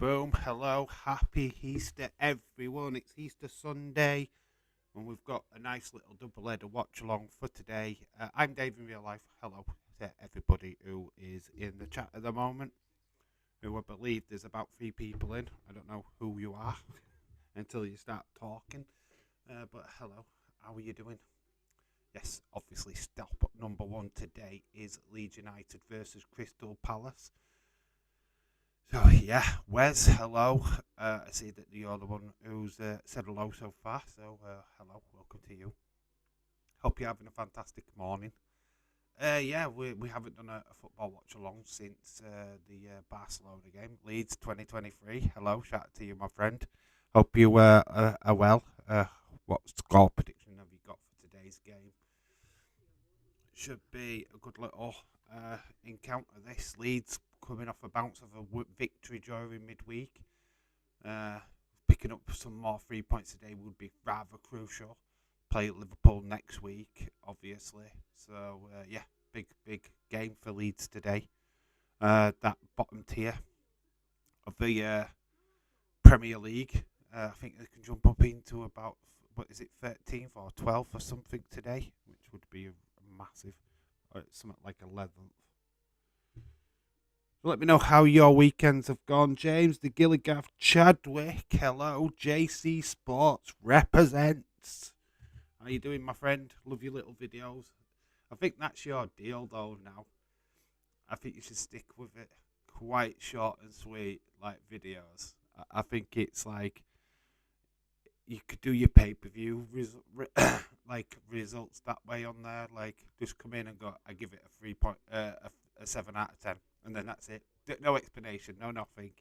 Boom, hello, happy Easter everyone. It's Easter Sunday and we've got a nice little double-header watch along for today. I'm Dave in real life. Hello to everybody who is in the chat at the moment, who I believe there's about 3 people in. I don't know who you are until you start talking, but hello, how are you doing? Yes, obviously stop number 1 today is Leeds United versus Crystal Palace. So yeah, Wes, hello. I see that you're the one who's said hello so far. So hello, welcome to you. Hope you're having a fantastic morning. Yeah, we haven't done a football watch along since the Barcelona game, Leeds 2023. Hello, shout out to you, my friend. Hope you are well. What score prediction have you got for today's game? Should be a good little encounter. This Leeds coming off a bounce of a victory during midweek. Picking up some more 3 points today would be rather crucial. Play Liverpool next week, obviously. So, yeah, big game for Leeds today. That bottom tier of the Premier League. I think they can jump up into about, 13th or 12th or something today, which would be a massive, something like 11th. Let me know how your weekends have gone, James. The Gilligaff Chadwick. Hello, JC Sports represents. How you doing, my friend? Love your little videos. I think that's your deal, though, now. I think you should stick with it. Quite short and sweet, like, videos. I think it's like, you could do your pay-per-view results that way on there. Like, just come in and go, I give it a 7 out of 10. And then that's it. No explanation, no nothing.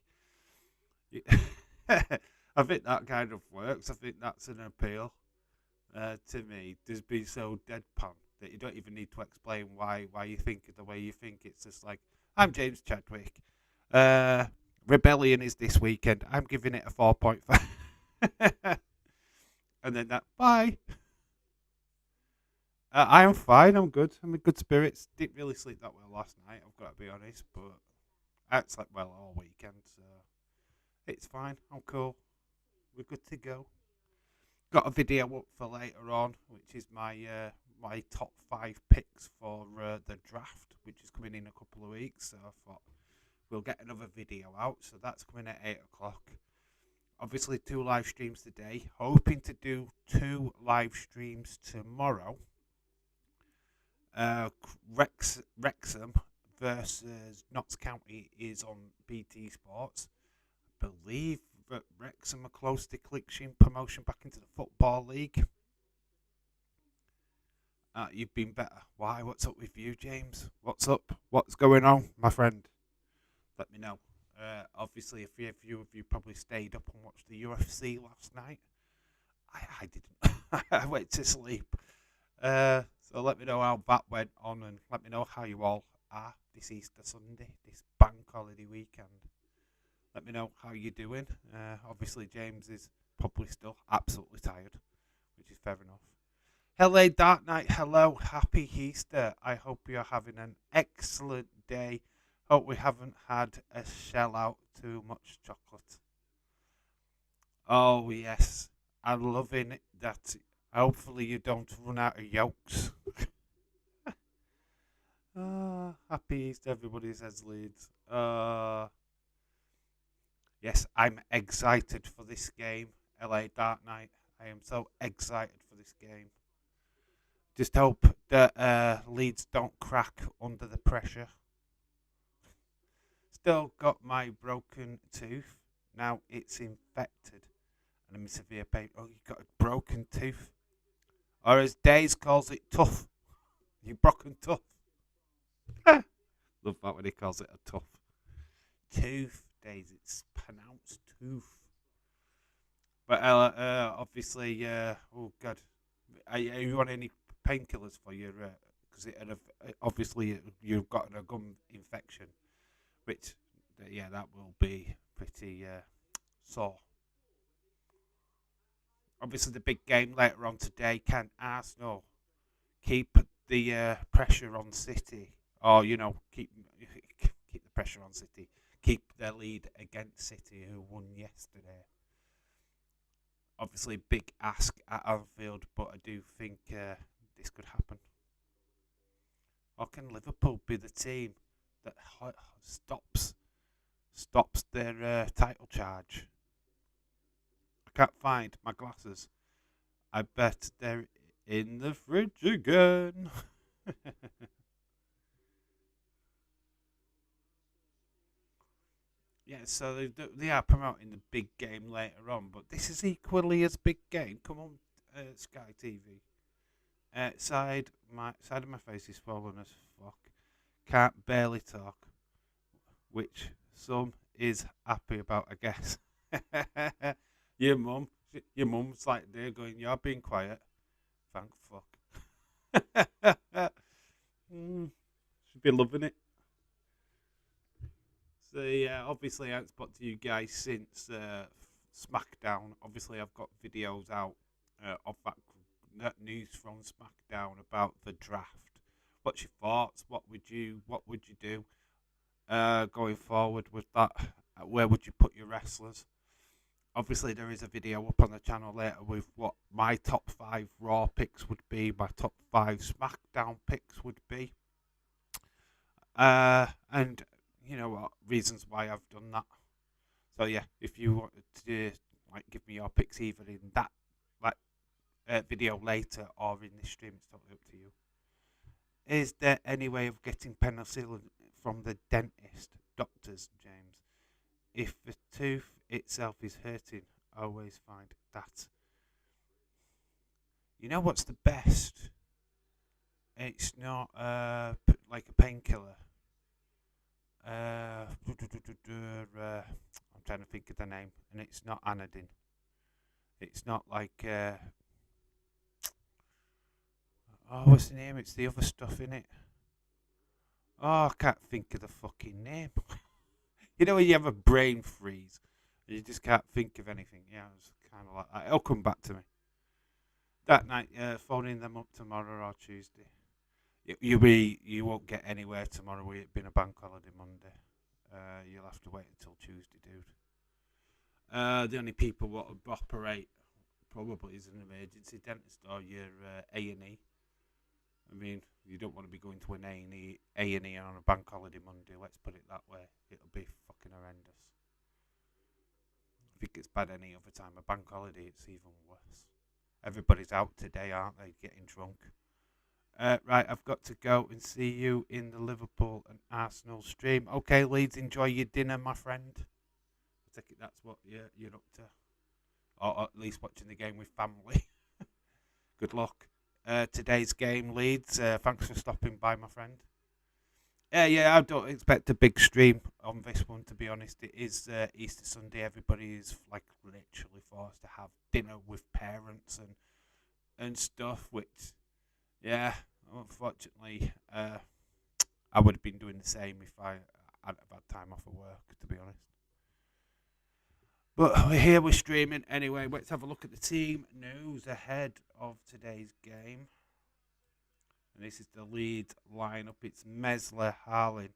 I think that kind of works. I think that's an appeal to me. Just be so deadpan that you don't even need to explain why you think it the way you think. It's just like, I'm James Chadwick. Rebellion is this weekend. I'm giving it a 4.5. And then that, bye. I am fine. I'm good. I'm in good spirits. Didn't really sleep that well last night, I've got to be honest, but I slept well all weekend, so it's fine. I'm cool. We're good to go. Got a video up for later on, which is my my top 5 picks for the draft, which is coming in a couple of weeks. So I thought we'll get another video out. So that's coming at 8 o'clock. Obviously, 2 live streams today. Hoping to do 2 live streams tomorrow. Wrexham versus Notts County is on BT Sports. I believe that Wrexham are close to clinching promotion back into the Football League. You've been better. Why? What's up with you, James? What's up? What's going on, my friend? Let me know. Obviously, a few of you probably stayed up and watched the UFC last night. I didn't. I went to sleep. So let me know how that went on, and let me know how you all are this Easter Sunday, this bank holiday weekend. Let me know how you're doing. Obviously, James is probably still absolutely tired, which is fair enough. Hello, Dark Knight. Hello, happy Easter. I hope you're having an excellent day. Hope we haven't had a shell out too much chocolate. Oh, yes. I'm loving that. Hopefully you don't run out of yolks. Happy Easter, everybody says Leeds. Yes, I'm excited for this game, LA Dark Knight. I am so excited for this game. Just hope that Leeds don't crack under the pressure. Still got my broken tooth. Now it's infected. And I'm in severe pain. Oh, you got a broken tooth. Or as Days calls it, tough. You broken tough. Love that when he calls it a tough. Tooth, Days. It's pronounced tooth. But obviously, oh God. Are you on any painkillers for your, because obviously you've got a gum infection, which, yeah, that will be pretty sore. Obviously, the big game later on today. Can Arsenal keep the pressure on City, or keep the pressure on City? keep their lead against City, who won yesterday. Obviously, big ask at Anfield, but I do think this could happen. Or can Liverpool be the team that stops their title charge? I can't find my glasses. I bet they're in the fridge again. Yeah, so they are promoting the big game later on, but this is equally as big game. Come on, Sky TV. Side of my face is swollen as fuck. Can't barely talk, which some is happy about, I guess. your mum, your mum's like there going, "You're being quiet." Thank fuck. Should be loving it. So yeah, obviously I haven't spoken to you guys since SmackDown. Obviously I've got videos out of that news from SmackDown about the draft. What's your thoughts? What would you do going forward with that? Where would you put your wrestlers? Obviously there is a video up on the channel later with what my top 5 Raw picks would be, my top 5 SmackDown picks would be. And you know what reasons why I've done that. So yeah, if you wanted to like give me your picks either in that like video later or in this stream, it's totally up to you. Is there any way of getting penicillin from the dentist, doctors, James? If the tooth itself is hurting, always find that. You know what's the best? It's not like a painkiller. I'm trying to think of the name, and it's not Anodine. It's not like what's the name? It's the other stuff in it. Oh, I can't think of the fucking name. You know when you have a brain freeze, you just can't think of anything. Yeah, it's kind of like that. It'll come back to me. That night, phoning them up tomorrow or Tuesday. You won't get anywhere tomorrow with it being a bank holiday Monday. You'll have to wait until Tuesday, dude. The only people what would operate probably is an emergency dentist or your A&E. I mean, you don't want to be going to an A&E on a bank holiday Monday. Let's put it that way. It'll be fucking horrendous. I think it's bad any other time. A bank holiday, it's even worse. Everybody's out today, aren't they? Getting drunk. Right, I've got to go and see you in the Liverpool and Arsenal stream. Okay, Leeds, enjoy your dinner, my friend. I take it that's what you're up to. Or at least watching the game with family. Good luck. Today's game, Leeds. Thanks for stopping by, my friend. Yeah, I don't expect a big stream on this one, to be honest. It is Easter Sunday. Everybody is like literally forced to have dinner with parents and stuff, which, yeah, unfortunately, I would have been doing the same if I hadn't have had time off of work, to be honest. But we're here, we're streaming anyway. Let's have a look at the team news ahead of today's game. And this is the Leeds lineup. It's Mesler, Harlan,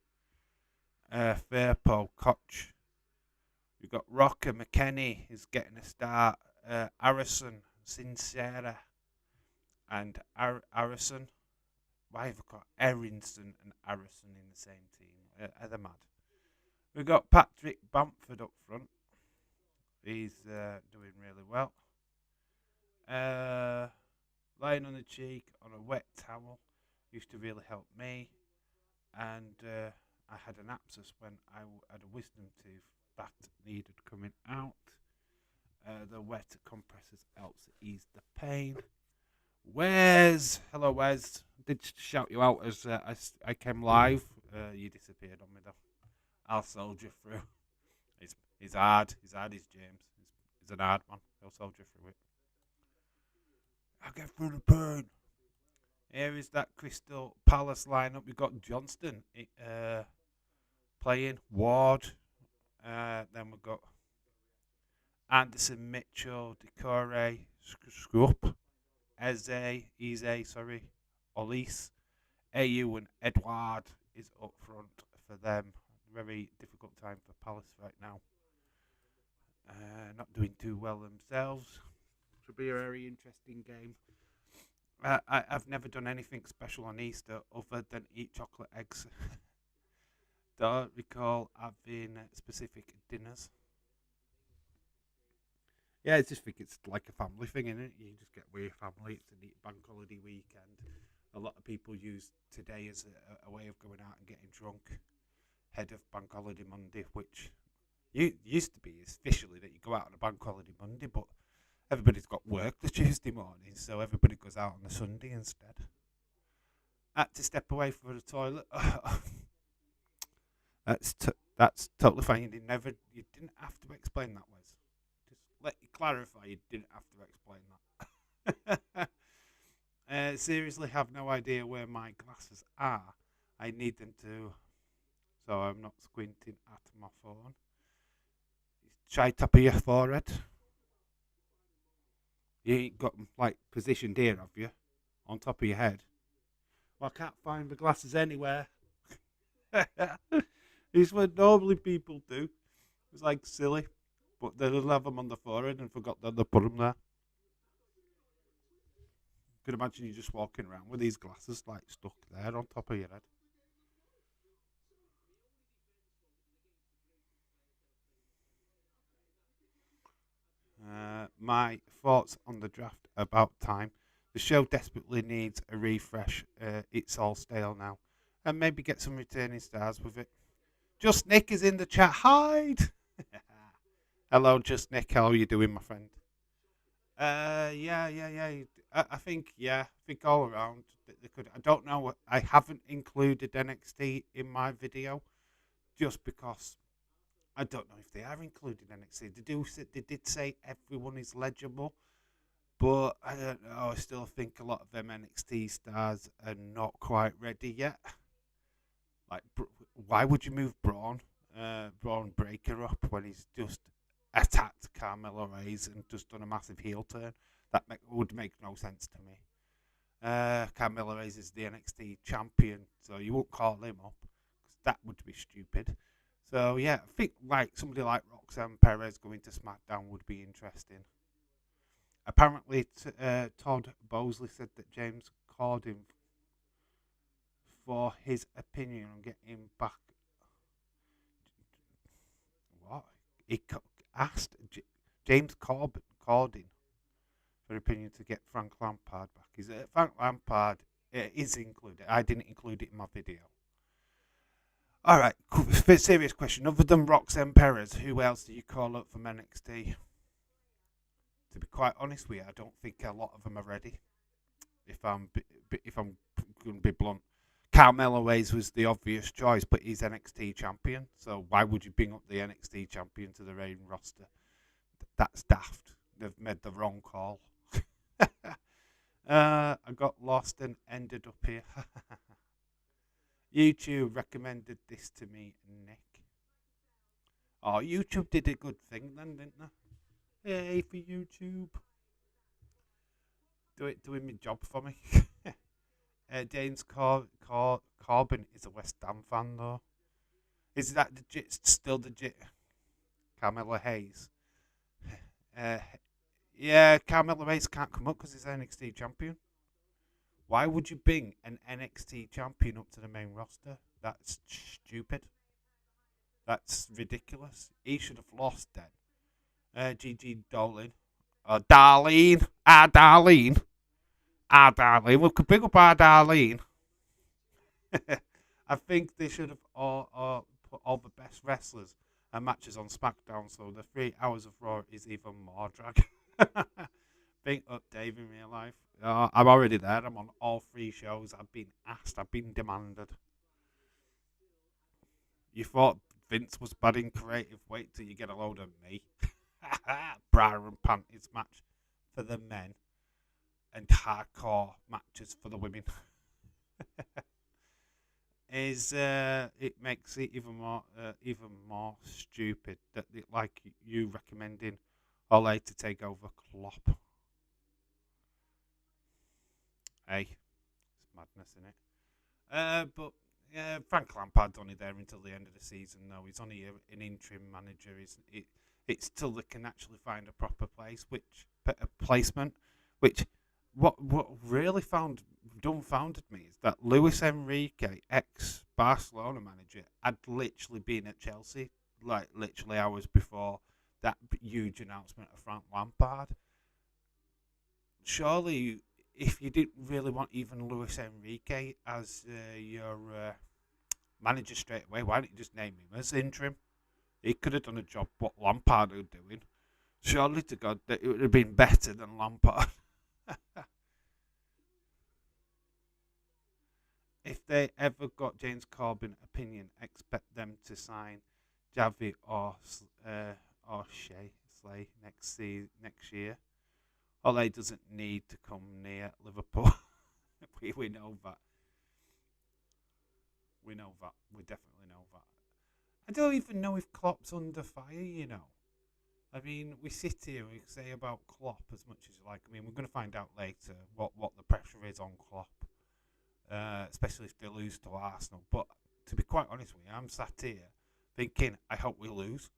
Firpo, Koch. We've got Rocker, McKennie is getting a start. Arison, Sincera, and Arison. Why have I got Erinson and Arison in the same team? Are they mad? We've got Patrick Bamford up front. He's doing really well. Lying on the cheek on a wet towel used to really help me. And I had an abscess when I had a wisdom tooth that needed coming out. The wet compressors helps ease the pain. Wes, hello Wes. Did shout you out as I came live. You disappeared on me though. I'll soldier through. He's hard. He's James. He's an hard man. He'll soldier through it. I'll get through the pain. Here is that Crystal Palace lineup. We've got Johnston playing. Ward. Then we've got Anderson, Mitchell, Decore, Scrupp, Eze, Olise, AU and Edward is up front for them. very difficult time for Palace right now. Not doing too well themselves. Should be a very interesting game. I've never done anything special on Easter other than eat chocolate eggs. Don't recall having specific dinners. Yeah, I just think it's like a family thing, isn't it? You just get with your family. It's a neat bank holiday weekend. A lot of people use today as a way of going out and getting drunk ahead of Bank Holiday Monday, which used to be officially that you go out on a Bank Holiday Monday, but everybody's got work the Tuesday morning, so everybody goes out on the Sunday instead. Had to step away for the toilet. That's totally fine. You didn't have to explain that, Wes. Just let you clarify. You didn't have to explain that. Seriously, have no idea where my glasses are. I need them to, so I'm not squinting at my phone. Try top of your forehead. You ain't got them like positioned here, have you? On top of your head. Well, I can't find the glasses anywhere. It's what normally people do. It's like silly, but they don't have them on the forehead and forgot that they put them there. You can imagine you just walking around with these glasses like stuck there on top of your head. My thoughts on the draft about time. The show desperately needs a refresh. It's all stale now. And maybe get some returning stars with it. Just Nick is in the chat. Hide! Hello, Just Nick. How are you doing, my friend? Yeah. I think all around they could. I don't know. I haven't included NXT in my video just because I don't know if they are including NXT. They did say everyone is legible, but I don't know. I still think a lot of them NXT stars are not quite ready yet. Like, why would you move Braun Breaker up when he's just attacked Carmelo Hayes and just done a massive heel turn? Would make no sense to me. Carmelo Hayes is the NXT champion, so you won't call him up because that would be stupid. So yeah, I think like somebody like Roxanne Perez going to SmackDown would be interesting. Apparently, Todd Bosley said that James called him for his opinion on getting back. What? He asked James Corden for opinion to get Frank Lampard back. Is it Frank Lampard is included? I didn't include it in my video. All right, serious question. Other than Roxanne Perez, who else do you call up from NXT? To be quite honest with you, I don't think a lot of them are ready. If I'm going to be blunt, Carmelo Hayes was the obvious choice, but he's NXT champion. So why would you bring up the NXT champion to the main roster? That's daft. They've made the wrong call. I got lost and ended up here. YouTube recommended this to me, Nick. Oh, YouTube did a good thing then, didn't they? Hey, for YouTube. Doing my job for me. James Corbin is a West Ham fan, though. Is that still legit? Carmelo Hayes. Yeah, Carmelo Hayes can't come up because he's NXT champion. Why would you bring an NXT champion up to the main roster? That's stupid. That's ridiculous. He should have lost then. Gigi Dolin. Darlene. Darlene. Darlene. We could bring up Darlene. I think they should have put all the best wrestlers and matches on SmackDown, so the 3 hours of Raw is even more drag. Big up Dave in real life. I'm already there. I'm on all 3 shows. I've been asked. I've been demanded. You thought Vince was bad in creative? Wait till you get a load of me. Bra and panties match for the men and hardcore matches for the women. It makes it even more stupid that like you recommending Ole to take over Klopp. Hey, it's madness, isn't it? But Yeah, Frank Lampard's only there until the end of the season, though. He's only an interim manager. It's till they can actually find a proper a placement. Which, what really dumbfounded me is that Luis Enrique, ex Barcelona manager, had literally been at Chelsea like literally hours before that huge announcement of Frank Lampard. Surely, if you didn't really want even Luis Enrique as your manager straight away, why didn't you just name him as interim? He could have done a job what Lampard was doing. Surely to God that it would have been better than Lampard. If they ever got James Corbyn opinion, expect them to sign Javi or Slay next year. Ole doesn't need to come near Liverpool. we know that. We know that. We definitely know that. I don't even know if Klopp's under fire, you know. I mean, we sit here, we say about Klopp as much as you like. I mean, we're going to find out later what the pressure is on Klopp, especially if they lose to Arsenal. But to be quite honest with you, I'm sat here thinking, I hope we lose.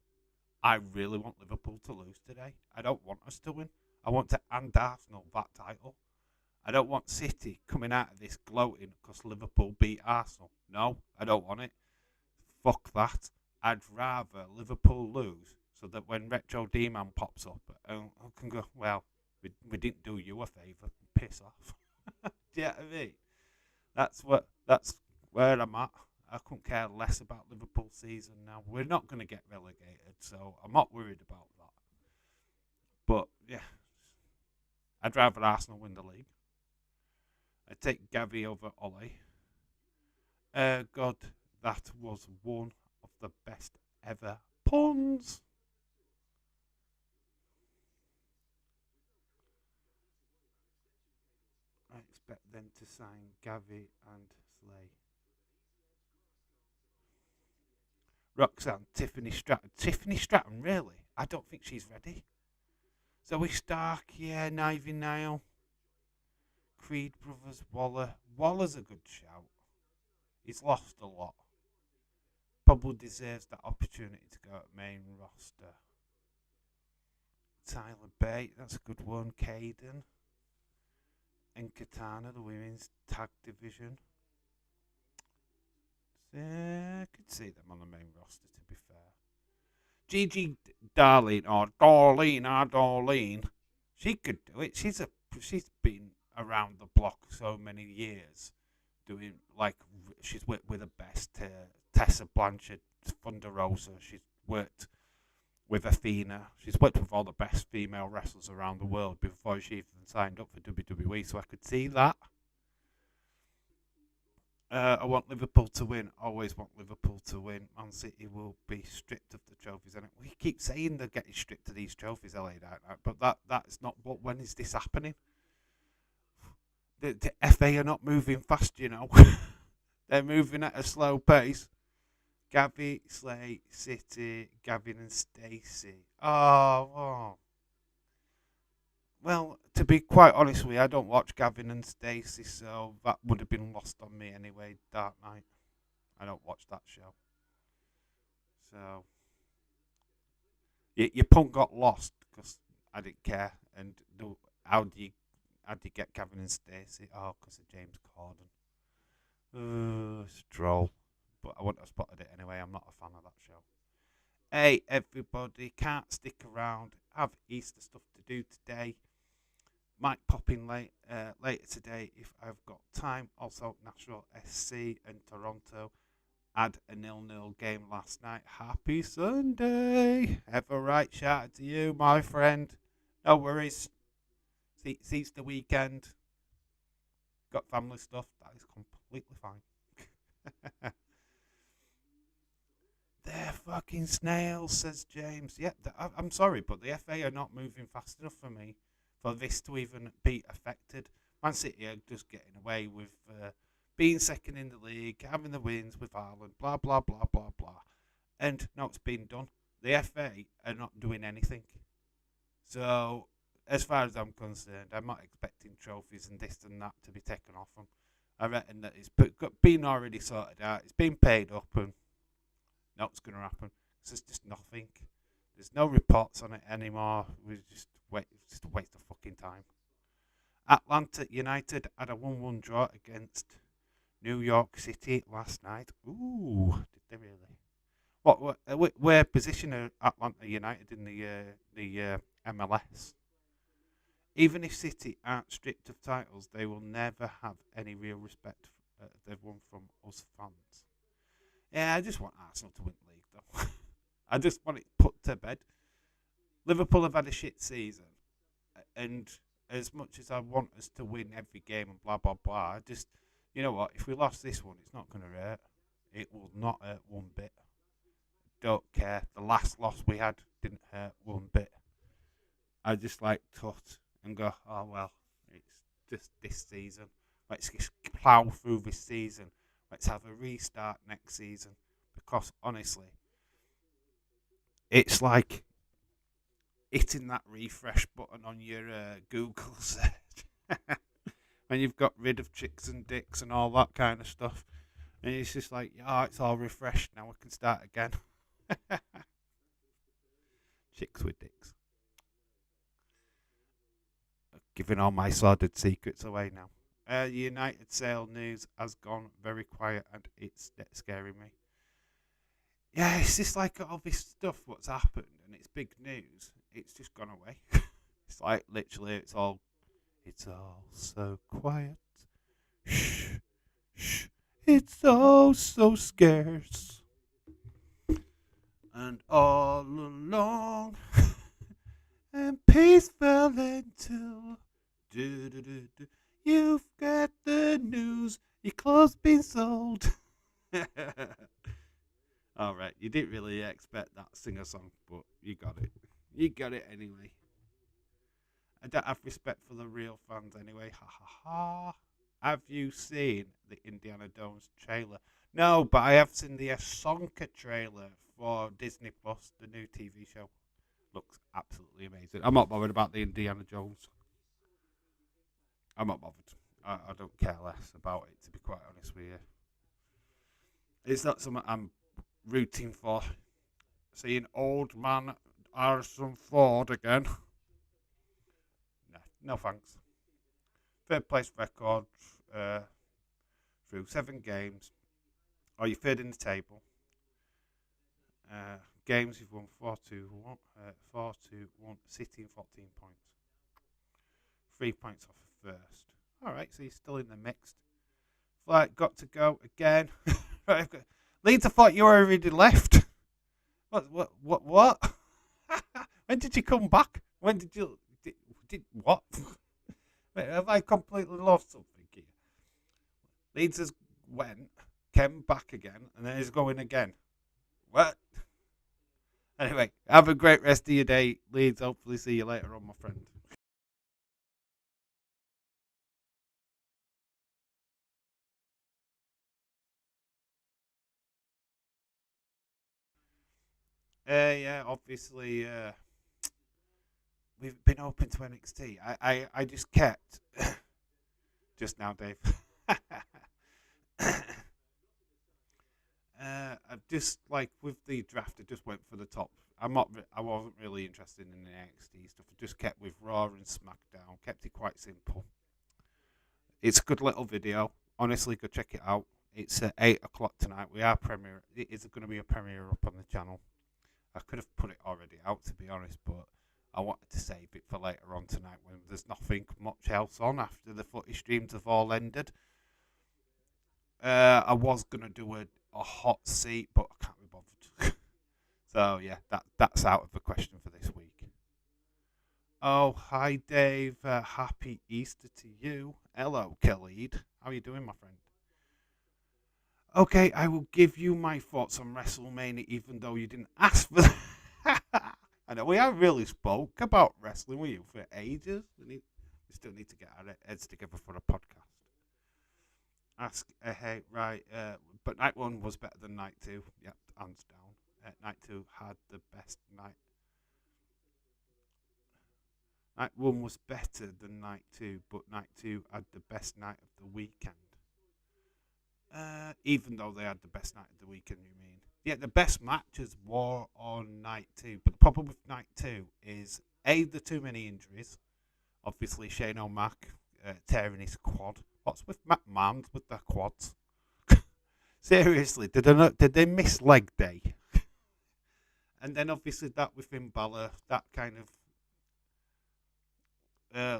I really want Liverpool to lose today. I don't want us to win. I want to hand Arsenal that title. I don't want City coming out of this gloating because Liverpool beat Arsenal. No, I don't want it. Fuck that. I'd rather Liverpool lose so that when Retro D-Man pops up, I can go, well, we didn't do you a favour. Piss off. Do you know what I mean? That's where I'm at. I couldn't care less about Liverpool season now. We're not going to get relegated, so I'm not worried about that. But, yeah, I'd rather Arsenal win the league. I'd take Gavi over Ole. God, that was one of the best ever puns. I expect them to sign Gavi and Slay. Roxanne, Tiffany Stratton. Tiffany Stratton, really? I don't think she's ready. Zoe Stark, yeah, Nivy Nile. Creed Brothers, Waller. Waller's a good shout. He's lost a lot. Probably deserves that opportunity to go at main roster. Tyler Bate, that's a good one. Caden. And Katana, the women's tag division. I could see them on the main roster, to be fair. Gigi Darlene, or Darlene, she could do it. She's been around the block so many years, doing like she's worked with the best. Tessa Blanchard, Thunder Rosa. She's worked with Athena. She's worked with all the best female wrestlers around the world before she even signed up for WWE. So I could see that. I want Liverpool to win. Always want Liverpool to win. Man City will be stripped of the trophies, and we keep saying they're getting stripped of these trophies, LA Knight, but that is not what. When is this happening? The FA are not moving fast, you know. They're moving at a slow pace. Gavi, Slay, City, Gavin, and Stacey. Oh. Well, to be quite honest with you, I don't watch Gavin and Stacey, so that would have been lost on me anyway. Dark Knight. I don't watch that show. So, your punt got lost because I didn't care. And how do you get Gavin and Stacey? Oh, because of James Corden. It's a troll. But I wouldn't have spotted it anyway. I'm not a fan of that show. Hey, everybody, can't stick around. Have Easter stuff to do today. Might pop in later today if I've got time. Also, Nashville SC and Toronto had a 0-0 game last night. Happy Sunday. Have a right shout out to you, my friend. No worries. It's the weekend. Got family stuff. That is completely fine. They're fucking snails, says James. Yeah, I'm sorry, but the FA are not moving fast enough for me for this to even be affected. Man City are just getting away with being second in the league, having the wins with Ireland, blah, blah, blah, blah, blah. And now it's been done. The FA are not doing anything. So, as far as I'm concerned, I'm not expecting trophies and this and that to be taken off them. I reckon that it's been already sorted out. It's been paid up, and what's going to happen? There's just nothing. There's no reports on it anymore. We just wait. It's just a waste of fucking time. Atlanta United had a 1-1 draw against New York City last night. Ooh, did they really? Where position are Atlanta United in the MLS? Even if City aren't stripped of titles, they will never have any real respect they've won from us fans. Yeah, I just want Arsenal to win the league, though. I just want it put to bed. Liverpool have had a shit season, and as much as I want us to win every game and blah blah blah, I just, you know what? If we lost this one, it's not going to hurt. It will not hurt one bit. Don't care. The last loss we had didn't hurt one bit. I just like tut and go, oh well, it's just this season. Let's just plough through this season. Let's have a restart next season. Because honestly, it's like hitting that refresh button on your Google search when you've got rid of chicks and dicks and all that kind of stuff. And it's just like, oh, it's all refreshed now. We can start again. Chicks with dicks. Giving all my sordid secrets away now. United sale news has gone very quiet and it's scaring me. Yeah, it's just like all this stuff what's happened and it's big news. It's just gone away. It's like literally it's all so quiet. Shh, shh. It's all so scarce. And all along and peaceful until you've got the news, your clothes been sold. Alright, you didn't really expect that singer song, but you got it. You got it anyway. I don't have respect for the real fans anyway. Ha ha ha. Have you seen the Indiana Jones trailer? No, but I have seen the Ahsoka trailer for Disney Plus, the new TV show. Looks absolutely amazing. I'm not bothered about the Indiana Jones. I'm not bothered. I don't care less about it, to be quite honest with you. It's not something I'm rooting for. Seeing old man Harrison Ford again. No thanks. Third place record through 7 games. Oh, you're third in the table. Games you've won 4-2-1. 4-2-1. City in 14 points. 3 points off of first. Alright, so you're still in the mixed. Flight got to go again. Right, Leeds, I thought you already left. What? When did you come back? When did you... Did what? Wait, have I completely lost something here? Leeds has went, came back again, and then he's going again. What? Anyway, have a great rest of your day, Leeds. Hopefully see you later on, my friend. Yeah, obviously, we've been open to NXT. I just kept... just now, Dave. I just like with the draft, I just went for the top. I wasn't really interested in the NXT stuff. I just kept with Raw and SmackDown. Kept it quite simple. It's a good little video. Honestly, go check it out. It's at 8 o'clock tonight. It is going to be a premiere up on the channel. I could have put it already out, to be honest, but I wanted to save it for later on tonight when there's nothing much else on after the footy streams have all ended. I was going to do a hot seat, but I can't be bothered. So, yeah, that's out of the question for this week. Oh, hi, Dave. Happy Easter to you. Hello, Khalid. How are you doing, my friend? Okay, I will give you my thoughts on WrestleMania, even though you didn't ask for that. I know we haven't really spoke about wrestling with you for ages. We still need to get our heads together for a podcast. Hey, right, but night 1 was better than night 2. Yep, hands down. Night 2 had the best night. Night 1 was better than night 2, but night 2 had the best night of the weekend. Even though they had the best night of the weekend, you mean? Yeah, the best matches were on night two. But the problem with night two is the too many injuries. Obviously, Shane O'Mac tearing his quad. What's with Matt Mans with their quads? Seriously, did they miss leg day? And then obviously that with Finn Balor, that kind of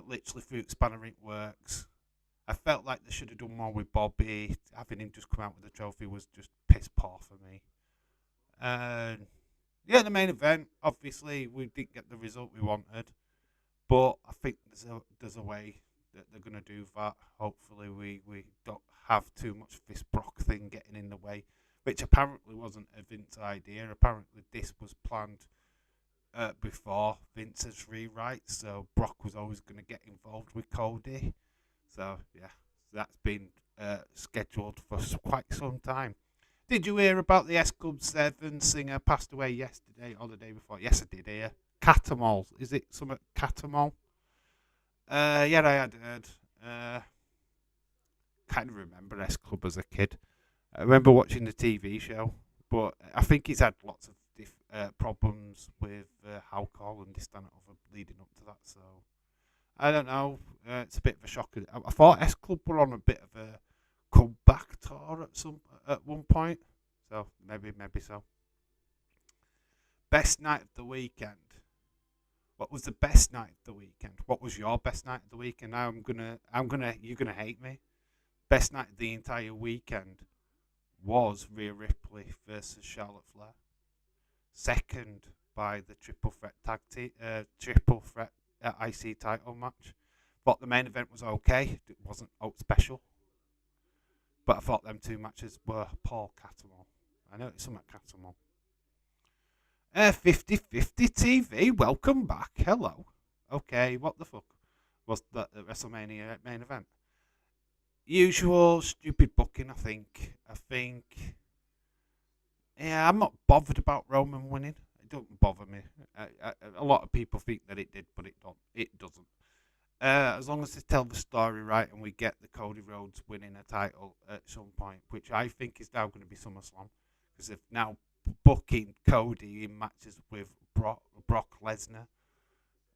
literally through spanner it works. I felt like they should have done more with Bobby. Having him just come out with the trophy was just piss poor for me. And yeah, the main event, obviously, we didn't get the result we wanted. But I think there's a way that they're going to do that. Hopefully, we don't have too much this Brock thing getting in the way, which apparently wasn't a Vince idea. Apparently, this was planned before Vince's rewrite, so Brock was always going to get involved with Cody. So, yeah, that's been scheduled for quite some time. Did you hear about the S Club 7 singer passed away yesterday or the day before? Yes, I did hear. Catamol. Is it something Catamol? Yeah, I had heard. Kind of remember S Club as a kid. I remember watching the TV show, but I think he's had lots of problems with alcohol and this, that, and other leading up to that. So I don't know. It's a bit of a shocker. I thought S Club were on a bit of a comeback tour at one point. So maybe so. Best night of the weekend. What was the best night of the weekend? What was your best night of the weekend? Now you're gonna hate me. Best night of the entire weekend was Rhea Ripley versus Charlotte Flair. Second by the triple threat IC title match. Thought the main event was okay. It wasn't out special, but I thought them two matches were Paul Catamol. I know it's something Catamol. 50-50 TV, welcome back. Hello. Okay, what the fuck was that the WrestleMania main event? Usual stupid booking, I think. Yeah, I'm not bothered about Roman winning. It doesn't bother me. A lot of people think that it did, but it doesn't. As long as they tell the story right and we get the Cody Rhodes winning a title at some point, which I think is now going to be SummerSlam, because they've now booking Cody in matches with Brock Lesnar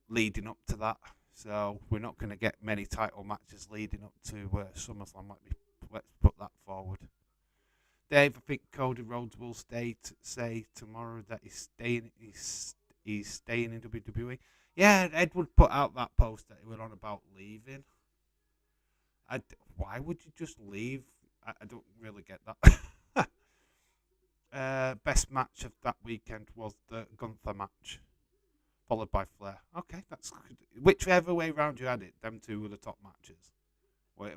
leading up to that. So we're not going to get many title matches leading up to SummerSlam. Let's put that forward. Dave, I think Cody Rhodes will say tomorrow that he's staying in WWE. Yeah, Edward put out that post that he was on about leaving. Why would you just leave? I don't really get that. Best match of that weekend was the Gunther match, followed by Flair. Okay, that's good. Whichever way round you had it, them two were the top matches.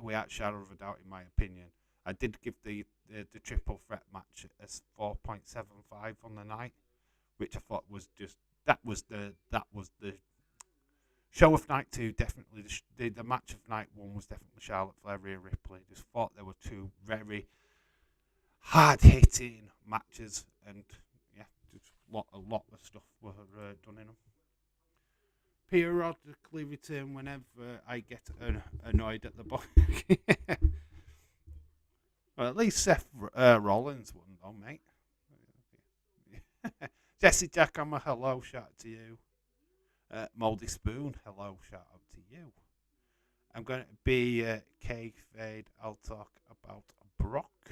Without shadow of a doubt, in my opinion. I did give the triple threat match as 4.75 on the night, which I thought was just that was the show of night two. Definitely the match of night one was definitely Charlotte Flair, Rhea Ripley. Just thought there were two very hard hitting matches, and yeah, just a lot of stuff were done in them. Periodically return whenever I get annoyed at the book. Well, at least Seth Rollins won, though, mate. Jesse Jackhammer, hello, shout out to you. Moldy Spoon, hello, shout out to you. I'm going to be kayfabe. I'll talk about Brock.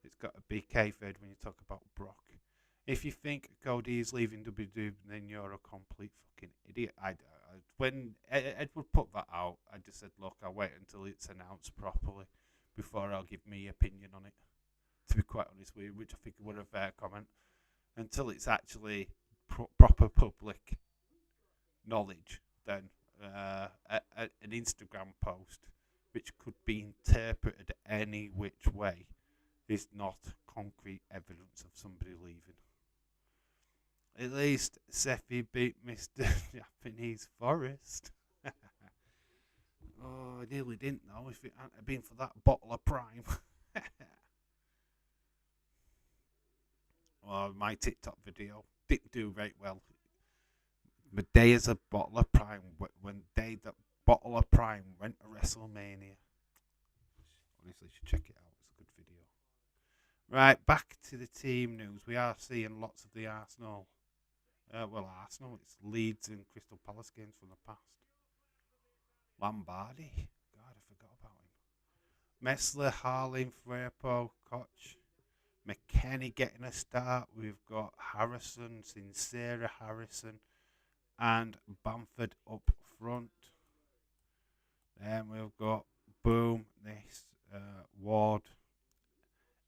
It's got to be kayfabe when you talk about Brock. If you think Cody is leaving WWE, then you're a complete fucking idiot. When Edward put that out, I just said, look, I'll wait until it's announced properly before I'll give me opinion on it. To be quite honest with you, which I think would a fair comment. Until it's actually proper public knowledge, then an Instagram post, which could be interpreted any which way, is not concrete evidence of somebody leaving. At least Seffi beat Mr. Japanese Forest. Oh, I nearly didn't know if it hadn't been for that bottle of Prime. Oh, my TikTok video didn't do very well. Medea's a bottle of Prime when the bottle of Prime went to WrestleMania. Honestly, you should check it out. It's a good video. Right, back to the team news. We are seeing lots of the Arsenal. Arsenal. It's Leeds and Crystal Palace games from the past. Lombardi. God, I forgot about him. Messler, Harling, Frepo, Koch. McKennie getting a start. We've got Harrison, Sincera Harrison, and Bamford up front. Then we've got Boom, this Ward,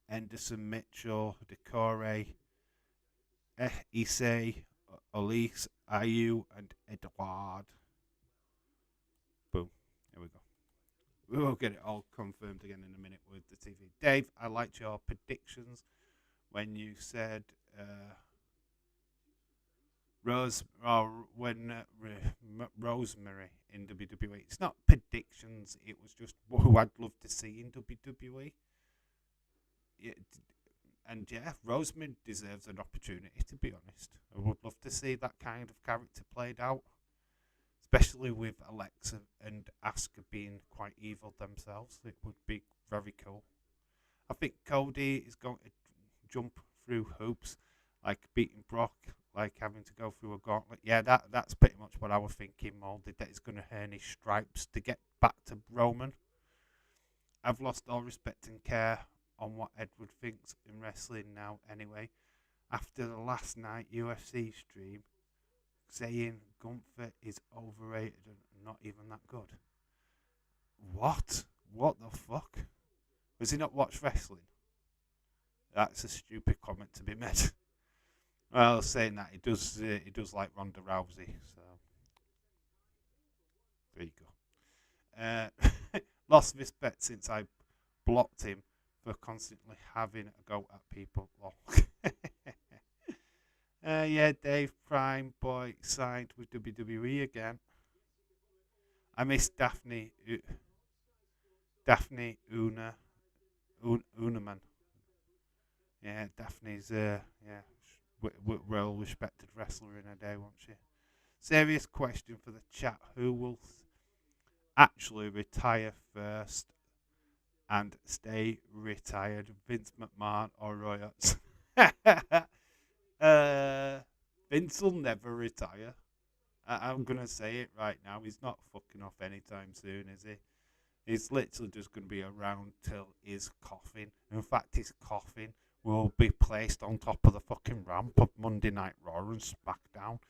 Henderson, Mitchell, Decore, Issei, Elise, Ayu, and Edouard. Boom. There we go. We will get it all confirmed again in a minute with the TV. Dave, I liked your predictions when you said Rosemary in WWE. It's not predictions. It was just who I'd love to see in WWE. And yeah, Rosemary deserves an opportunity, to be honest. I would love to see that kind of character played out, especially with Alexa and Asuka being quite evil themselves. It would be very cool. I think Cody is going to jump through hoops, like beating Brock, like having to go through a gauntlet. Yeah, that's pretty much what I was thinking, molded, that he's going to earn his stripes to get back to Roman. I've lost all respect and care on what Edward thinks in wrestling now anyway. After the last night UFC stream, saying Gunther is overrated and not even that good. What? What the fuck? Has he not watched wrestling? That's a stupid comment to be made. Well, saying that, he does like Ronda Rousey, so there you go. Lost respect since I blocked him for constantly having a go at people. Yeah, Dave Prime Boy signed with WWE again. I miss Daphne Unaman. Yeah, Daphne's well respected wrestler in her day, won't she? Serious question for the chat: who will actually retire first and stay retired, Vince McMahon or Roy Hodgson? Vince will never retire. I'm going to say it right now. He's not fucking off anytime soon, is he? He's literally just going to be around till his coffin. In fact, his coffin will be placed on top of the fucking ramp of Monday Night Raw and SmackDown,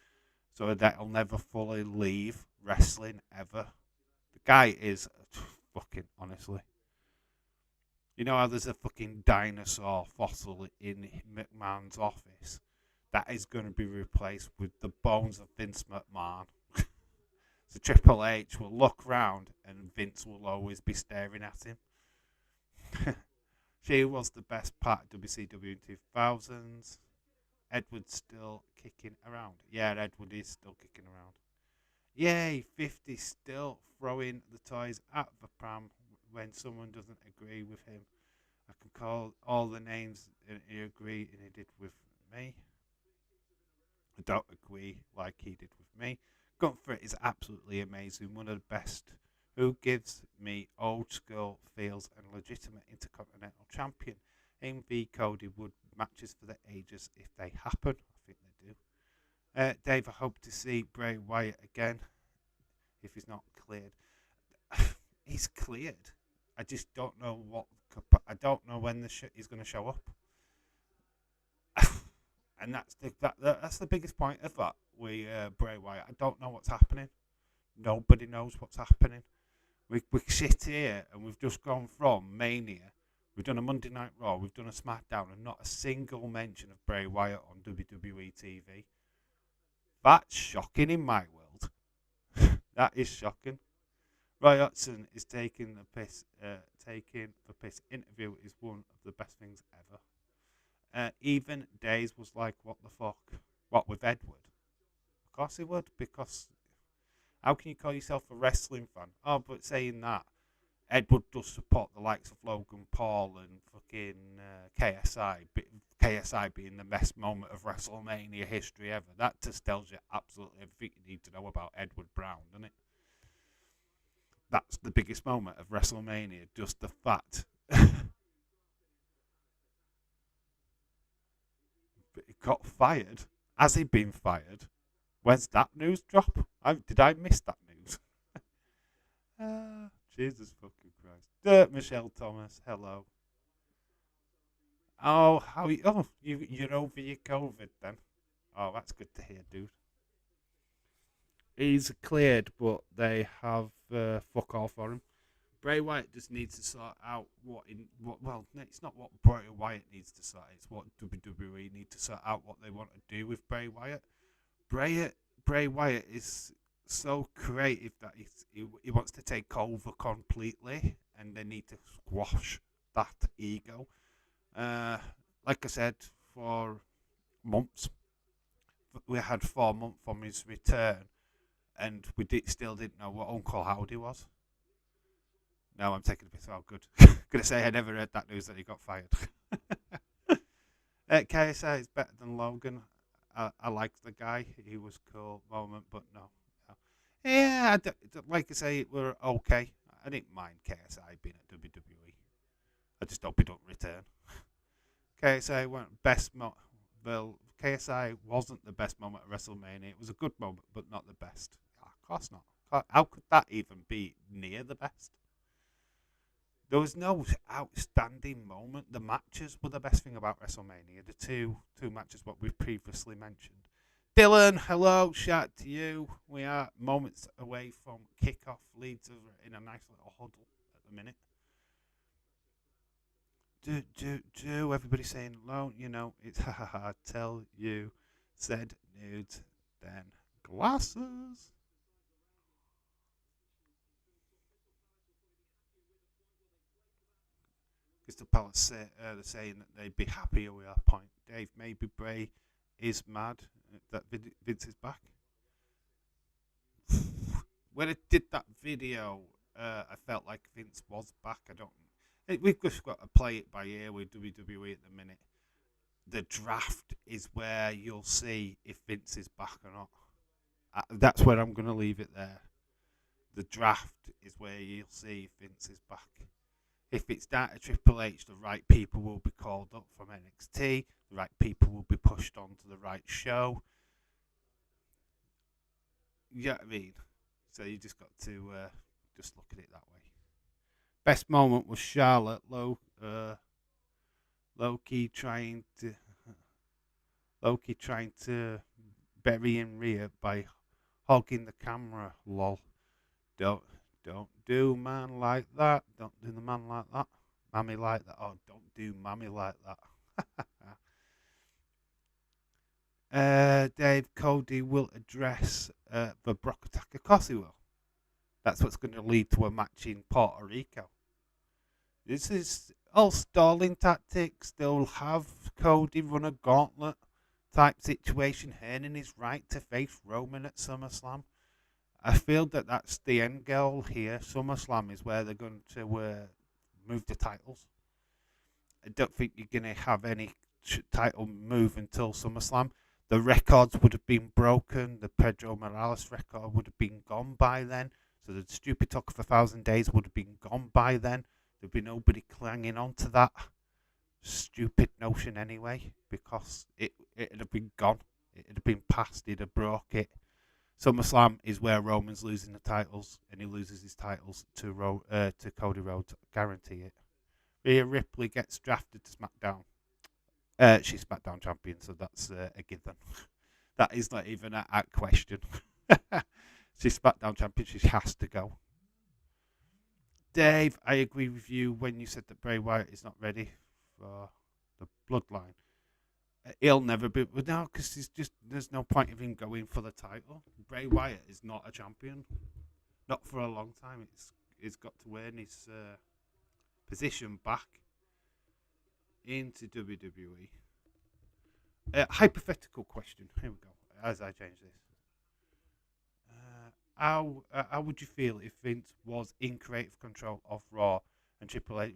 so that he'll never fully leave wrestling ever. The guy is fucking, honestly. You know how there's a fucking dinosaur fossil in McMahon's office? That is going to be replaced with the bones of Vince McMahon. So Triple H will look round and Vince will always be staring at him. She was the best part of WCW in 2000s. Edward's still kicking around. Yeah, Edward is still kicking around. Yay, 50 still throwing the toys at the pram when someone doesn't agree with him. I can call all the names and he agree, and he did with me. I don't agree like he did with me. Gunther is absolutely amazing, one of the best, who gives me old school feels and legitimate Intercontinental Champion. Him v Cody would matches for the ages if they happen. I think they do. Dave, I hope to see Bray Wyatt again if he's not cleared. He's cleared. I just don't know I don't know when he's going to show up. And that's the biggest point of that with Bray Wyatt. I don't know what's happening. Nobody knows what's happening. We sit here and we've just gone from Mania. We've done a Monday Night Raw. We've done a SmackDown, and not a single mention of Bray Wyatt on WWE TV. That's shocking in my world. That is shocking. Roy Hodgson is taking the piss. Interview is one of the best things ever. Even Days was like, what the fuck? What with Edward? Of course he would, because how can you call yourself a wrestling fan? Oh, but saying that, Edward does support the likes of Logan Paul and fucking KSI. KSI being the best moment of WrestleMania history ever. That just tells you absolutely everything you need to know about Edward Brown, doesn't it? That's the biggest moment of WrestleMania. Just the fact got fired. Has he been fired? When's that news drop? Did I miss that news? Jesus fucking Christ. Michelle Thomas, hello. Oh, you're over your COVID then? Oh, that's good to hear, dude. He's cleared, but they have fuck all for him. Bray Wyatt just needs to sort out well, it's not what Bray Wyatt needs to sort. It's what WWE need to sort out what they want to do with Bray Wyatt. Bray Wyatt is so creative that he wants to take over completely, and they need to squash that ego. Like I said, for months, we had 4 months from his return, and still didn't know what Uncle Howdy was. No, I'm taking a bit. Oh, good. Gonna say I never heard that news that he got fired. KSI is better than Logan. I liked the guy. He was cool moment, but no. Yeah, like I say, we're okay. I didn't mind KSI being at WWE. I just hope he don't return. KSI went best well, KSI wasn't the best moment at WrestleMania. It was a good moment, but not the best. Of course not. How could that even be near the best? There was no outstanding moment. The matches were the best thing about WrestleMania. The two matches what we've previously mentioned. Dylan, hello, shout to you. We are moments away from kickoff. Leeds are in a nice little huddle at the minute. Everybody saying hello. You know, it's tell you, said nudes, then glasses. Crystal Palace they're saying that they'd be happier with our point. Dave, maybe Bray is mad that Vince is back. When I did that video, I felt like Vince was back. We've just got to play it by ear with WWE at the minute. The draft is where you'll see if Vince is back or not. That's where I'm going to leave it there. The draft is where you'll see if Vince is back. If it's down to Triple H, the right people will be called up from NXT. The right people will be pushed onto the right show. You know what I mean? So you just got to just look at it that way. Best moment was Charlotte low key trying to bury in Rhea by hogging the camera. Lol. Don't do man like that. Don't do the man like that. Mammy like that. Oh, don't do mammy like that. Dave, Cody will address the Brock attack. Of course he will. That's what's going to lead to a match in Puerto Rico. This is all stalling tactics. They'll have Cody run a gauntlet type situation, earning his right to face Roman at SummerSlam. I feel that that's the end goal here. SummerSlam is where they're going to move the titles. I don't think you're going to have any title move until SummerSlam. The records would have been broken. The Pedro Morales record would have been gone by then. So the stupid talk of 1,000 days would have been gone by then. There'd be nobody clanging on to that stupid notion anyway, because it'd have been gone. It'd have been past. He'd have broke it. SummerSlam is where Roman's losing the titles, and he loses his titles to Cody Rhodes. Guarantee it. Rhea Ripley gets drafted to SmackDown. She's SmackDown champion, so that's a given. That is not even a question. She's SmackDown champion. She has to go. Dave, I agree with you when you said that Bray Wyatt is not ready for the bloodline. He'll never be. No, because there's no point of him going for the title. Bray Wyatt is not a champion. Not for a long time. He's got to earn his position back into WWE. Hypothetical question. Here we go. As I change this. How would you feel if Vince was in creative control of Raw and Triple H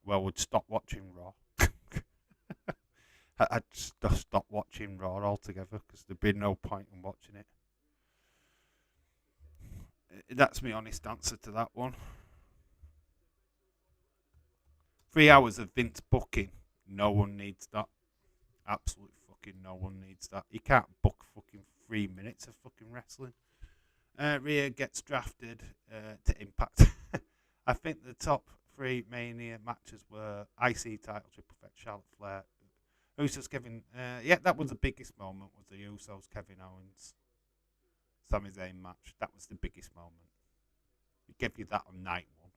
would stop watching Raw? I'd just stop watching Raw altogether because there'd be no point in watching it. That's my honest answer to that one. 3 hours of Vince booking. No one needs that. Absolutely fucking no one needs that. You can't book fucking 3 minutes of fucking wrestling. Rhea gets drafted to Impact. I think the top three Mania matches were IC title, Triple Threat, Charlotte Flair, Usos, Kevin. Yeah, that was the biggest moment. Was the Usos, Kevin Owens, Sami Zayn match. That was the biggest moment. We give you that on night one.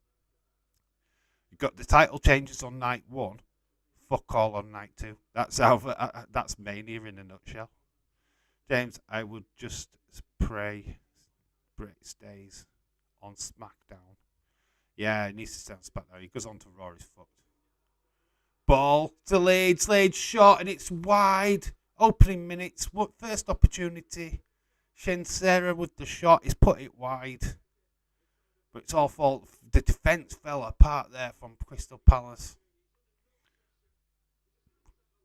You got the title changes on night one. Fuck all on night two. That's that's Mania in a nutshell. James, I would just pray Brit stays on SmackDown. Yeah, he needs to stay on SmackDown. He goes on to Raw, he's fucked. Ball to Leeds. Leeds shot and it's wide. Opening minutes. First opportunity. Shinsera with the shot. He's put it wide. But it's all fault. The defence fell apart there from Crystal Palace.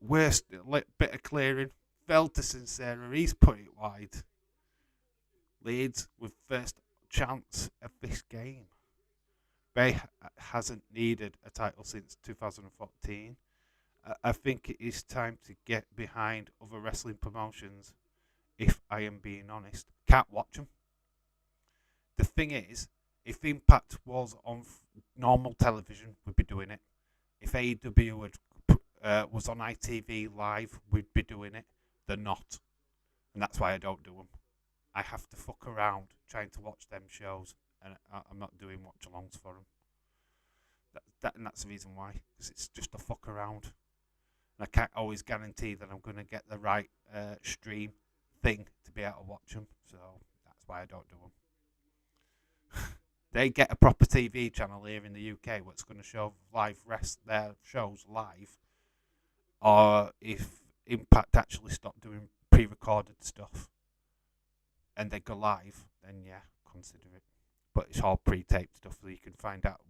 Worst bit of clearing. Fell to Sincera. He's put it wide. Leeds with first chance of this game. Bray hasn't needed a title since 2014. I think it is time to get behind other wrestling promotions, if I am being honest. Can't watch them. The thing is, if Impact was on normal television, we'd be doing it. If AEW was on ITV live, we'd be doing it. They're not. And that's why I don't do them. I have to fuck around trying to watch them shows, and I'm not doing watch-alongs for them. And that's the reason why, because it's just a fuck around. And I can't always guarantee that I'm going to get the right stream thing to be able to watch them, so that's why I don't do them. They get a proper TV channel here in the UK what's going to show their shows live, or if Impact actually stop doing pre-recorded stuff and they go live, then yeah, consider it. But it's all pre-taped stuff, so you can find out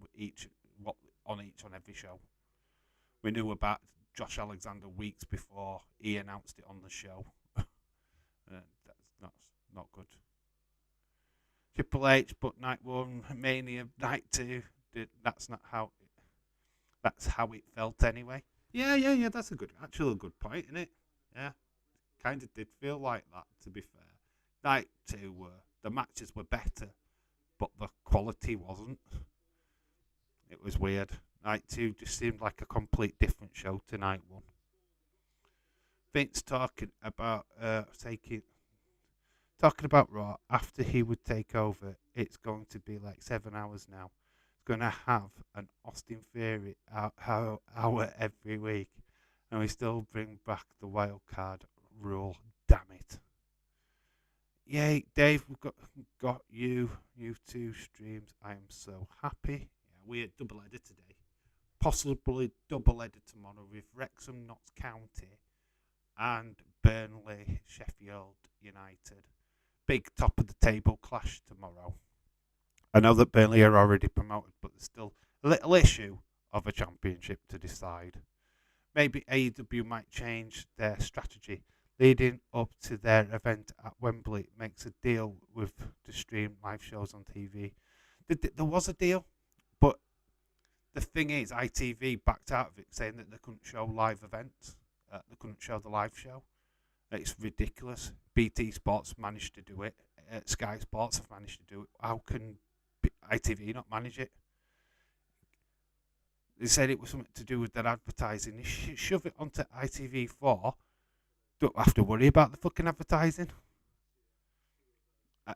on every show. We knew about Josh Alexander weeks before he announced it on the show. That's not good. Triple H, but night one, Mania, night two. That's how it felt anyway. Yeah. That's actually a good point, isn't it? Yeah, kind of did feel like that. To be fair, night two the matches were better, but the quality wasn't. It was weird. Night two just seemed like a complete different show to night one. Vince talking about Raw after he would take over. It's going to be like 7 hours now. It's going to have an Austin Theory hour every week, and we still bring back the wild card rule. Damn it! Yay, Dave, we've got you two streams. I am so happy. Yeah, we're double-headed today. Possibly double-headed tomorrow with Wrexham, Notts County, and Burnley, Sheffield United. Big top of the table clash tomorrow. I know that Burnley are already promoted, but there's still a little issue of a championship to decide. Maybe AEW might change their strategy leading up to their event at Wembley. Makes a deal to stream live shows on TV. There was a deal, but the thing is, ITV backed out of it, saying that they couldn't show live events. They couldn't show the live show. It's ridiculous. BT Sports managed to do it. Sky Sports have managed to do it. How can ITV not manage it? They said it was something to do with their advertising. They shove it onto ITV4. Don't have to worry about the fucking advertising.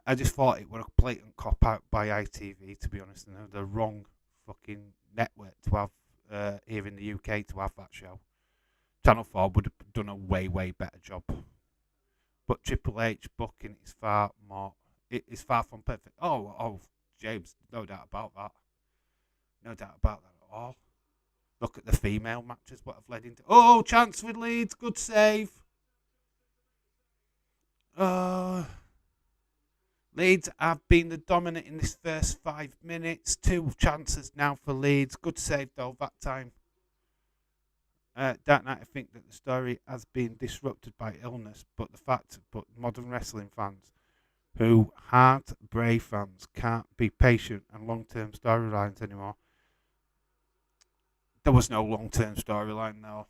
I just thought it were a blatant cop out by ITV, to be honest. And they're the wrong fucking network to have here in the UK to have that show. Channel 4 would have done a way better job. But Triple H booking is far from perfect. Oh, James, no doubt about that. No doubt about that at all. Look at the female matches, what have led into. Oh, chance with Leeds, good save. Leeds have been the dominant in this first 5 minutes. 2 chances now for Leeds. Good save though that time. That night, I think that the story has been disrupted by illness, but modern wrestling fans who aren't brave fans can't be patient and long-term storylines anymore. There was no long-term storyline, though.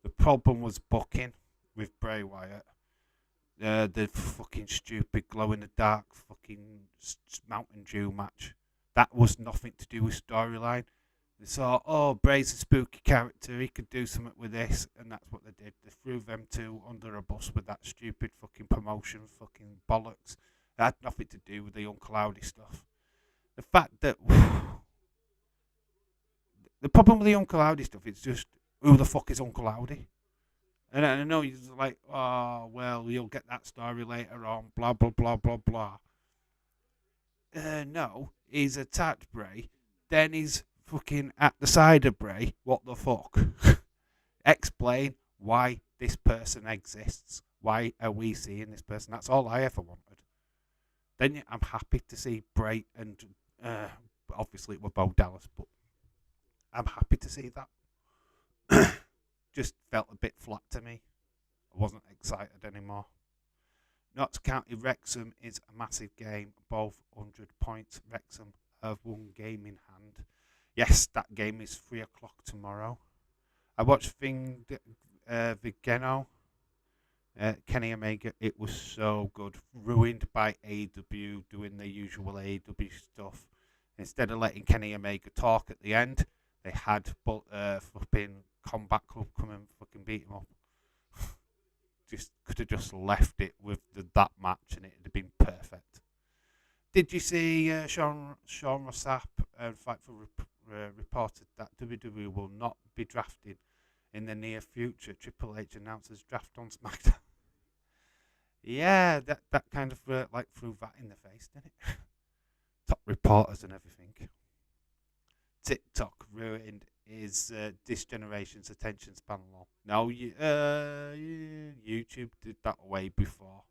The problem was booking with Bray Wyatt. The fucking stupid glow in the dark fucking Mountain Dew match. That was nothing to do with storyline. They saw, oh, Bray's a spooky character, he could do something with this, and that's what they did. They threw them two under a bus with that stupid fucking promotion, fucking bollocks. It had nothing to do with the Uncle Howdy stuff. The fact that the problem with the Uncle Howdy stuff is just who the fuck is Uncle Howdy? And I know you're like, oh, well, you'll get that story later on, blah, blah, blah, blah, blah. No, he's attacked Bray, then he's fucking at the side of Bray. What the fuck? Explain why this person exists. Why are we seeing this person? That's all I ever wanted. Then I'm happy to see Bray and obviously it was Bo Dallas, but I'm happy to see that. Just felt a bit flat to me. I wasn't excited anymore. Notts County Wrexham is a massive game, both 100 points. Wrexham have one game in hand. Yes, that game is 3 o'clock tomorrow. I watched Vigeno, Kenny Omega. It was so good. Ruined by AEW doing their usual AEW stuff. Instead of letting Kenny Omega talk at the end, they had flipping Combat Club come and fucking beat him up. Just could have just left it with that match and it'd have been perfect. Did you see Sean Rossap Fight for reported that WWE will not be drafted in the near future? Triple H announces draft on SmackDown. Yeah, that kind of like threw that in the face, didn't it? Top reporters and everything. TikTok ruined is this generation's attention span long. No, YouTube did that way before.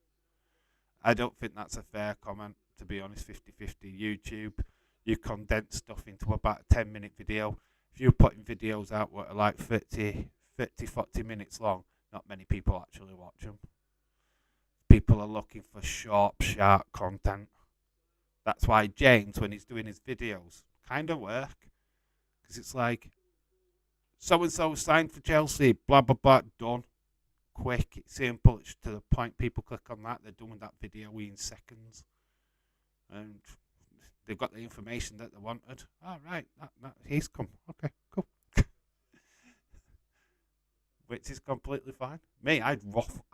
I don't think that's a fair comment, to be honest. 50-50. YouTube, you condense stuff into about a 10-minute video. If you're putting videos out what are like 30, 40 minutes long, not many people actually watch them. People are looking for short, sharp content. That's why James, when he's doing his videos, kind of work. Because it's like, so-and-so signed for Chelsea, blah, blah, blah, done. Quick, it's simple, it's to the point. People click on that, they're done with that video in seconds. And they've got the information that they wanted. All right, he's come. Okay, cool. Which is completely fine. Me, I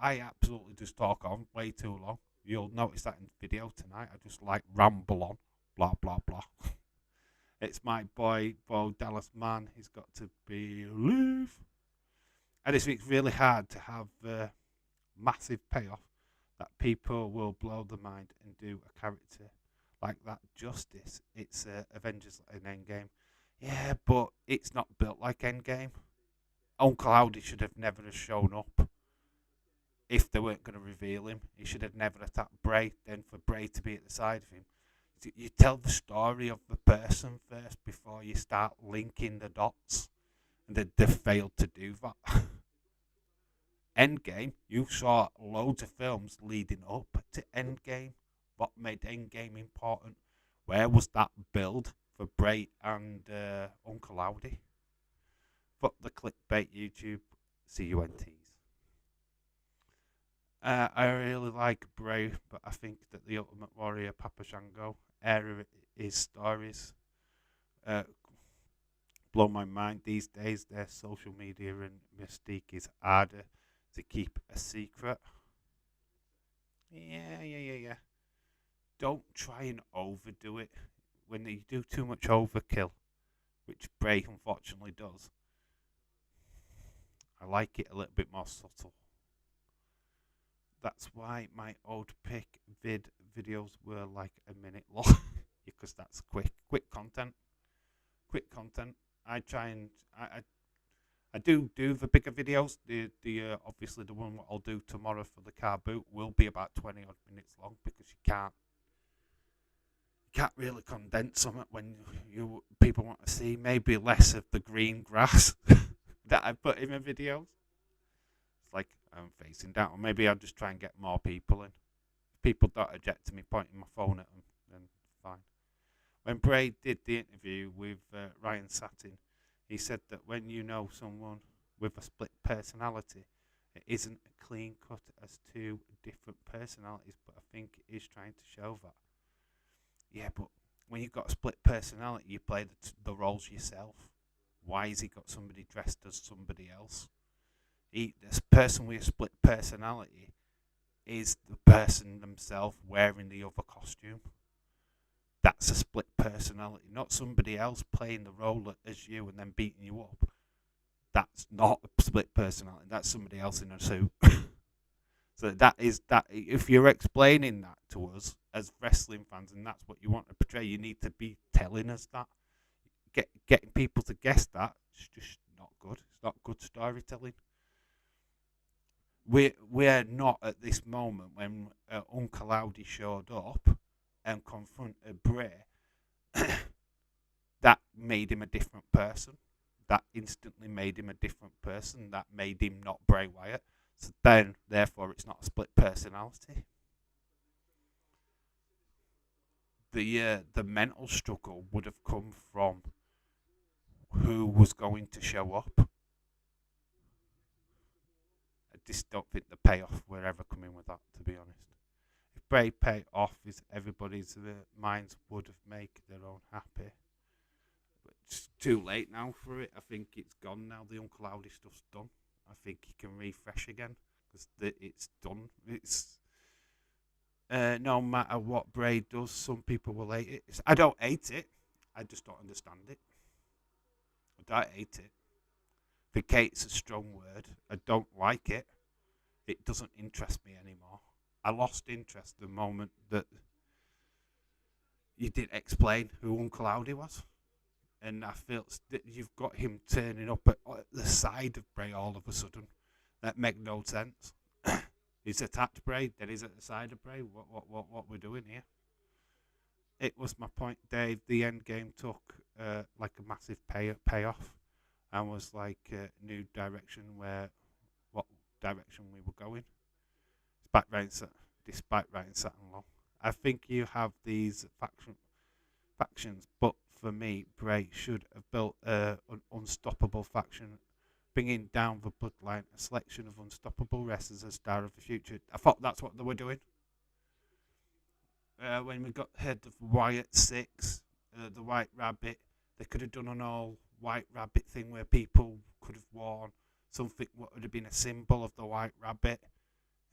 absolutely just talk on way too long. You'll notice that in the video tonight. I just like ramble on, blah, blah, blah. It's my boy, Bo Dallas man. He's got to believe. And it's really hard to have a massive payoff that people will blow their mind and do a character like that justice. It's Avengers and Endgame. Yeah, but it's not built like Endgame. Uncle Howdy should have never have shown up if they weren't going to reveal him. He should have never attacked Bray, then for Bray to be at the side of him. You tell the story of the person first before you start linking the dots. And they've failed to do that. Endgame, you saw loads of films leading up to Endgame. What made Endgame important? Where was that build for Bray and Uncle Howdy? Fuck the clickbait YouTube. CUNTs. I really like Bray, but I think that the Ultimate Warrior Papa Shango era his stories blow my mind these days. Their social media and mystique is harder to keep a secret. Yeah. Don't try and overdo it. When you do too much overkill, which Bray unfortunately does, I like it a little bit more subtle. That's why my old pick videos were like a minute long, because that's quick content. I try and I do the bigger videos. The obviously the one I'll do tomorrow for the car boot will be about 20 odd minutes long, because you can't really condense something when people want to see maybe less of the green grass that I put in my videos. It's like I'm facing down, or maybe I'll just try and get more people in. If people don't object to me pointing my phone at them, then fine. When Bray did the interview with Ryan Satin, he said that when you know someone with a split personality. It isn't a clean cut as two different personalities, but I think it is trying to show that. Yeah, but when you've got a split personality, you play the roles yourself. Why has he got somebody dressed as somebody else? This person with a split personality is the person themselves wearing the other costume. That's a split personality, not somebody else playing the role as you and then beating you up. That's not a split personality. That's somebody else in a suit. So that is that. If you're explaining that to us as wrestling fans, and that's what you want to portray, you need to be telling us that. Getting people to guess that is just not good. It's not good storytelling. We're not at this moment when Uncle Audi showed up and confronted Bray. That made him a different person. That instantly made him a different person. That made him not Bray Wyatt. So then, therefore, it's not a split personality. The mental struggle would have come from who was going to show up. I just don't think the payoff were ever coming with that, to be honest. If Bray paid off, is everybody's minds would have made their own happy. But it's too late now for it. I think it's gone now. The Uncle Audi stuff's done. I think he can refresh again because it's done. It's no matter what Bray does, some people will hate it. I don't hate it. I just don't understand it. I don't hate it. I think hate's a strong word. I don't like it. It doesn't interest me anymore. I lost interest the moment that you did explain who Uncle Audi was. And I feel that you've got him turning up at the side of Bray all of a sudden. That makes no sense. He's attacked Bray, then he's at the side of Bray. What we're doing here? It was my point, Dave. The end game took like a massive payoff, and was like a new direction what direction we were going. Despite writing Saturn Law, I think you have these factions, but for me, Bray should have built an unstoppable faction, bringing down the bloodline, a selection of unstoppable wrestlers as star of the future. I thought that's what they were doing. When we got head of Wyatt 6, the White Rabbit, they could have done an all White Rabbit thing where people could have worn something what would have been a symbol of the White Rabbit,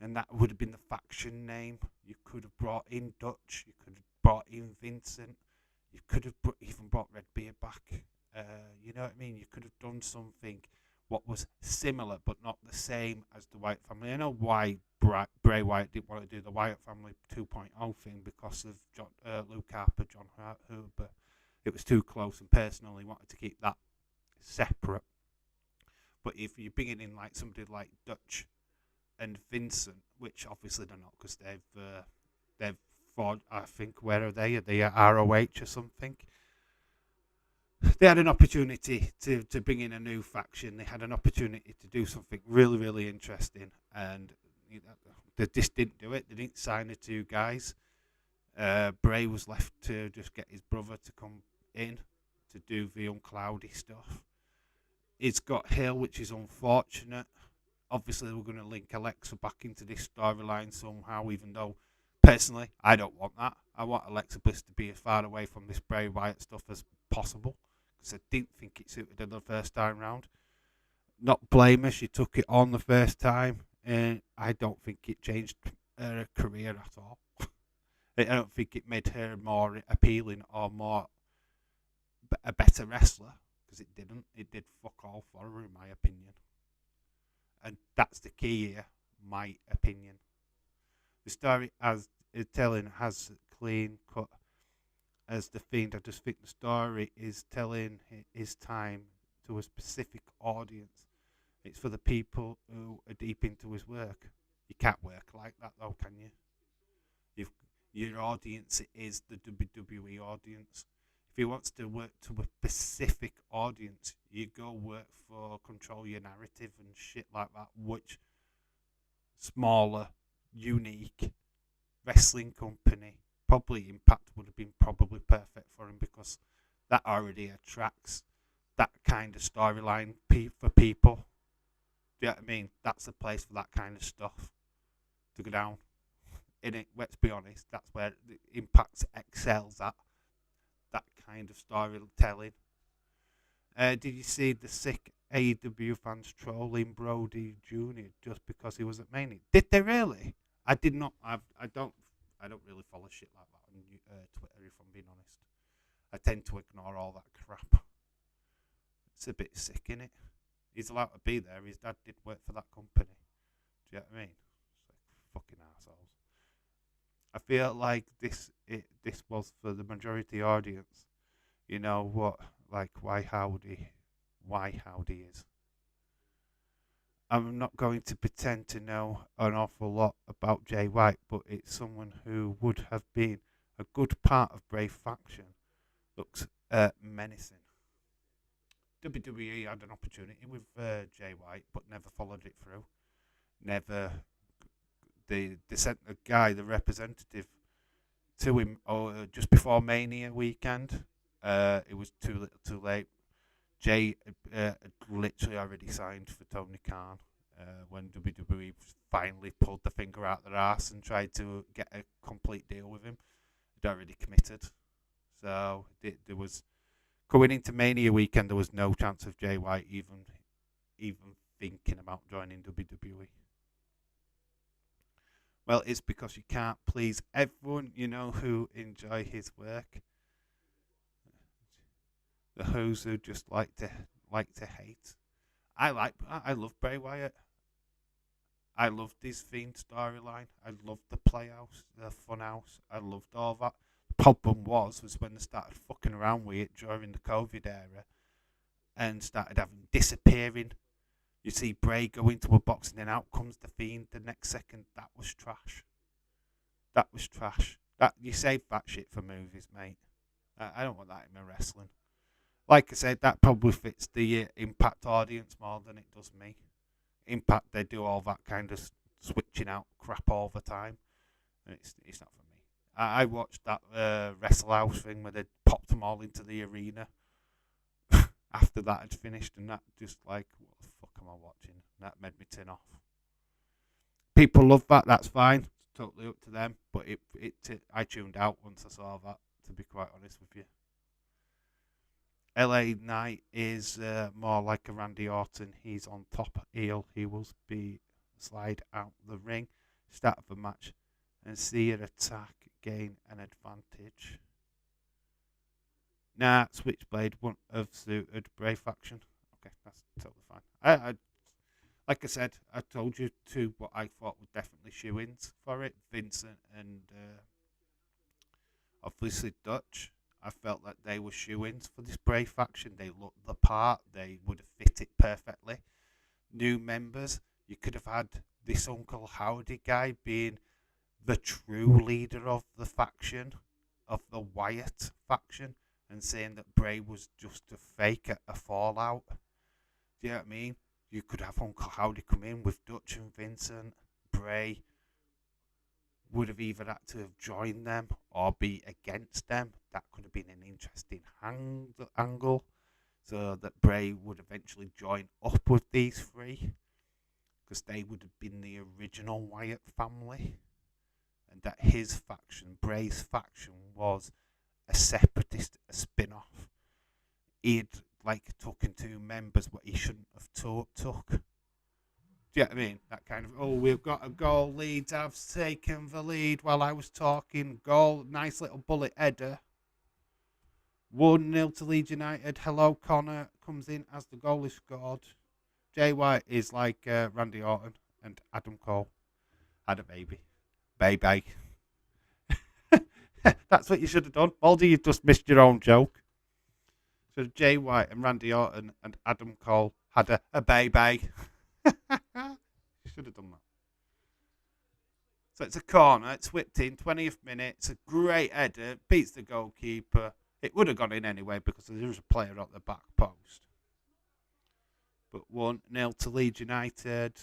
and that would have been the faction name. You could have brought in Dutch, you could have brought in Vincent, you could have even brought Redbeard back. You know what I mean? You could have done something what was similar but not the same as the Wyatt family. I know why Bray Wyatt didn't want to do the Wyatt family 2.0 thing because of Luke Harper, John Huber. It was too close and personal. He wanted to keep that separate. But if you're bringing in like somebody like Dutch and Vincent, which obviously they're not because they've fought, I think, where are they? Are they at ROH or something? They had an opportunity to bring in a new faction. They had an opportunity to do something really, really interesting, and they just didn't do it. They didn't sign the two guys. Bray was left to just get his brother to come in to do the Uncle Audi stuff. It's got Hill, which is unfortunate. Obviously, we're going to link Alexa back into this storyline somehow, even though, personally, I don't want that. I want Alexa Bliss to be as far away from this Bray Wyatt stuff as possible, because I didn't think it suited her the first time round. Not blame her, she took it on the first time, and I don't think it changed her career at all. I don't think it made her more appealing or a better wrestler, because it didn't. It did fuck all for her, in my opinion. And that's the key here, my opinion. The story as telling has clean cut as the Fiend. I just think the story is telling his time to a specific audience. It's for the people who are deep into his work. You can't work like that though, can you? Your audience is the WWE audience. If he wants to work to a specific audience, you go work for Control Your Narrative and shit like that, which smaller, unique wrestling company, probably Impact would have been probably perfect for him, because that already attracts that kind of storyline for people. Do you know what I mean? That's the place for that kind of stuff to go down. In it, let's be honest, that's where the Impact excels at that kind of storytelling. Did you see the sick AEW fans trolling Brody Jr. just because he was at Mania? Did they really? I did not. I don't really follow shit like that on Twitter. If I'm being honest, I tend to ignore all that crap. It's a bit sick, innit? He's allowed to be there. His dad did work for that company. Do you know what I mean? It's like fucking assholes. I feel like this was for the majority audience. You know what? Like why Howdy is. I'm not going to pretend to know an awful lot about Jay White, but it's someone who would have been a good part of Brave Faction. Looks menacing. WWE had an opportunity with Jay White, but never followed it through. Never. They sent the guy, the representative, to him just before Mania weekend. It was too little, too late. Jay had literally already signed for Tony Khan when WWE finally pulled the finger out their ass and tried to get a complete deal with him. They'd already committed. So there was going into Mania weekend, there was no chance of Jay White even thinking about joining WWE. Well, it's because you can't please everyone, who enjoy his work. The who's who just like to hate. I love Bray Wyatt. I loved his Fiend storyline. I loved the Playhouse, the Funhouse. I loved all that. The problem was when they started fucking around with it during the COVID era and started having disappearing. You see Bray go into a box and then out comes the Fiend the next second. That was trash. That was trash. That you save that shit for movies, mate. I don't want that in my wrestling. Like I said, that probably fits the Impact audience more than it does me. Impact, they do all that kind of switching out crap all the time. And it's not for me. I watched that Wrestle House thing where they popped them all into the arena after that had finished, and that just like, what the fuck am I watching? That made me turn off. People love that, that's fine. It's totally up to them. But I tuned out once I saw that, to be quite honest with you. LA Knight is more like a Randy Orton. He's on top heel. He will be slide out the ring, start of the match, and see an attack, gain an advantage. Nah, Switchblade wouldn't have suited Brave Faction. Okay, that's totally fine. I like I said, I told you two what I thought were definitely shoe-ins for it. Vincent and obviously Dutch. I felt that they were shoe-ins for this Brave Faction. They looked the part. They would have fit it perfectly. New members, you could have had this Uncle Howdy guy being the true leader of the faction, of the Wyatt faction, and saying that Bray was just a fake at a fallout. Do you know what I mean? You could have Uncle Howdy come in with Dutch and Vincent. Bray would have either had to have joined them or be against them. That could have been an interesting angle. So that Bray would eventually join up with these three, because they would have been the original Wyatt family. And that his faction, Bray's faction, was a separatist, a spin-off. He'd taken two members what he shouldn't have took. Do you know what I mean? That kind of, we've got a goal, Leeds have taken the lead while I was talking. Goal, nice little bullet header. 1-0 to Leeds United. Hello, Connor comes in as the goal is scored. Jay White is like Randy Orton and Adam Cole had a baby. Baby. That's what you should have done. Baldy, you've just missed your own joke. So Jay White and Randy Orton and Adam Cole had a baby. You should have done that. So it's a corner. It's whipped in. 20th minute. It's a great header. Beats the goalkeeper. It would have gone in anyway because there was a player at the back post. But 1-0 to Leeds United.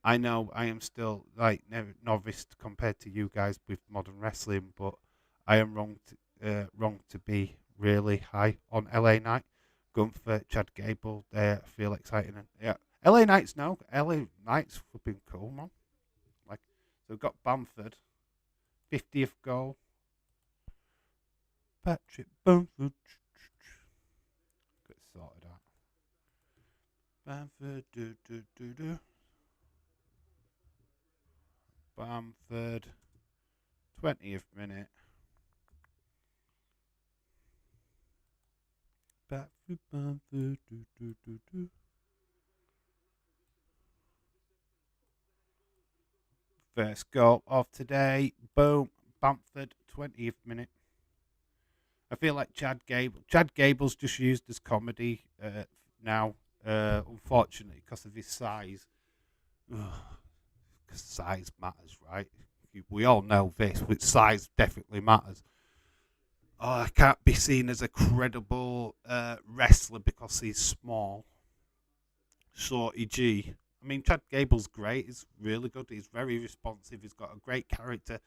I know I am still novice compared to you guys with modern wrestling, but I am wrong to be really high on LA Knight. Gunther, Chad Gable, they feel exciting. And yeah, LA Knights, no. LA Knights would be cool, man. Like, so we've got Bamford, 50th goal. Patrick Bamford. Get sorted out. Bamford, do. Bamford, 20th minute. Patrick Bamford, do. First goal of today. Boom. Bamford, 20th minute. I feel like Chad Gable's just used as comedy now, unfortunately, because of his size. Because size matters, right? We all know this, but size definitely matters. Oh, I can't be seen as a credible wrestler because he's small. Shorty G. I mean, Chad Gable's great. He's really good. He's very responsive. He's got a great character.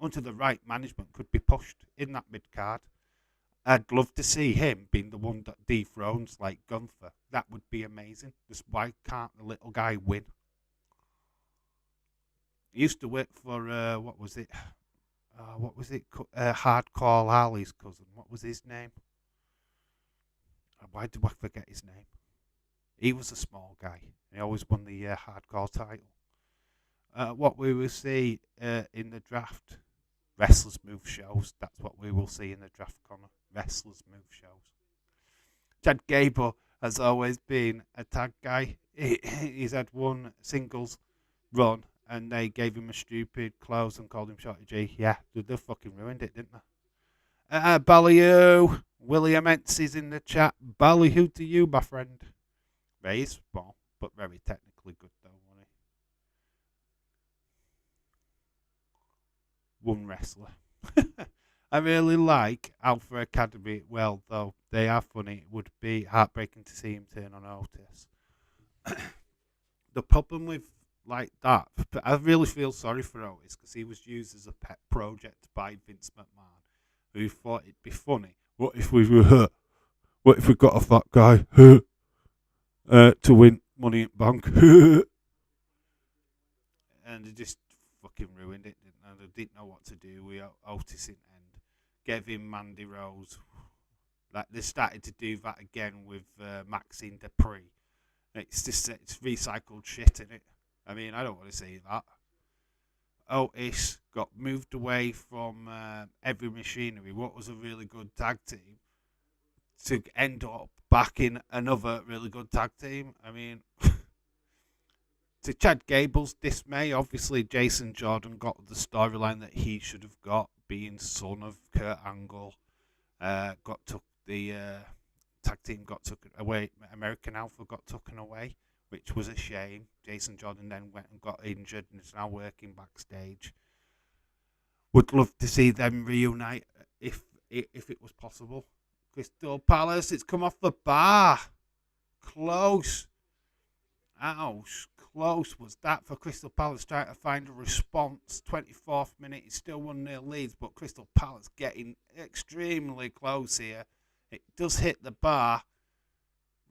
Under the right management, could be pushed in that mid card. I'd love to see him being the one that dethrones like Gunther. That would be amazing. Just why can't the little guy win? He used to work for what was it? Hardcore Ali's cousin. What was his name? Why do I forget his name? He was a small guy. He always won the hardcore title. What we will see in the draft, wrestlers move shows. That's what we will see in the draft, Connor. Wrestlers move shows. Chad Gable has always been a tag guy. He's had one singles run, and they gave him a stupid close and called him Shorty G. Yeah, they fucking ruined it, didn't they? Ballyhoo. William Entz is in the chat. Ballyhoo to you, my friend. Very small, but very technically good, though, wasn't he? One wrestler. I really like Alpha Academy. Well, though, they are funny. It would be heartbreaking to see him turn on Otis. The problem with like that, I really feel sorry for Otis because he was used as a pet project by Vince McMahon, who thought it'd be funny. What if we were hurt? What if we got a fat guy to win Money in Bank? And they just fucking ruined it, didn't they? They didn't know what to do with Otis in end. Gave him Mandy Rose. Like they started to do that again with Maxine Dupree. It's recycled shit in it. I mean, I don't want to see that. Otis got moved away from Heavy Machinery, what was a really good tag team, to end up back in another really good tag team. I mean, to Chad Gable's dismay, obviously Jason Jordan got the storyline that he should have got, being son of Kurt Angle. Took the tag team got taken away. American Alpha got taken away, which was a shame. Jason Jordan then went and got injured and is now working backstage. Would love to see them reunite if it was possible. Crystal Palace, it's come off the bar. Close. Ouch. Close was that for Crystal Palace trying to find a response. 24th minute, it's still 1-0 leads, but Crystal Palace getting extremely close here. It does hit the bar.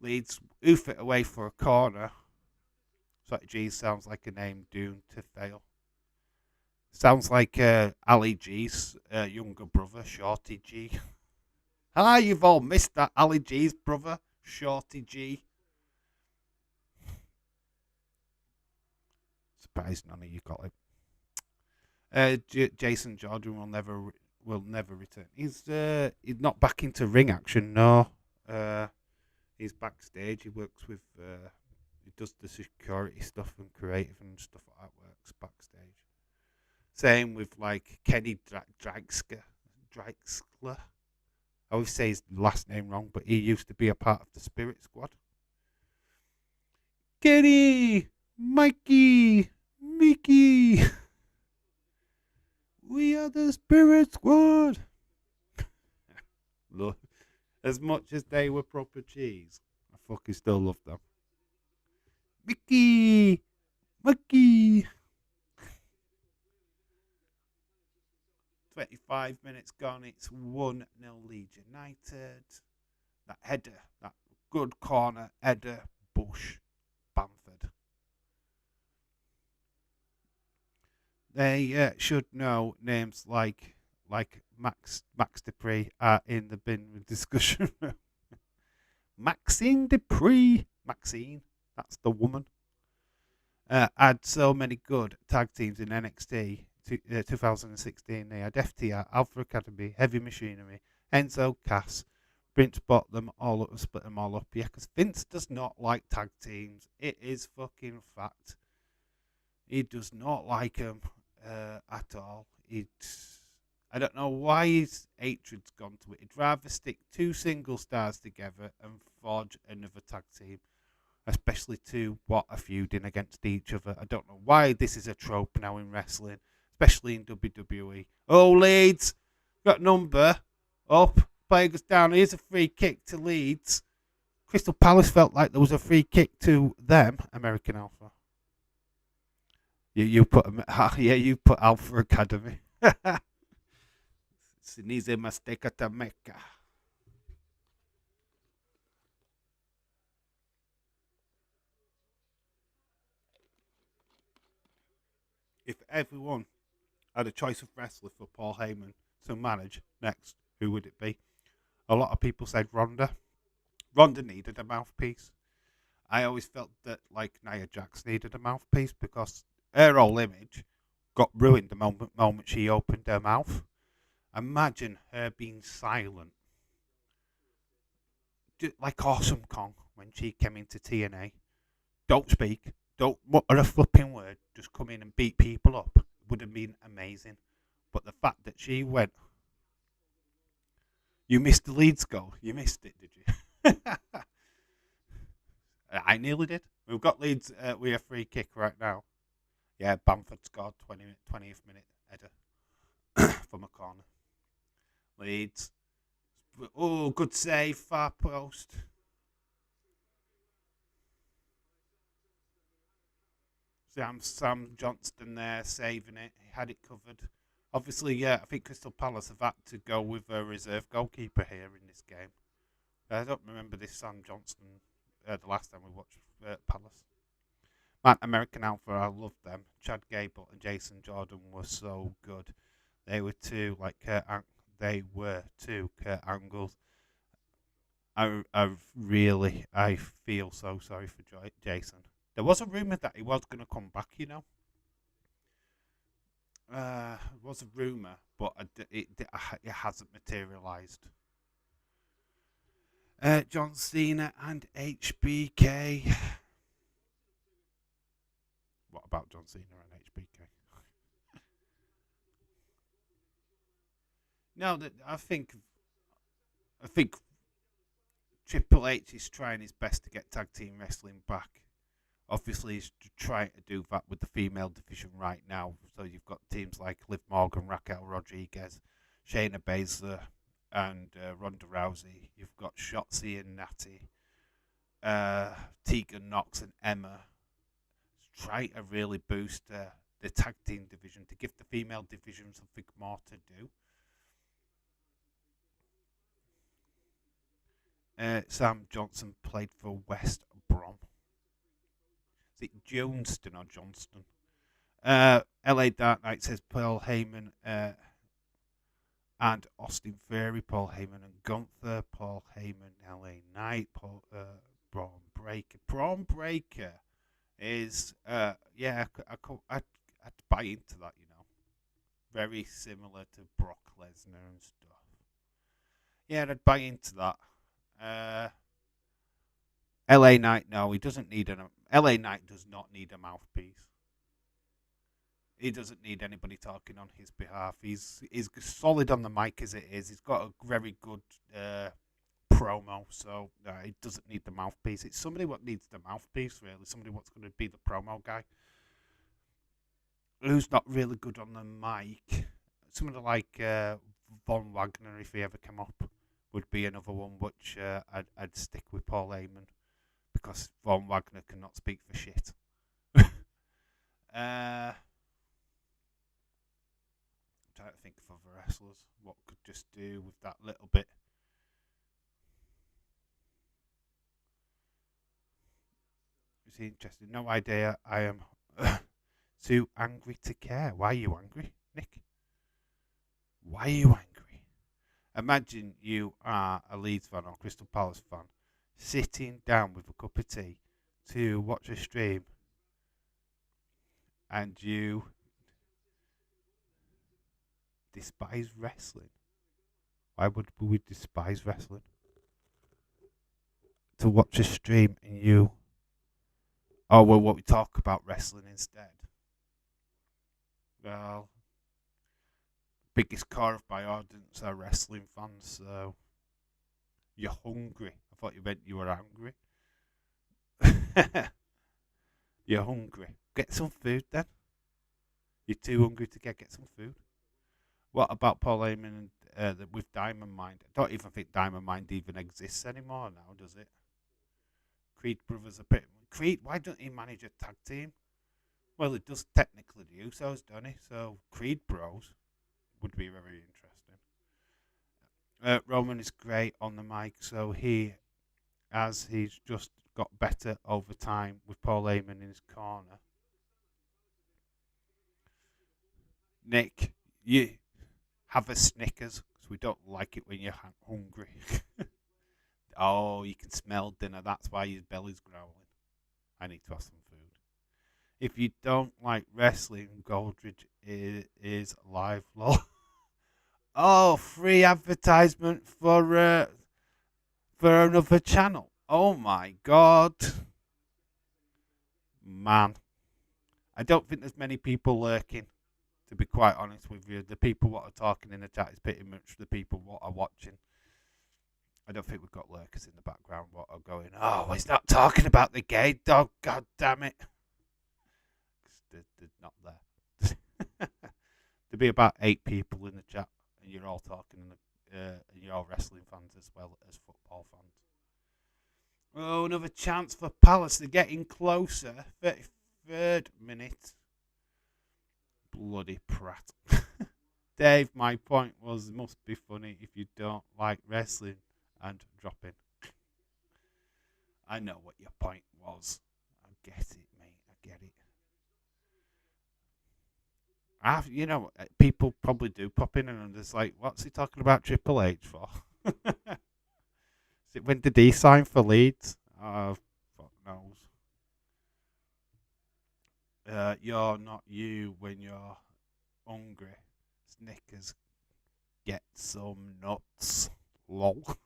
Leeds oof it away for a corner. Shorty G sounds like a name doomed to fail. Sounds like Ali G's younger brother, Shorty G. You've all missed that. Ali G's brother, Shorty G. Surprised none of you got it. Jason Jordan will never return. He's not back into ring action. No, he's backstage. He works with he does the security stuff and creative and stuff like that. Works backstage. Same with like Kenny Dragskler. I always say his last name wrong, but he used to be a part of the Spirit Squad. Kenny, Mikey, Mickey. We are the Spirit Squad. Look, as much as they were proper cheese, I fucking still love them. Mickey, Mickey. 25 minutes gone. It's 1-0 Leeds United. That header, that good corner header, Bush. They should know names like Max Dupree are in the bin discussion room. Maxine Dupree. Maxine, that's the woman. Had so many good tag teams in NXT 2016. They had FTR, Alpha Academy, Heavy Machinery, Enzo Cass. Vince bought them all up and split them all up. Yeah, because Vince does not like tag teams. It is fucking fact. He does not like them at all. I don't know why his hatred's gone to it. He'd rather stick two single stars together and forge another tag team, especially two what are feuding against each other. I don't know why this is a trope now in wrestling, especially in WWE. Oh, Leeds, got number up, player goes down. Here's a free kick to Leeds. Crystal Palace felt like there was a free kick to them, American Alpha. You put yeah, you put Alpha Academy. Sinize Masteka Tameka. If everyone had a choice of wrestler for Paul Heyman to manage next, who would it be? A lot of people said Ronda. Ronda needed a mouthpiece. I always felt that like Nia Jax needed a mouthpiece because her whole image got ruined the moment she opened her mouth. Imagine her being silent, like Awesome Kong when she came into TNA. Don't speak, don't mutter a flipping word, just come in and beat people up. It would have been amazing. But the fact that she went, you missed the Leeds goal. You missed it, did you? I nearly did. We've got Leeds with a free kick right now. Yeah, Bamford scored 20th minute header from a corner. Leeds. Oh, good save, far post. Sam Johnston there saving it. He had it covered. Obviously, yeah, I think Crystal Palace have had to go with a reserve goalkeeper here in this game. I don't remember this Sam Johnston the last time we watched Palace. Man, American Alpha, I love them. Chad Gable and Jason Jordan were so good. They were two like they were two Kurt Angles. I feel so sorry for Jason. There was a rumor that he was going to come back. It was a rumor, but it hasn't materialized. John Cena and HBK. What about John Cena and HBK? No, I think Triple H is trying his best to get tag team wrestling back. Obviously, he's trying to do that with the female division right now. So you've got teams like Liv Morgan, Raquel Rodriguez, Shayna Baszler, and Ronda Rousey. You've got Shotzi and Natty, Tegan Knox and Emma. Try to really boost the tag team division to give the female division something more to do. Sam Johnson played for West Brom. Is it Joneston or Johnston? LA Dark Knight says Paul Heyman and Austin Theory, Paul Heyman and Gunther, Paul Heyman, LA Knight, Braun Breaker. Braun Breaker is, yeah, I'd buy into that, Very similar to Brock Lesnar and stuff. Yeah, I'd buy into that. LA Knight, no, he doesn't need an. LA Knight does not need a mouthpiece. He doesn't need anybody talking on his behalf. He's solid on the mic as it is. He's got a very good promo, so he doesn't need the mouthpiece. It's somebody what needs the mouthpiece, really. Somebody what's going to be the promo guy, who's not really good on the mic. Somebody like Von Wagner, if he ever came up, would be another one which I'd stick with Paul Heyman because Von Wagner cannot speak for shit. Trying to think of other wrestlers what could just do with that little bit. It's interesting. No idea. I am Too angry to care. Why are you angry, Nick? Why are you angry? Imagine you are a Leeds fan or Crystal Palace fan sitting down with a cup of tea to watch a stream and you despise wrestling. Why would we despise wrestling? To watch a stream and you. Oh, well, what we talk about wrestling instead. Well, biggest core of my audience are wrestling fans, so you're hungry. I thought you meant you were angry. You're hungry. Get some food then. You're too hungry to get some food. What about Paul Heyman and with Diamond Mind? I don't even think Diamond Mind even exists anymore now, does it? Creed brothers are pretty. Creed, why don't he manage a tag team? Well, it does technically the Usos, don't he? So Creed Bros would be very interesting. Roman is great on the mic, so he's just got better over time with Paul Heyman in his corner. Nick, you have a Snickers because we don't like it when you're hungry. Oh, you can smell dinner. That's why your belly's growling. I need to have some food. If you don't like wrestling, Goldridge is live. Lol. Oh, free advertisement for another channel. Oh my god, man! I don't think there's many people lurking. To be quite honest with you, the people what are talking in the chat is pretty much the people what are watching. I don't think we've got lurkers in the background what are going, oh, he's not talking about the gay dog, god damn it. They're not there. There'll be about 8 people in the chat, and you're all talking, and you're all wrestling fans as well as football fans. Oh, another chance for Palace. They're getting closer. 33rd minute. Bloody prat. Dave, my point was it must be funny if you don't like wrestling and dropping. I know what your point was. I get it, mate. I get it. People probably do pop in and I'm just like, what's he talking about Triple H for? When did he sign for Leeds? Oh, fuck knows. You're not you when you're hungry. Snickers, get some nuts. Lol.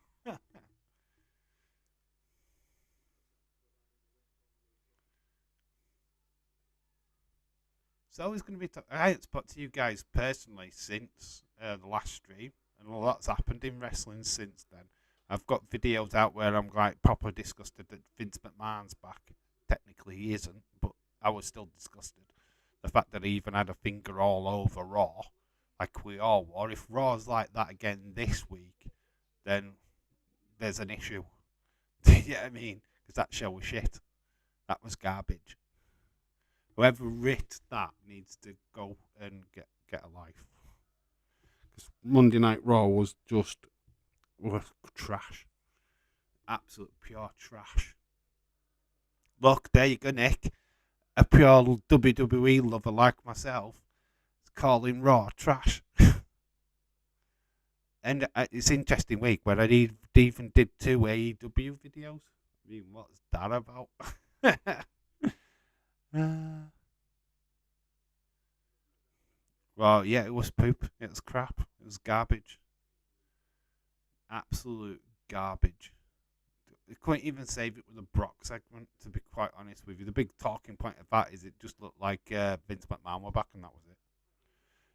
So it's going to be. I haven't spoke to you guys personally since the last stream, and a lot's happened in wrestling since then. I've got videos out where I'm like proper disgusted that Vince McMahon's back. Technically, he isn't, but I was still disgusted. The fact that he even had a finger all over Raw, like we all were. If Raw's like that again this week, then there's an issue. You know what I mean? Because that show was shit. That was garbage. Whoever writ that needs to go and get a life. Because Monday Night Raw was just trash. Absolute pure trash. Look, there you go, Nick. A pure WWE lover like myself is calling Raw trash. And it's an interesting week where I even did 2 AEW videos. I mean, what's that about? Well, yeah, it was poop. It was crap. It was garbage. Absolute garbage. They couldn't even save it with a Brock segment, to be quite honest with you. The big talking point of that is it just looked like Vince McMahon were back, and that was it.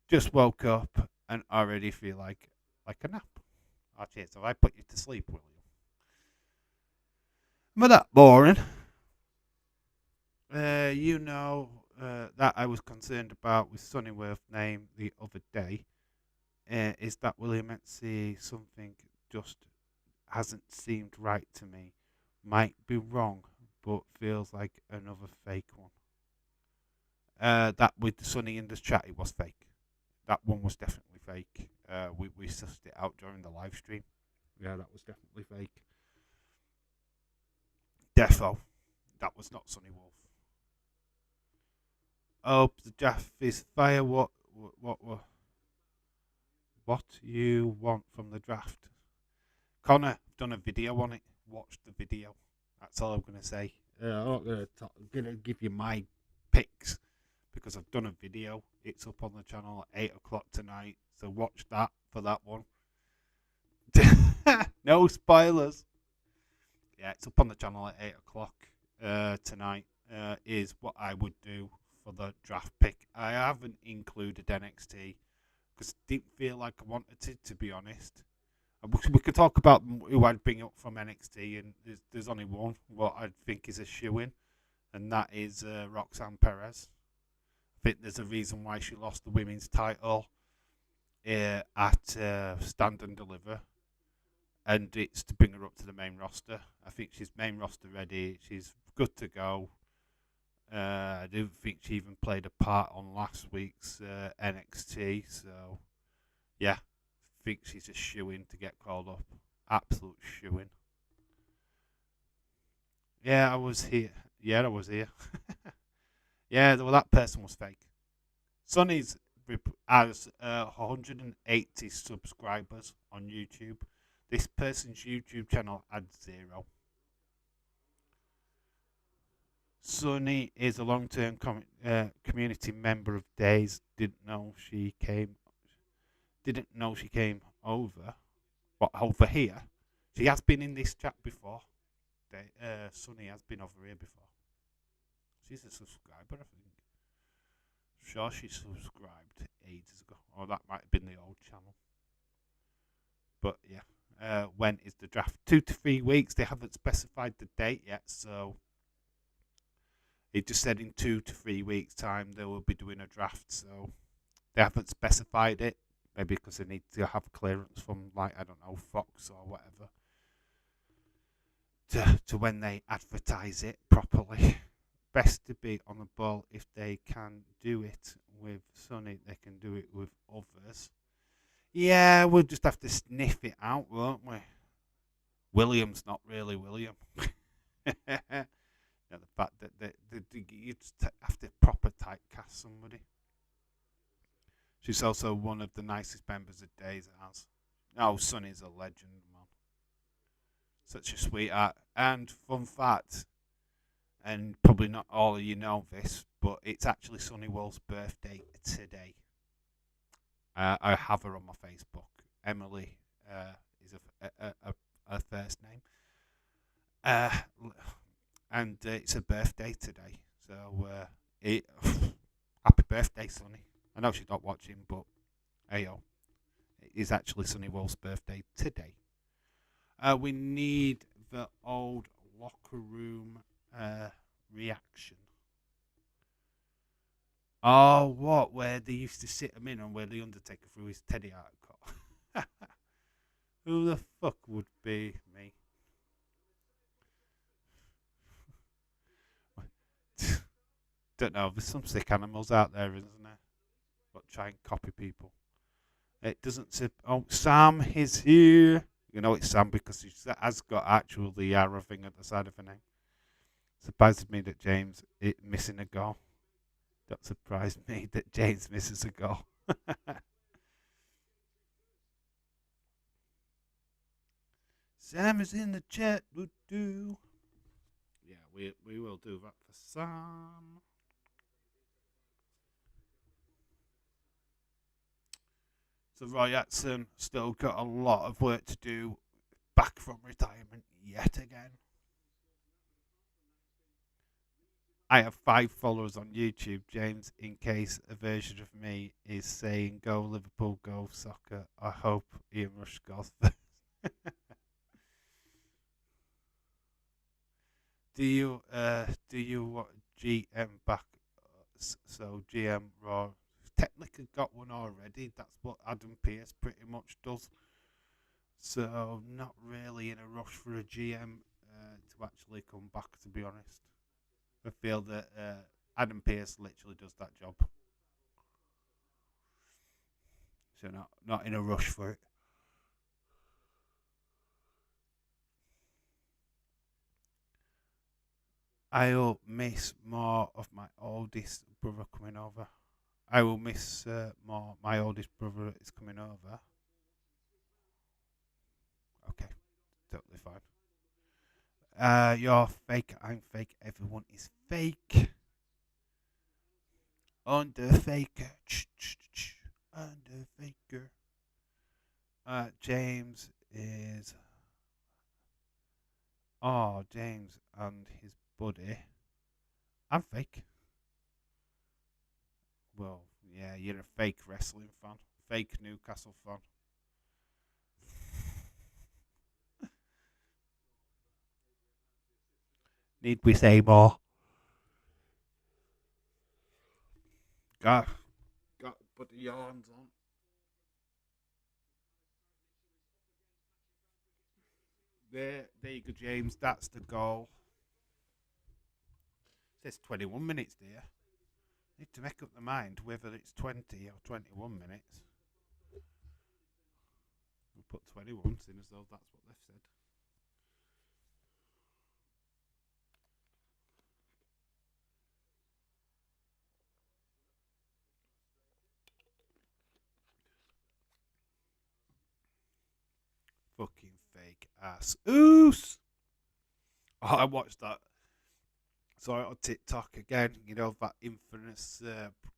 Just woke up and already feel like a nap. Oh, cheers. So I put you to sleep, will you? Am I that boring? That I was concerned about with Sunnyworth name the other day is that William Etsy something just hasn't seemed right to me. Might be wrong, but feels like another fake one. That with Sunny in the chat, it was fake. That one was definitely fake. We sussed it out during the live stream. Yeah, that was definitely fake. Defo, that was not Sunny Wolf. Hope the draft is fire. What you want from the draft? Connor, I've done a video on it. Watch the video. That's all I'm gonna say. I'm not gonna give you my picks because I've done a video. It's up on the channel at 8 o'clock tonight. So watch that for that one. No spoilers. Yeah, it's up on the channel at 8 o'clock tonight. Is what I would do for the draft pick. I haven't included NXT because I didn't feel like I wanted to be honest. We could talk about who I'd bring up from NXT, and there's only one what I think is a shoe-in, and that is Roxanne Perez. I think there's a reason why she lost the women's title at Stand and Deliver, and it's to bring her up to the main roster. I think she's main roster ready. She's good to go. I don't think she even played a part on last week's NXT, so yeah, I think she's a shoe-in to get called up. Absolute shoe-in. Yeah, I was here. Yeah, I was here. Yeah, well, that person was fake. Sonny's has 180 subscribers on YouTube. This person's YouTube channel had 0. Sunny is a long-term community member of Days. Didn't know she came over. What, over here? She has been in this chat before. Sunny has been over here before. She's a subscriber, I think. Sure, she subscribed ages ago. Or that might have been the old channel. But yeah. When is the draft? 2 to 3 weeks. They haven't specified the date yet, so it just said in 2 to 3 weeks' time they will be doing a draft. So they haven't specified it. Maybe because they need to have clearance from, like, I don't know, Fox or whatever, to when they advertise it properly. Best to be on the ball if they can do it with Sonny. They can do it with others. Yeah, we'll just have to sniff it out, won't we? William's not really William. The fact that you just have to proper typecast somebody. She's also one of the nicest members of Days as. Oh, Sonny's a legend, man. Such a sweetheart. And fun fact, and probably not all of you know this, but it's actually Sonny Wolf's birthday today. I have her on my Facebook. Emily is her first name. And it's her birthday today. So happy birthday, Sonny. I know she's not watching, but hey, it is actually Sonny Wolf's birthday today. We need the old locker room reaction. Oh, what? Where they used to sit him in and where the Undertaker threw his teddy out cut. Who the fuck would be me? Don't know. There's some sick animals out there, isn't there? But try and copy people. It doesn't say. Oh, Sam is here. You know it's Sam because he has got actual the arrow thing at the side of her name. Surprises me that James missing a goal. That surprised me that James misses a goal. Sam is in the chat. Woo-doo. Yeah, we will do that for Sam. So Roy Atson still got a lot of work to do. Back from retirement yet again. I have 5 followers on YouTube, James, in case a version of me is saying go Liverpool, go soccer. I hope Ian Rush scores first. do you want GM back? So GM Raw technically got one already. That's what Adam Pearce pretty much does. So not really in a rush for a GM to actually come back, to be honest. I feel that Adam Pearce literally does that job. So not in a rush for it. I'll miss more of my oldest brother coming over. I will miss more. My oldest brother is coming over. Okay, totally fine. You're fake. I'm fake. Everyone is fake. Underfaker. Underfaker. James is. Oh, James and his buddy. I'm fake. Well, yeah, you're a fake wrestling fan. Fake Newcastle fan. Need we say more? Got, got to put the yawns on. There you go, James. That's the goal. It says 21 minutes, dear. Need to make up the mind whether it's 20 or 21 minutes. We put 21 in as though that's what they've said. Fucking fake ass. Oos! Oh, I watched that. Saw it on TikTok again. You know, that infamous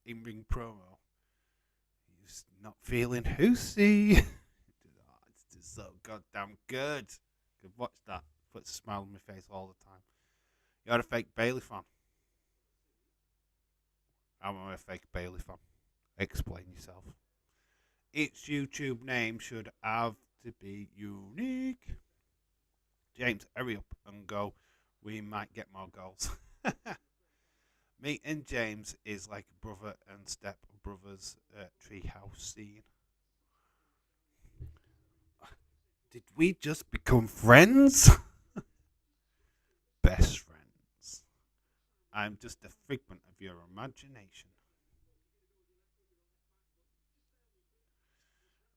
in-ring promo. He's not feeling hoosey. It's just so goddamn good. Could watch that. Puts a smile on my face all the time. You're a fake Bailey fan. I'm a fake Bailey fan. Explain yourself. Its YouTube name should have to be unique. James, hurry up and go. We might get more goals. Me and James is like brother and step brothers treehouse scene. Did we just become friends? Best friends. I'm just a figment of your imagination.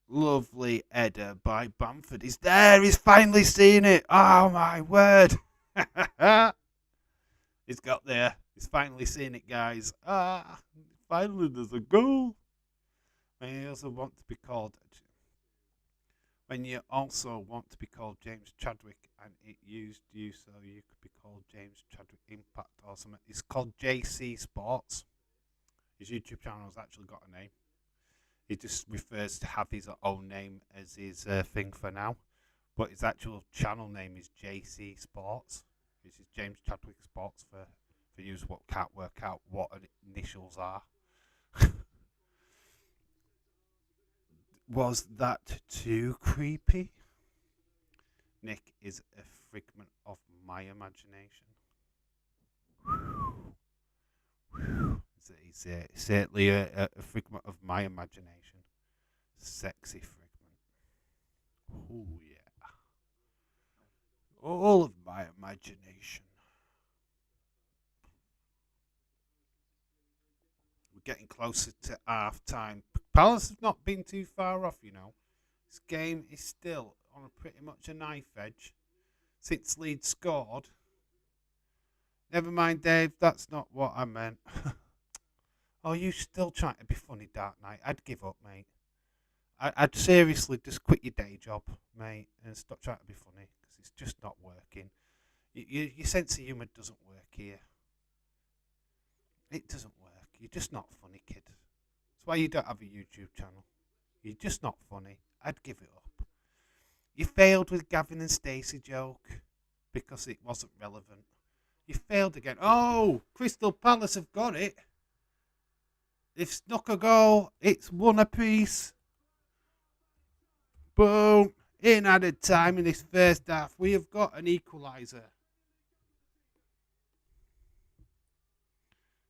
Lovely Edda by Bamford. He's there. He's finally seen it. Oh my word. He's got there. He's finally seen it, guys. Finally there's a goal. When you also want to be called James Chadwick and it used you so you could be called James Chadwick Impact or something. It's called JC Sports. His YouTube channel has actually got a name. He just refers to have his own name as his thing for now. But his actual channel name is JC Sports. This is James Chadwick Sports for you what can't work out what initials are. Was that too creepy? Nick is a figment of my imagination. He's certainly a figment of my imagination. Sexy figment. Oh, yeah. All of my imagination. We're getting closer to half time. Palace have not been too far off, you know. This game is still on pretty much a knife edge. Since Leeds scored. Never mind, Dave, that's not what I meant. Oh, you still trying to be funny, Dark Knight? I'd give up, mate. I'd seriously just quit your day job, mate, and stop trying to be funny because it's just not working. Your sense of humour doesn't work here. It doesn't work. You're just not funny, kid. That's why you don't have a YouTube channel. You're just not funny. I'd give it up. You failed with Gavin and Stacey joke because it wasn't relevant. You failed again. Oh, Crystal Palace have got it. They've snuck a goal. It's one apiece. Boom. In added time in this first half, we have got an equaliser.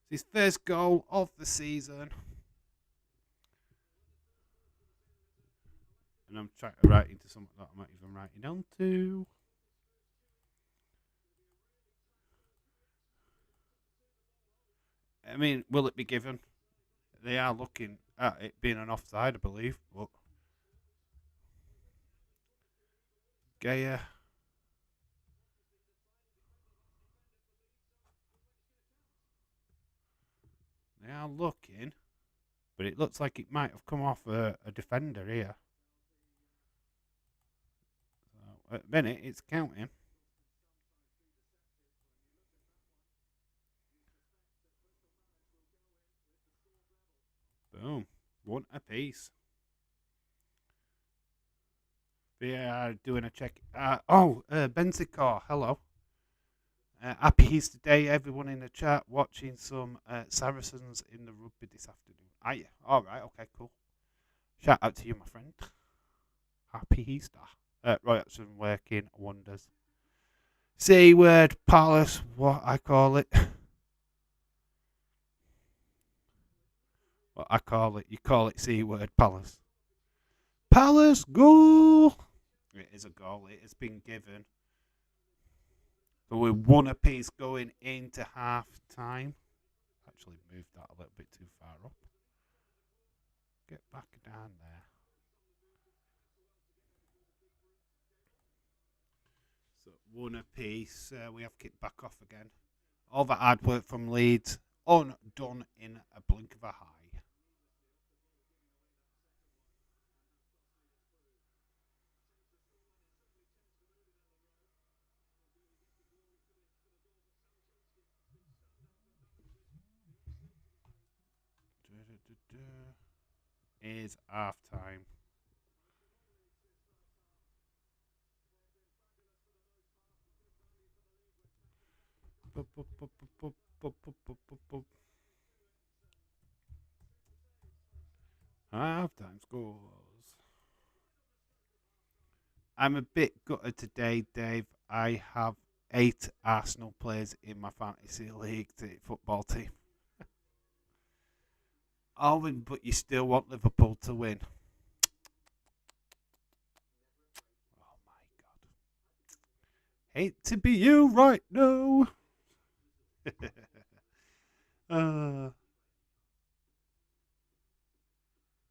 His first goal of the season. And I'm trying to write into something that I'm not even writing onto. I mean, will it be given? They are looking at it being an offside, I believe. But Gaya. They are looking, but it looks like it might have come off a defender here. So at the minute, it's counting. Boom. One apiece. They are doing a check. Benzicor, hello. Happy Easter Day, everyone in the chat watching some Saracens in the rugby this afternoon. Are you? All right, okay, cool. Shout out to you, my friend. Happy Easter. Royalton working wonders. C word Palace, what I call it. What I call it. You call it C word Palace. Palace goal. It is a goal. It has been given. So we're one apiece going into half time. Actually moved that a little bit too far up. Get back down there. So one apiece. We have kicked back off again. All that hard work from Leeds undone in a blink of a eye. Is half time. Half time scores. I'm a bit gutted today, Dave. I have 8 Arsenal players in my fantasy league football team. Alvin, but you still want Liverpool to win. Oh my god. Hate to be you right now.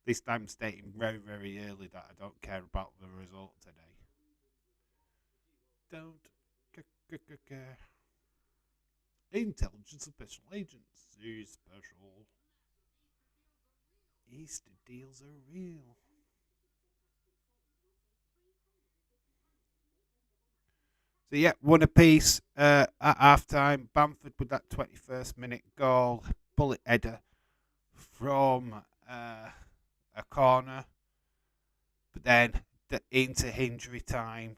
This time I'm stating very, very early that I don't care about the result today. Don't care. Intelligence Special Agents. Special. Easter deals are real. So yeah, one apiece at half time. Bamford with that 21st minute goal. Bullet header from a corner. But then into injury time.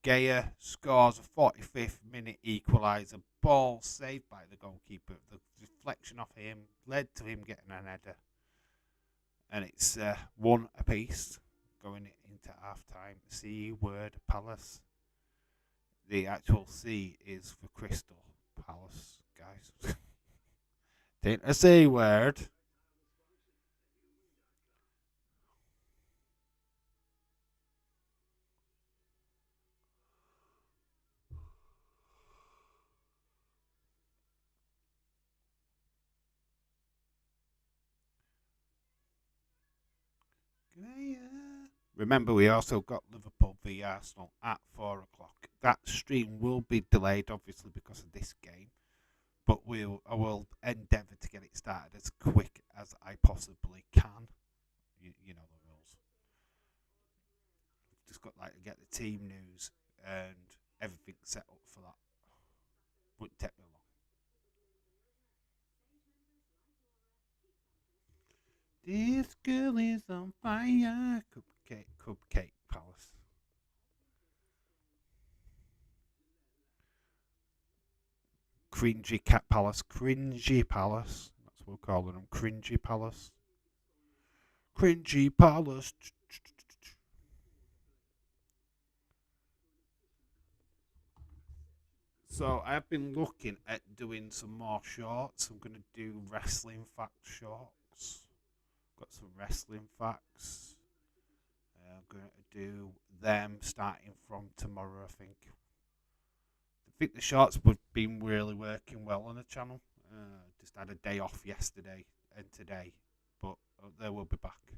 Gaya scores a 45th minute equaliser. Ball saved by the goalkeeper. The deflection off him led to him getting an header. And it's one apiece going into half time. C word Palace. The actual C is for Crystal Palace, guys. Didn't a C word. Remember, we also got Liverpool v Arsenal at 4 o'clock. That stream will be delayed, obviously, because of this game. But I will endeavour to get it started as quick as I possibly can. You know the rules. Just got to get the team news and everything set up for that. Wouldn't take me long. This girl is on fire. Cupcake Palace. Cringy Cat Palace. Cringy Palace. That's what we're calling them. Cringy Palace. Cringy Palace. So I've been looking at doing some more shorts. I'm going to do wrestling facts shorts. Got some wrestling facts. I'm going to do them starting from tomorrow, I think. I think the shorts have been really working well on the channel. Just had a day off yesterday and today, but they will be back.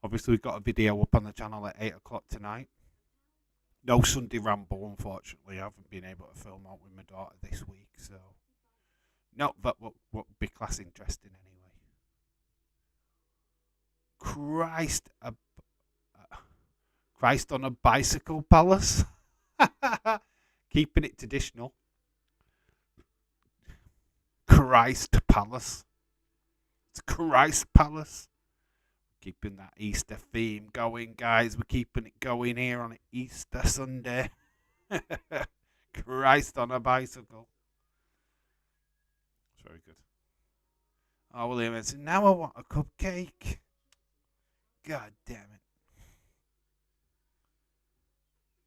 Obviously, we've got a video up on the channel at 8 o'clock tonight. No Sunday ramble, unfortunately. I haven't been able to film out with my daughter this week, so No, but what would be class interesting anyway? Christ, Christ on a bicycle palace. Keeping it traditional. Christ Palace. It's Christ Palace. Keeping that Easter theme going, guys. We're keeping it going here on Easter Sunday. Christ on a bicycle. It's very good. Oh, William, it's now I want a cupcake. God damn it.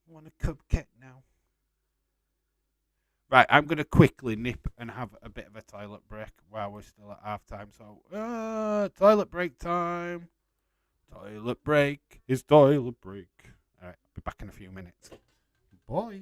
I want a cupcake now. Right, I'm going to quickly nip and have a bit of a toilet break while we're still at half time. So, toilet break time. Toilet break is toilet break. All right, I'll be back in a few minutes. Bye.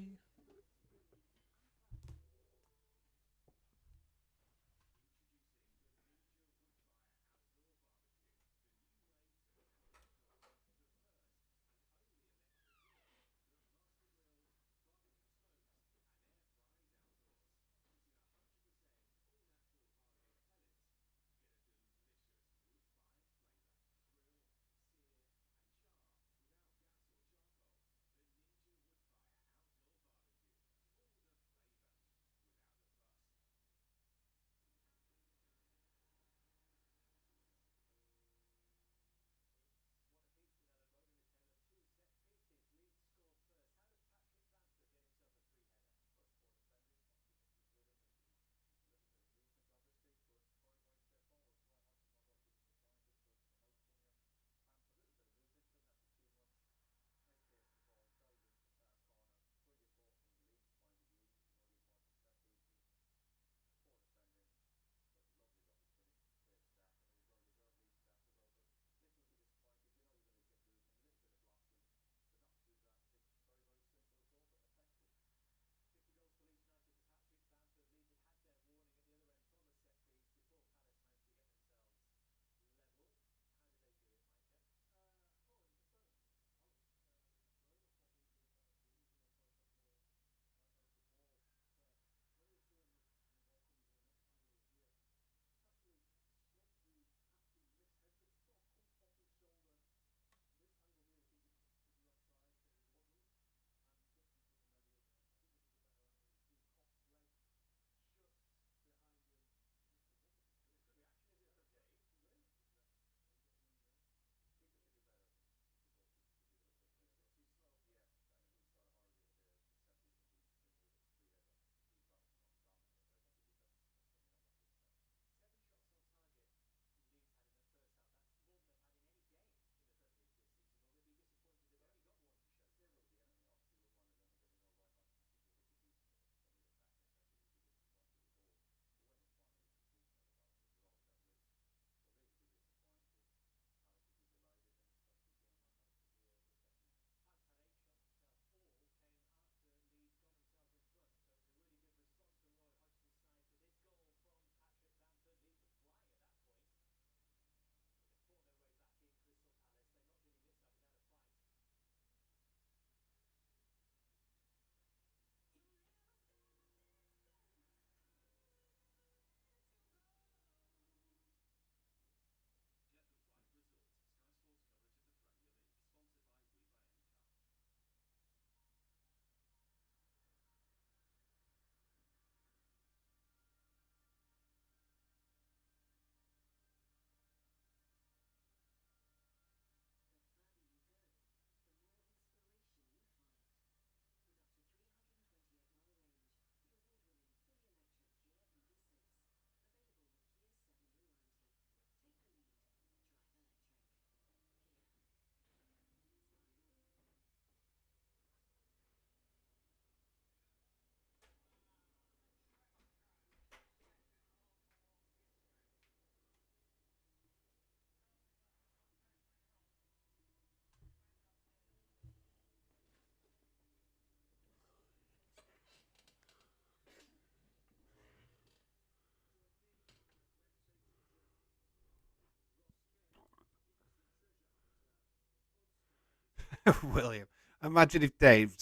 William, imagine if Dave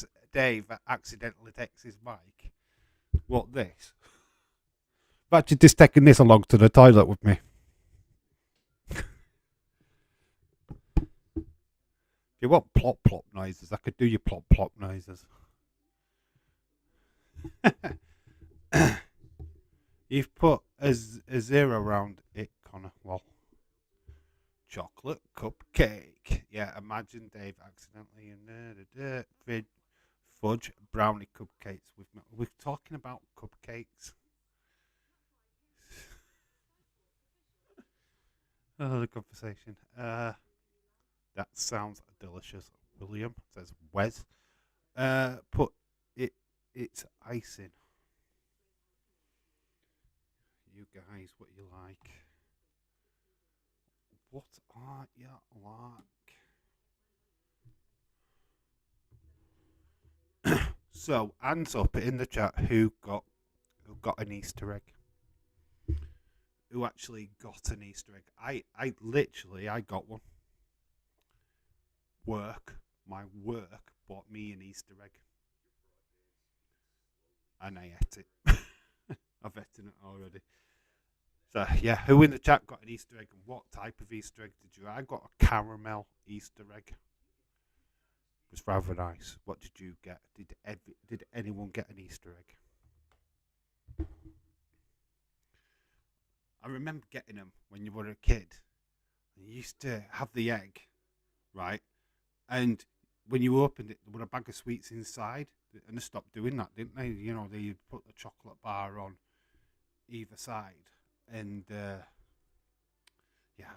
accidentally takes his mic. What this? Imagine just taking this along to the toilet with me. If you want plop plop noises, I could do your plop plop noises. You've put a zero around it, Connor. Well, chocolate cupcake. Yeah, imagine Dave accidentally in fudge brownie cupcakes. We're talking about cupcakes. Oh, the conversation. That sounds delicious. William says Wes. Put it's icing. You guys, what you like? What are you like? So, hands up in the chat who got an Easter egg. Who actually got an Easter egg? I got one. My work bought me an Easter egg. And I ate it. I've eaten it already. So, yeah, who in the chat got an Easter egg and what type of Easter egg did you? I got a caramel Easter egg. It was rather nice. What did you get? Did anyone get an Easter egg? I remember getting them when you were a kid. You used to have the egg, right? And when you opened it, there were a bag of sweets inside. And they stopped doing that, didn't they? You know, they put the chocolate bar on either side. And, yeah,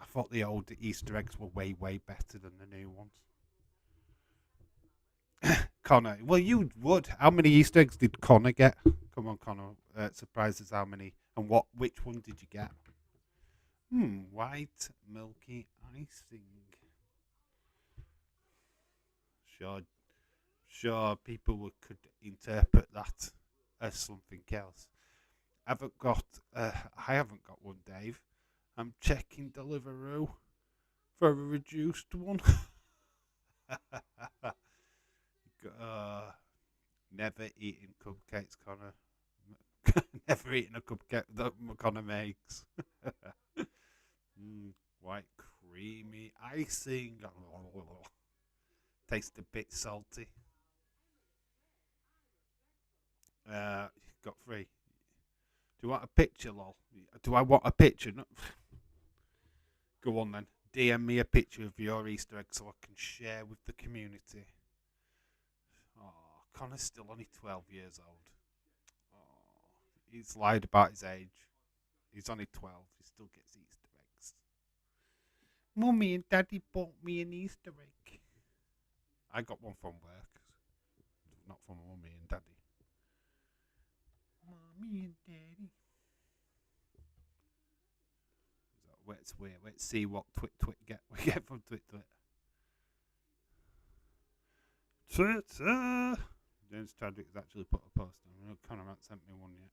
I thought the old Easter eggs were way, way better than the new ones. Connor, well, you would. How many Easter eggs did Connor get? Come on, Connor. Surprise us how many. And which one did you get? White milky icing. Sure, people could interpret that as something else. I haven't got one, Dave. I'm checking Deliveroo for a reduced one. Never eating cupcakes, Connor. Never eaten a cupcake that Connor makes. White creamy icing. Tastes a bit salty. Got 3. Do you want a picture, lol? Do I want a picture? No. Go on then. DM me a picture of your Easter egg so I can share with the community. Oh, Connor's still only 12 years old. Oh, he's lied about his age. He's only 12. He still gets Easter eggs. Mummy and Daddy bought me an Easter egg. I got one from work. Not from Mummy and Daddy. Mommy and Daddy. So let's see what we get from Twit. Twitter. James Chadwick's actually put a post on. Connor hasn't sent me one yet.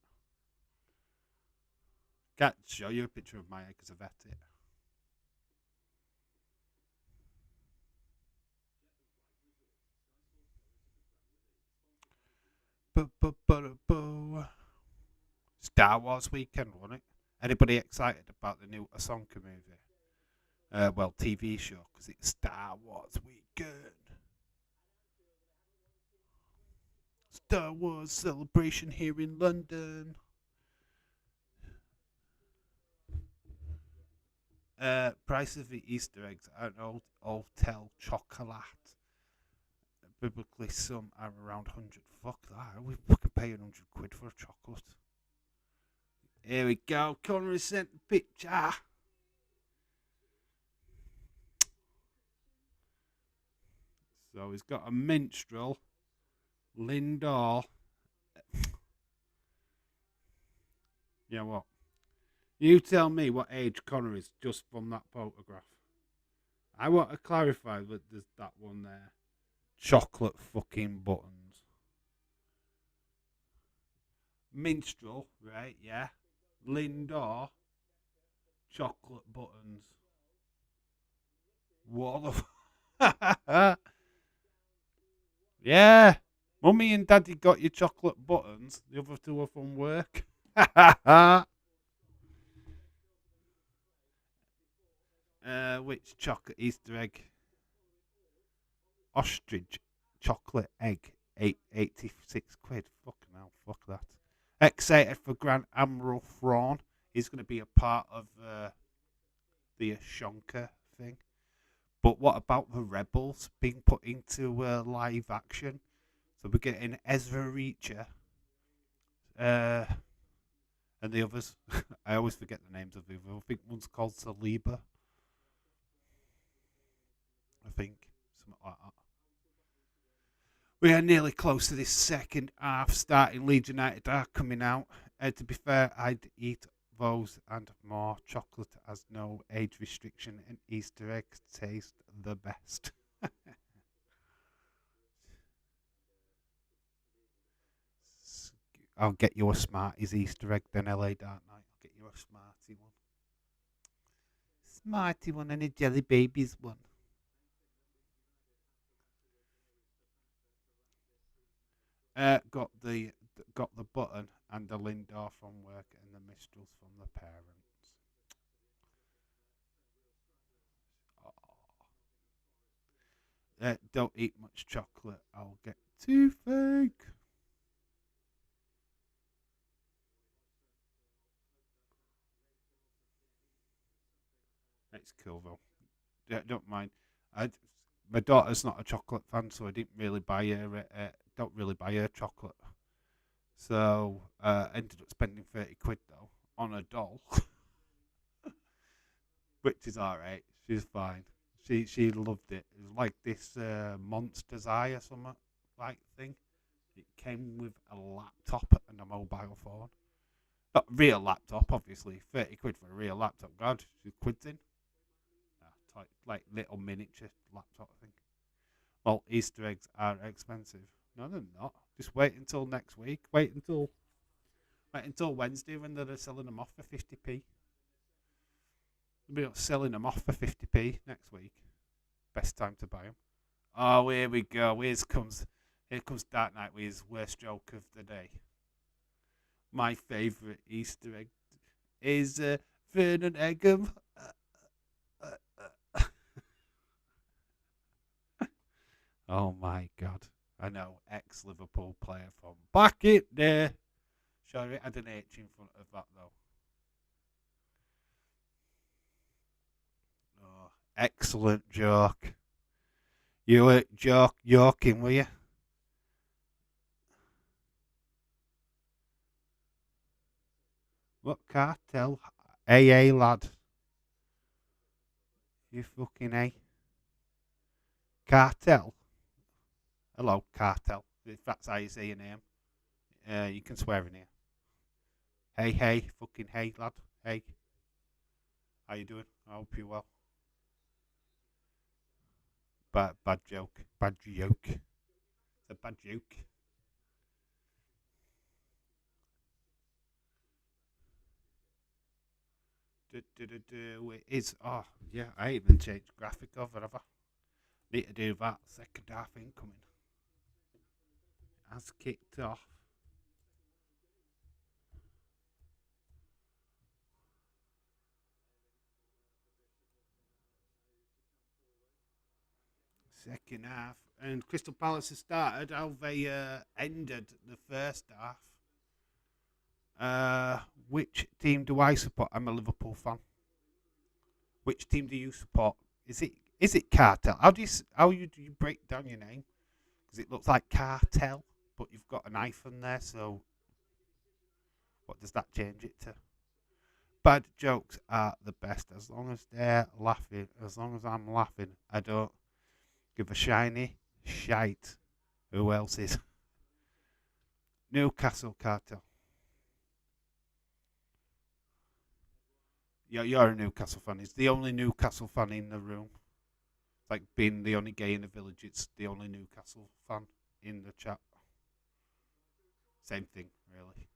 Can't show you a picture of my egg because I've ate it. Star Wars weekend, wasn't it? Anybody excited about the new Ahsoka movie? Well, TV show, because it's Star Wars weekend. Star Wars celebration here in London. Price of the Easter eggs are an hotel chocolate. Biblically, some are around 100. Fuck that. We fucking pay 100 quid for a chocolate. Here we go. Connor sent the picture. So he's got a minstrel, Lindor. Yeah, what? You tell me what age Connor is just from that photograph. I want to clarify that there's that one there. Chocolate fucking buttons. Minstrel, right? Yeah. Lindor. Chocolate buttons. What the Yeah. Mummy and Daddy got your chocolate buttons. The other 2 are from work. Which chocolate Easter egg? Ostrich chocolate egg. 86 quid. Fucking hell, fuck that. Excited for Grand Admiral Thrawn. He's going to be a part of the Ashonka thing. But what about the Rebels being put into live action? So we're getting Ezra Reacher and the others. I always forget the names of the others. I think one's called Saliba. I think. Something like that. We are nearly close to this second half starting. Leeds United are coming out. To be fair, I'd eat those and more. Chocolate has no age restriction and Easter eggs taste the best. I'll get you a Smarties Easter egg then, LA Dark Knight. I'll get you a Smarty one. Smarty one and a Jelly Babies one. Got the button and the Lindor from work and the Mistrals from the parents. Don't eat much chocolate. I'll get toothache. It's cool though. Don't mind. My daughter's not a chocolate fan, so I didn't really buy her. Don't really buy her chocolate. So ended up spending 30 quid though on a doll, which is all right. She's fine. She loved it. It was like this Monster's Eye or something like thing. It came with a laptop and a mobile phone. Not real laptop, obviously. 30 quid for a real laptop. God, she's quid's in. Like little miniature laptop thing. Well, Easter eggs are expensive. No, they're not. Just wait until next week. Wait until Wednesday when they're selling them off for 50p. They'll be selling them off for 50p next week. Best time to buy them. Oh, here we go. Here comes Dark Knight with his worst joke of the day. My favourite Easter egg is Vernon Egham. Oh my God. I know, ex-Liverpool player from back in there. Sorry, I had an H in front of that though. Oh, excellent joke. You were joking, were you? What cartel? AA lad. You fucking A. Cartel. Hello, cartel. If that's how you say your name. You can swear in here. Hey, fucking hey, lad. Hey. How you doing? I hope you're well. Bad joke. Bad joke. It's a bad joke. It is. Oh, yeah, I even changed graphic over, have I? Need to do that. Second half incoming. Has kicked off. Second half. And Crystal Palace has started. How they ended the first half. Which team do I support? I'm a Liverpool fan. Which team do you support? Is it Cartel? Do you break down your name? Because it looks like Cartel, but you've got an hyphen there. So what does that change it to? Bad jokes are the best as long as they're laughing. As long as I'm laughing, I don't give a shiny shite. Who else is? Newcastle Cartel. Yeah, you're a Newcastle fan. It's the only Newcastle fan in the room. It's like being the only gay in the village. It's the only Newcastle fan in the chat. Same thing, really.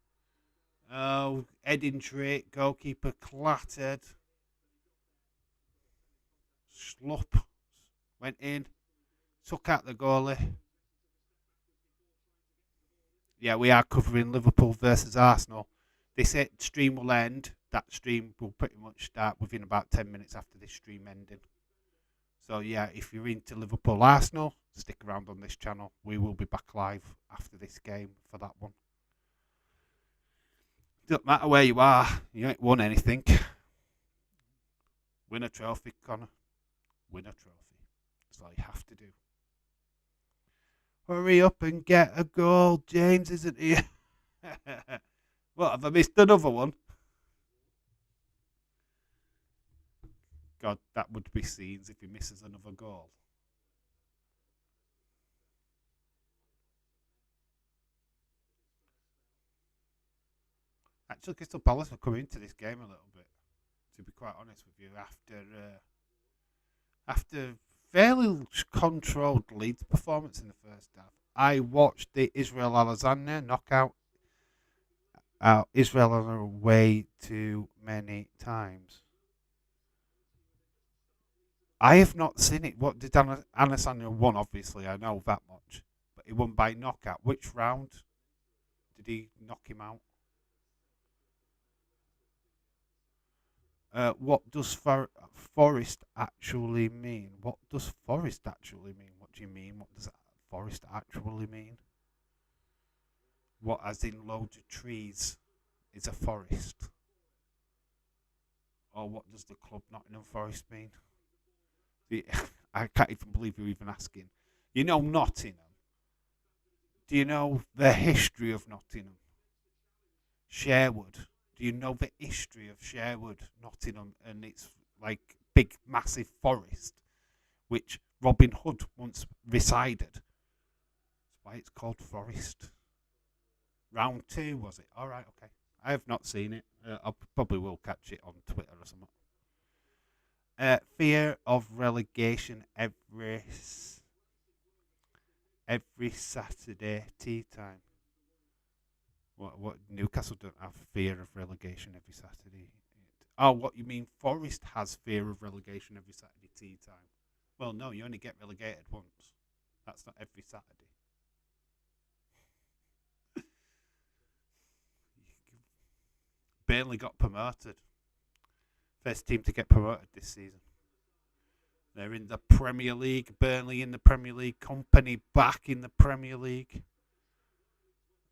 Oh, Edin Drake, goalkeeper clattered. Slop went in, took out the goalie. Yeah, we are covering Liverpool versus Arsenal. This stream will end that stream will pretty much start within about 10 minutes after this stream ending. So yeah, if you're into Liverpool Arsenal, stick around on this channel. We will be back live after this game for that one. Doesn't matter where you are, you ain't won anything. Win a trophy, Connor. Win a trophy. That's all you have to do. Hurry up and get a goal. James isn't here. What, have I missed another one? God, that would be scenes if he misses another goal. Actually, Crystal Palace have come into this game a little bit, to be quite honest with you, after fairly controlled Leeds performance in the first half. I watched the Israel Alexander knockout Israel on her way too many times. I have not seen it. What did Alessandro won? Obviously, I know that much, but he won by knockout. Which round did he knock him out? What does forest actually mean? What does forest actually mean? What do you mean? What does forest actually mean? What, as in loads of trees, is a forest? Or what does the club Nottingham Forest mean? I can't even believe you're even asking. You know Nottingham. Do you know the history of Nottingham? Sherwood. Do you know the history of Sherwood, Nottingham, and its like big, massive forest, which Robin Hood once resided? That's why it's called Forest. Round 2, was it? All right, okay. I have not seen it. I probably will catch it on Twitter or something. Fear of relegation every Saturday tea time. What Newcastle don't have fear of relegation every Saturday. Oh, what you mean? Forest has fear of relegation every Saturday tea time. Well, no, you only get relegated once. That's not every Saturday. Burnley got promoted. First team to get promoted this season. They're in the Premier League. Burnley in the Premier League. Company back in the Premier League.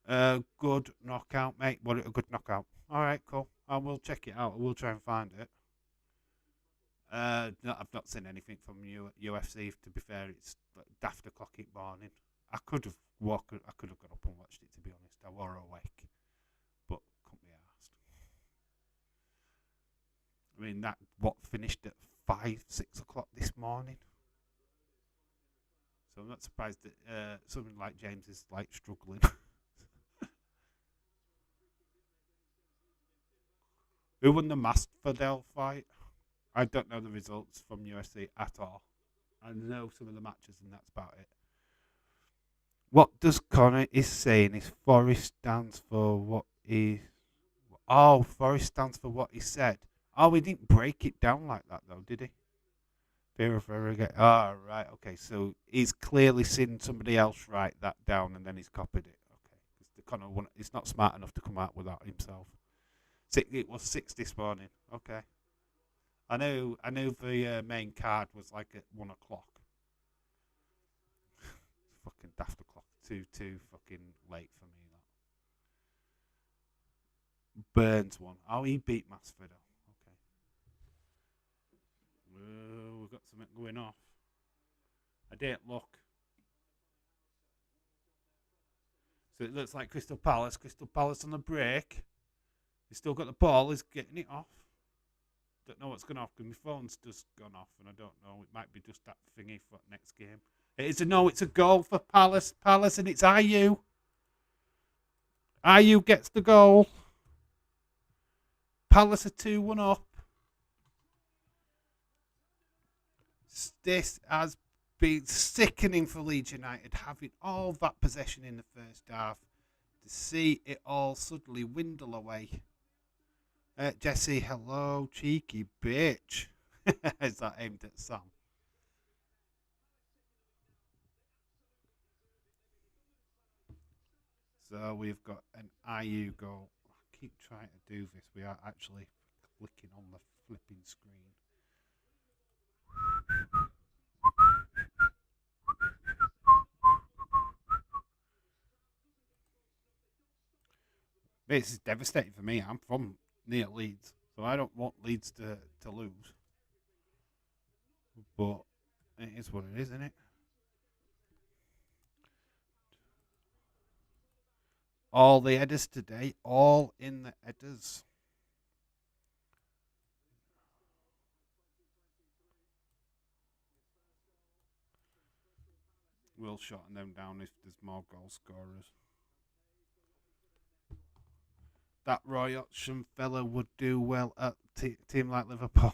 Good knockout, mate. What a good knockout. All right, cool. I will check it out. I will try and find it. No, I've not seen anything from UFC. To be fair, it's like daft o'clock in the morning. I could have I could have got up and watched it. To be honest, I were awake, but couldn't be asked. I mean, that what finished at 5, 6 o'clock this morning. So I'm not surprised that something like James is like struggling. Who won the Masvidal fight? I don't know the results from UFC at all. I know some of the matches, and that's about it. What does Connor is saying is Forest stands for what he. Oh, Forest stands for what he said. Oh, he didn't break it down like that though, did he? Fear of relegation. Oh, right. Okay, so he's clearly seen somebody else write that down, and then he's copied it. Okay, because Connor, he's not smart enough to come out with that himself. It was 6 this morning. Okay. I knew the main card was like at 1 o'clock. Fucking daft o'clock. Too fucking late for me. That. Burns won. Oh, he beat Masvidal. Okay. We've got something going off. I didn't look. So it looks like Crystal Palace. Crystal Palace on the break. He's still got the ball. He's getting it off. Don't know what's going off because my phone's just gone off and I don't know. It might be just that thingy for next game. It's a goal for Palace. Palace, and it's Ayew. Ayew gets the goal. Palace are 2-1 up. This has been sickening for Leeds United, having all that possession in the first half, to see it all suddenly dwindle away. Jesse, hello, cheeky bitch. Is that aimed at Sam? So we've got an IU goal. I keep trying to do this. We are actually flicking on the flipping screen. This is devastating for me. I'm from near Leeds, so I don't want Leeds to lose. But it is what it is, isn't it? All the headers today, all in the headers. We'll shorten them down if there's more goal scorers. That Roy Hodgson fella would do well at team like Liverpool.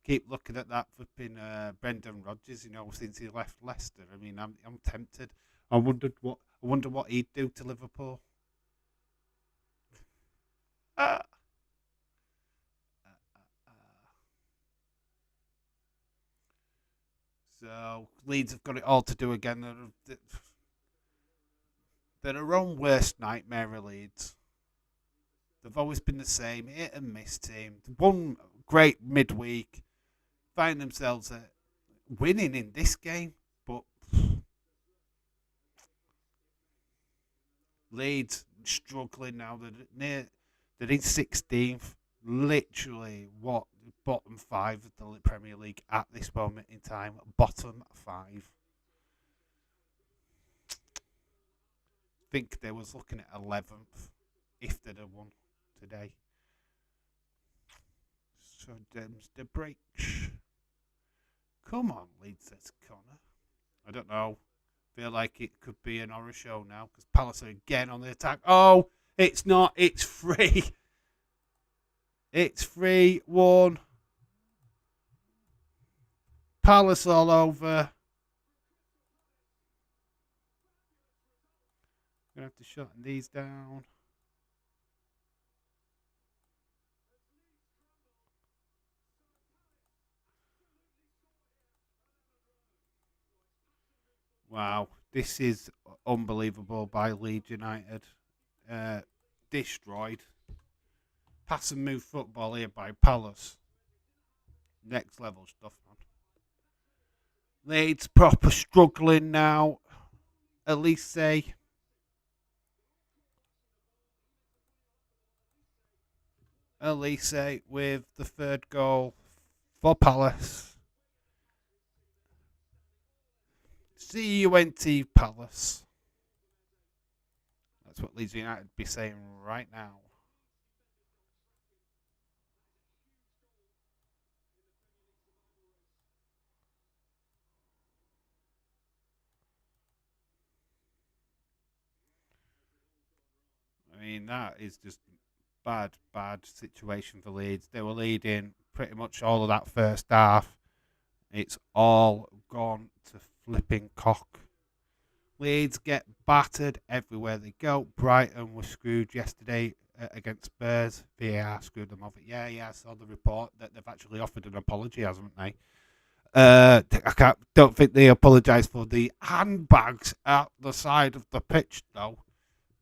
Keep looking at that flipping Brendan Rodgers. Since he left Leicester. I mean, I'm tempted. I wonder what he'd do to Liverpool. So Leeds have got it all to do again. They're their own worst nightmare, Leeds. They've always been the same, hit and miss team. One great midweek, find themselves winning in this game, but Leeds struggling now. They're in 16th, literally bottom 5 of the Premier League at this moment in time. Bottom 5. I think they was looking at 11th if they'd have won today. So Dems the breaks. Come on, Leeds, says Connor. I don't know. Feel like it could be an horror show now because Palace are again on the attack. Oh, it's not. It's free. It's 3-1. Palace all over. Gonna have to shorten these down. Wow, this is unbelievable by Leeds United. Destroyed. Pass and move football here by Palace. Next level stuff, man. Leeds proper struggling now. Elise with the third goal for Palace. CUNT Palace. That's what Leeds United be saying right now. I mean, that is just bad situation for Leeds. They were leading pretty much all of that first half. It's all gone to flipping cock. Leeds get battered everywhere they go. Brighton was screwed yesterday against Spurs. VAR screwed them over. Yeah, I saw the report that they've actually offered an apology, haven't they? Don't think they apologised for the handbags at the side of the pitch, though.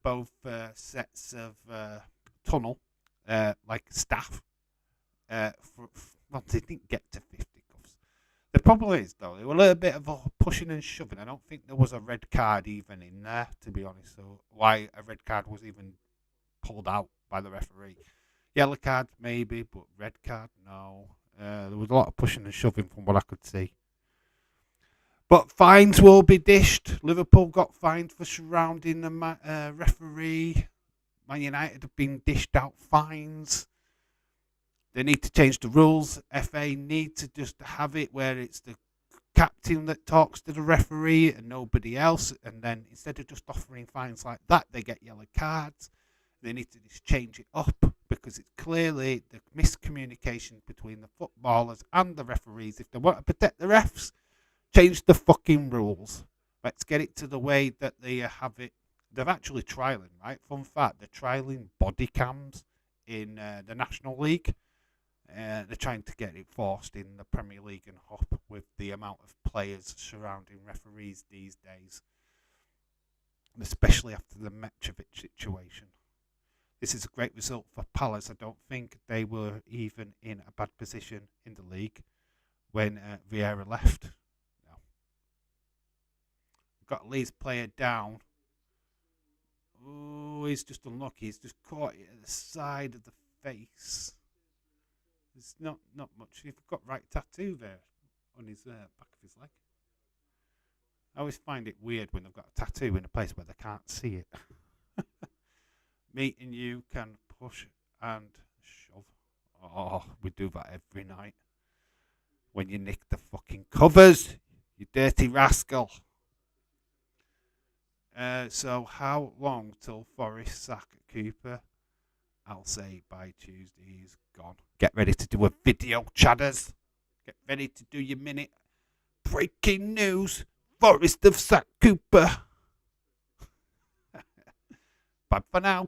Both sets of tunnel, like staff. Well, they didn't get to 50 cuffs. The problem is, though, they were a little bit of a pushing and shoving. I don't think there was a red card even in there, to be honest. So why a red card was even pulled out by the referee. Yellow card, maybe, but red card, no. There was a lot of pushing and shoving from what I could see. But fines will be dished. Liverpool got fined for surrounding the referee. Man United have been dished out fines. They need to change the rules. FA need to just have it where it's the captain that talks to the referee and nobody else. And then instead of just offering fines like that, they get yellow cards. They need to just change it up because it's clearly the miscommunication between the footballers and the referees. If they want to protect the refs, change the fucking rules. Let's get it to the way that they have it. They're actually trialling, right? Fun fact, they're trialling body cams in the National League. They're trying to get it forced in the Premier League and Hop with the amount of players surrounding referees these days, especially after the Mitrovic situation. This is a great result for Palace. I don't think they were even in a bad position in the league when Vieira left. No. We've got a Leeds player down. Oh, he's just unlucky. He's just caught it at the side of the face. There's not much. He's got right tattoo there on his back of his leg. I always find it weird when they've got a tattoo in a place where they can't see it. Me and you can push and shove. Oh, we do that every night. When you nick the fucking covers, you dirty rascal. So how long till Forest sack Cooper? I'll say by Tuesday he's gone. Get ready to do a video, chadders. Get ready to do your minute. Breaking news. Forest have sacked Cooper. Bye for now.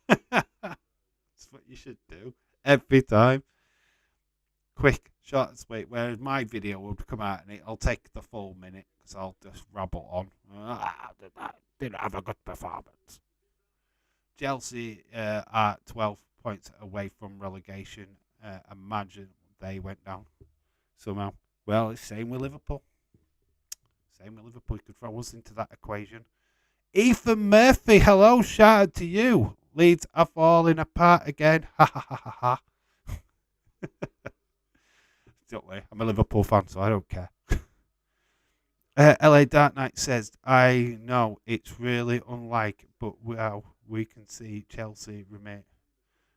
That's what you should do every time. Quick, short and sweet. Whereas my video would come out and it'll take the full minute because I'll just rabble on. Didn't have a good performance. Chelsea are 12 points away from relegation. Imagine they went down somehow. Well, it's same with Liverpool. Same with Liverpool. You could throw us into that equation. Ethan Murphy, hello, shout out to you. Leeds are falling apart again. Ha ha ha ha ha. Don't worry, I'm a Liverpool fan, so I don't care. LA Dark Knight says, I know it's really unlike, but wow, we can see Chelsea remain.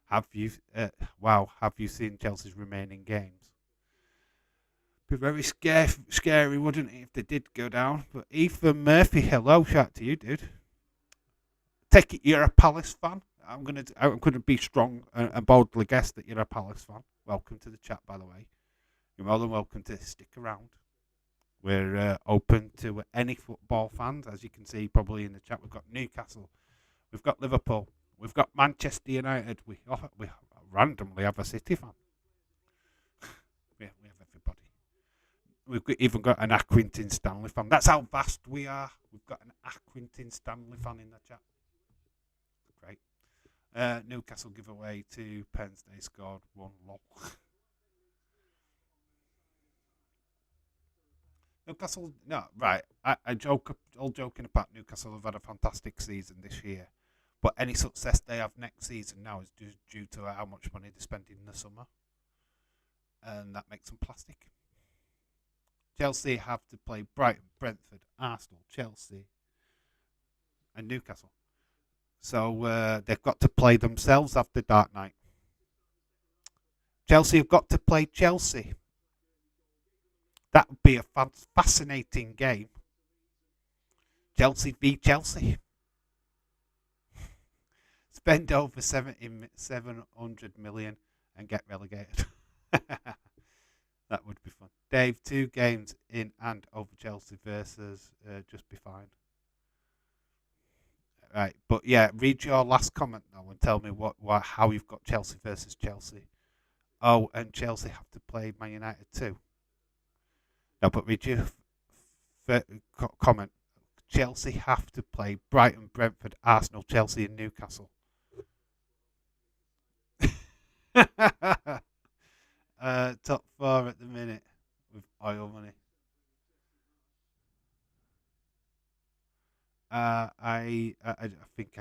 Have you seen Chelsea's remaining games? Be very scary, wouldn't it, if they did go down? But Ethan Murphy, hello, shout to you, dude. Take it you're a Palace fan. I'm gonna be strong and boldly guess that you're a Palace fan. Welcome to the chat, by the way. You're more than welcome to stick around. We're open to any football fans, as you can see probably in the chat. We've got Newcastle, we've got Liverpool, we've got Manchester United. We randomly have a City fan. we have everybody. We've even got an Accrington Stanley fan. That's how vast we are. We've got an Accrington Stanley fan in the chat. Great. Newcastle give away 2 pence. They scored 1 lol. Newcastle, no, right. I joke, all joking apart. Newcastle have had a fantastic season this year, but any success they have next season now is due to how much money they spend in the summer, and that makes them plastic. Chelsea have to play Brighton, Brentford, Arsenal, Chelsea, and Newcastle. So they've got to play themselves after Dark Knight. Chelsea have got to play Chelsea. That would be a fascinating game. Chelsea v Chelsea. Spend over 700 million and get relegated. That would be fun. Dave, 2 games in and over Chelsea versus just be fine. Right, but yeah, read your last comment now and tell me how you've got Chelsea versus Chelsea. Oh, and Chelsea have to play Man United too. No, but read your comment. Chelsea have to play Brighton, Brentford, Arsenal, Chelsea, and Newcastle. Top 4 at the minute with oil money. I think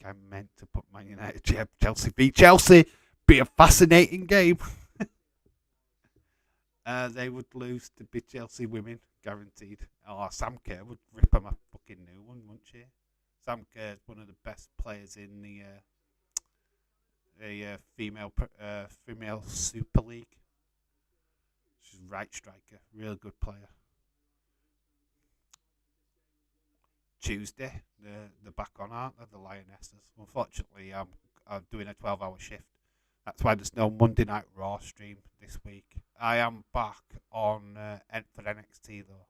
I meant to put Man United, Chelsea v Chelsea. Be a fascinating game. They would lose to be Chelsea women, guaranteed. Oh, Sam Kerr would rip them a fucking new one, wouldn't she? Sam Kerr is one of the best players in the female Super League. She's a right striker, real good player. Tuesday, they're back on, aren't they, the Lionesses? Unfortunately, I'm doing a 12-hour shift. That's why there's no Monday Night Raw stream this week. I am back on for NXT, though.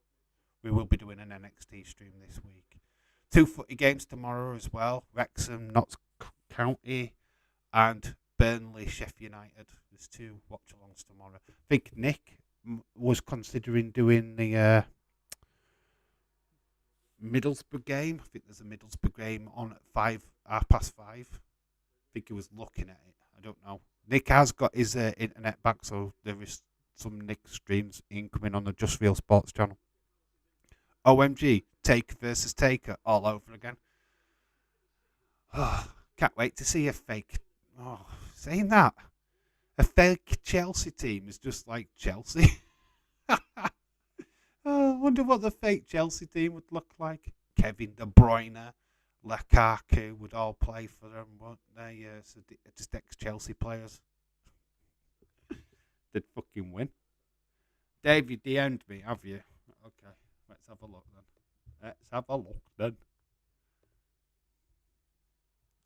We will be doing an NXT stream this week. 2 footy games tomorrow as well. Wrexham, Notts County, and Burnley, Sheffield United. There's 2 watch-alongs tomorrow. I think Nick was considering doing the Middlesbrough game. I think there's a Middlesbrough game on at 5:30. I think he was looking at it. I don't know. Nick has got his internet back, so there is some Nick streams incoming on the Just Real Sports channel. OMG, Taker versus Taker all over again. Oh, can't wait to see a fake. Oh, saying that, a fake Chelsea team is just like Chelsea. I wonder what the fake Chelsea team would look like. Kevin De Bruyne, Lukaku would all play for them, won't they? So just ex-Chelsea players. They'd fucking win. Dave, you DM'd me, have you? Okay, let's have a look then.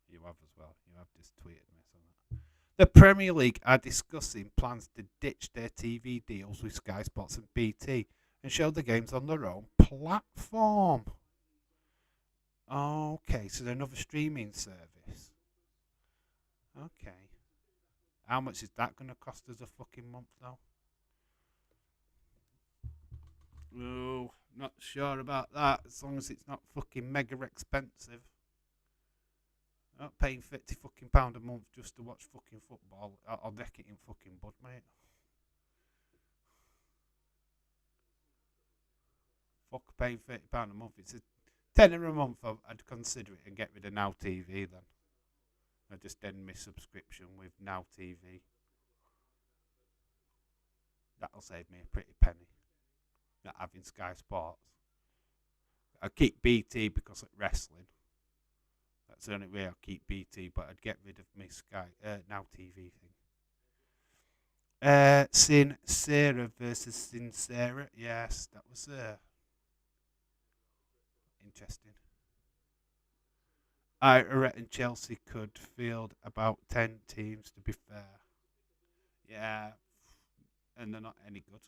You have as well. You have just tweeted me something. The Premier League are discussing plans to ditch their TV deals with Sky Sports and BT and show the games on their own platform. Okay, so they're another streaming service. Okay. How much is that going to cost us a fucking month, though? Oh, not sure about that, as long as it's not fucking mega expensive. I'm not paying £50 fucking a month just to watch fucking football. I'll deck it in fucking bud, mate. Fuck paying £30 a month. It's a tenner a month. I'd consider it and get rid of Now TV then. I just end my subscription with Now TV. That'll save me a pretty penny. Not having Sky Sports. I keep BT because of wrestling. That's the only way I'll keep BT, but I'd get rid of my Sky Now TV thing. Sincera versus Sincera. Yes, that was interesting. I reckon Chelsea could field about 10 teams, to be fair. Yeah, and they're not any good.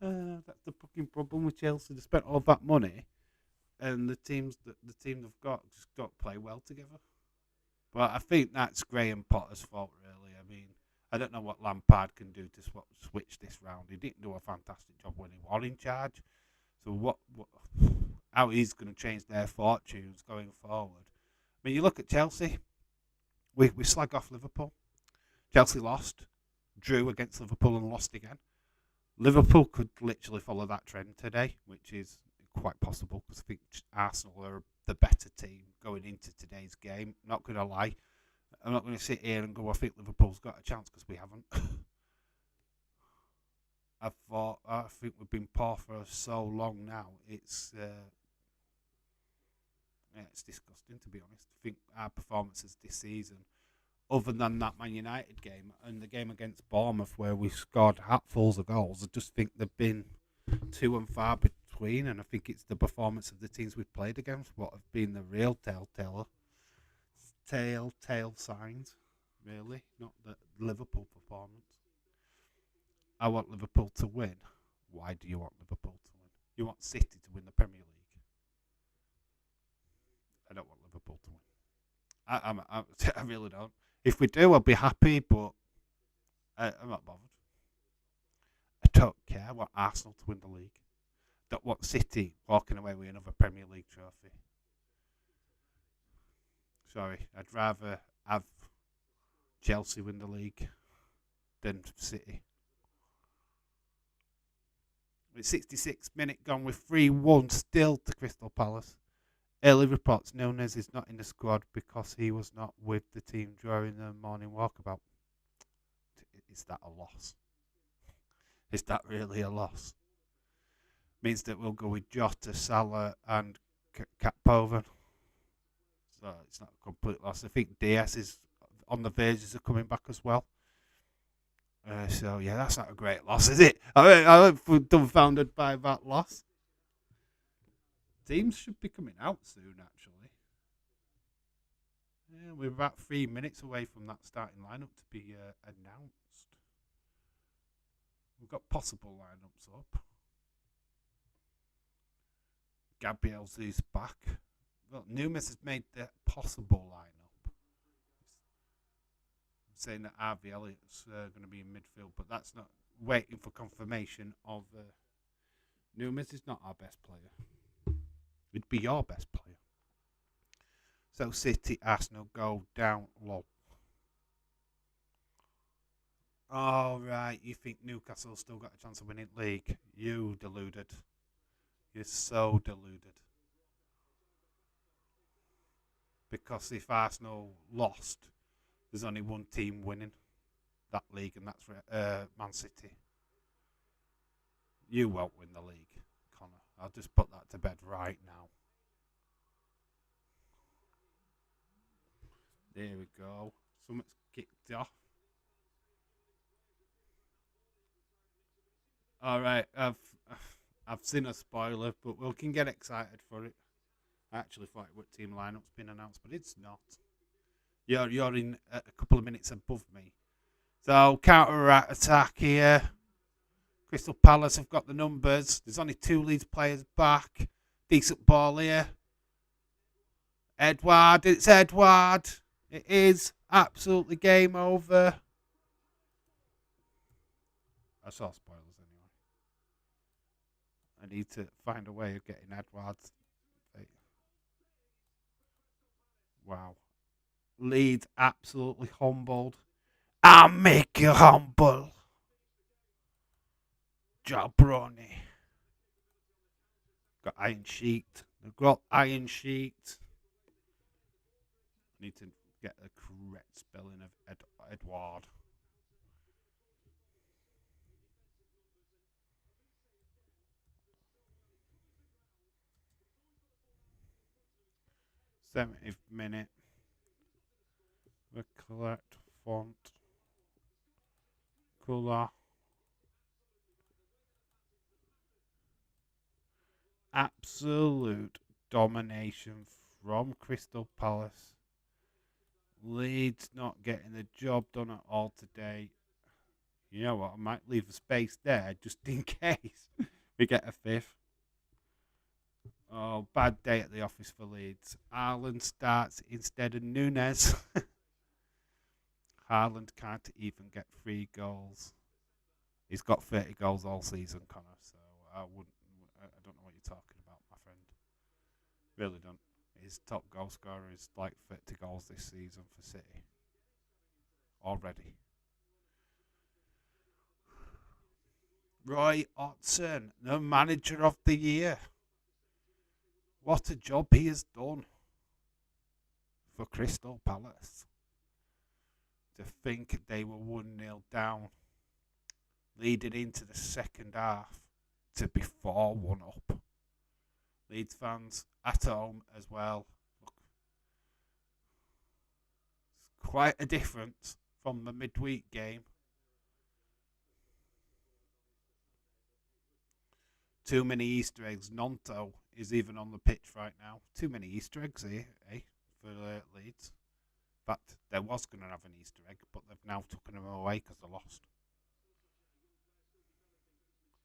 That's the fucking problem with Chelsea. They spent all that money, and the team they've got just don't play well together. But I think that's Graham Potter's fault, really. I mean, I don't know what Lampard can do to switch this round. He didn't do a fantastic job when he was in charge. So how he's going to change their fortunes going forward? I mean, you look at Chelsea. We slag off Liverpool. Chelsea lost, drew against Liverpool, and lost again. Liverpool could literally follow that trend today, which is quite possible because I think Arsenal are the better team going into today's game. Not going to lie. I'm not going to sit here and go, I think Liverpool's got a chance because we haven't. I think we've been poor for so long now. It's disgusting, to be honest. I think our performances this season, other than that Man United game and the game against Bournemouth where we scored hatfuls of goals, I just think they've been too and far between, and I think it's the performance of the teams we've played against what have been the real telltale signs, really, not the Liverpool performance. I want Liverpool to win. Why do you want Liverpool to win? You want City to win the Premier League. I don't want Liverpool to win. I really don't. If we do, I'll be happy, but I'm not bothered. I don't care. I want Arsenal to win the league. I don't want City walking away with another Premier League trophy. Sorry, I'd rather have Chelsea win the league than City. With 66 minute gone with 3-1 still to Crystal Palace. Early reports Nunes is not in the squad because he was not with the team during the morning walkabout. Is that a loss? Is that really a loss? Means that we'll go with Jota, Salah and Catpoven. So it's not a complete loss. I think Diaz is on the verges of coming back as well. So yeah, that's not a great loss, is it? I'm dumbfounded by that loss. Teams should be coming out soon, actually. Yeah, we're about 3 minutes away from that starting lineup to be announced. We've got possible lineups up. Gabriel's back. Well, Numes has made the possible lineup. saying that Harvey Elliott's going to be in midfield, but that's not waiting for confirmation of Nunes is not our best player. It'd be your best player. So City, Arsenal go down low. All right, you think Newcastle still got a chance of winning league? You deluded. You're so deluded. Because if Arsenal lost, there's only one team winning that league, and that's Man City. You won't win the league, Connor. I'll just put that to bed right now. There we go. Something's kicked off. All right, I've seen a spoiler, but we can get excited for it. I actually thought what team lineup's been announced, but it's not. You're in a couple of minutes above me. So counter attack here. Crystal Palace have got the numbers. There's only 2 Leeds players back. Decent ball here. Edouard, it's Edouard. It is absolutely game over. I saw spoilers anyway. I need to find a way of getting Edouard's. Wow. Leeds absolutely humbled. I'll make you humble. Jabroni. Got Iron Sheet. They've got Iron Sheet. Need to get the correct spelling of Edouard. th minute. The correct font. Colour. Absolute domination from Crystal Palace. Leeds not getting the job done at all today. You know what? I might leave a space there just in case we get a 5th. Oh, bad day at the office for Leeds. Haaland starts instead of Nunes. Haaland can't even get 3 goals. He's got 30 goals all season, Connor. So I don't know what you're talking about, my friend. Really don't. His top goal scorer is like 30 goals this season for City. Already. Roy Hodgson, the manager of the year. What a job he has done for Crystal Palace. To think they were 1-0 down, leading into the second half, to be 4-1 up. Leeds fans at home as well. Look, it's quite a difference from the midweek game. Too many Easter eggs. Nonto is even on the pitch right now. Too many Easter eggs here, for Leeds. In fact, there was going to have an Easter egg, but they've now taken them away because they lost.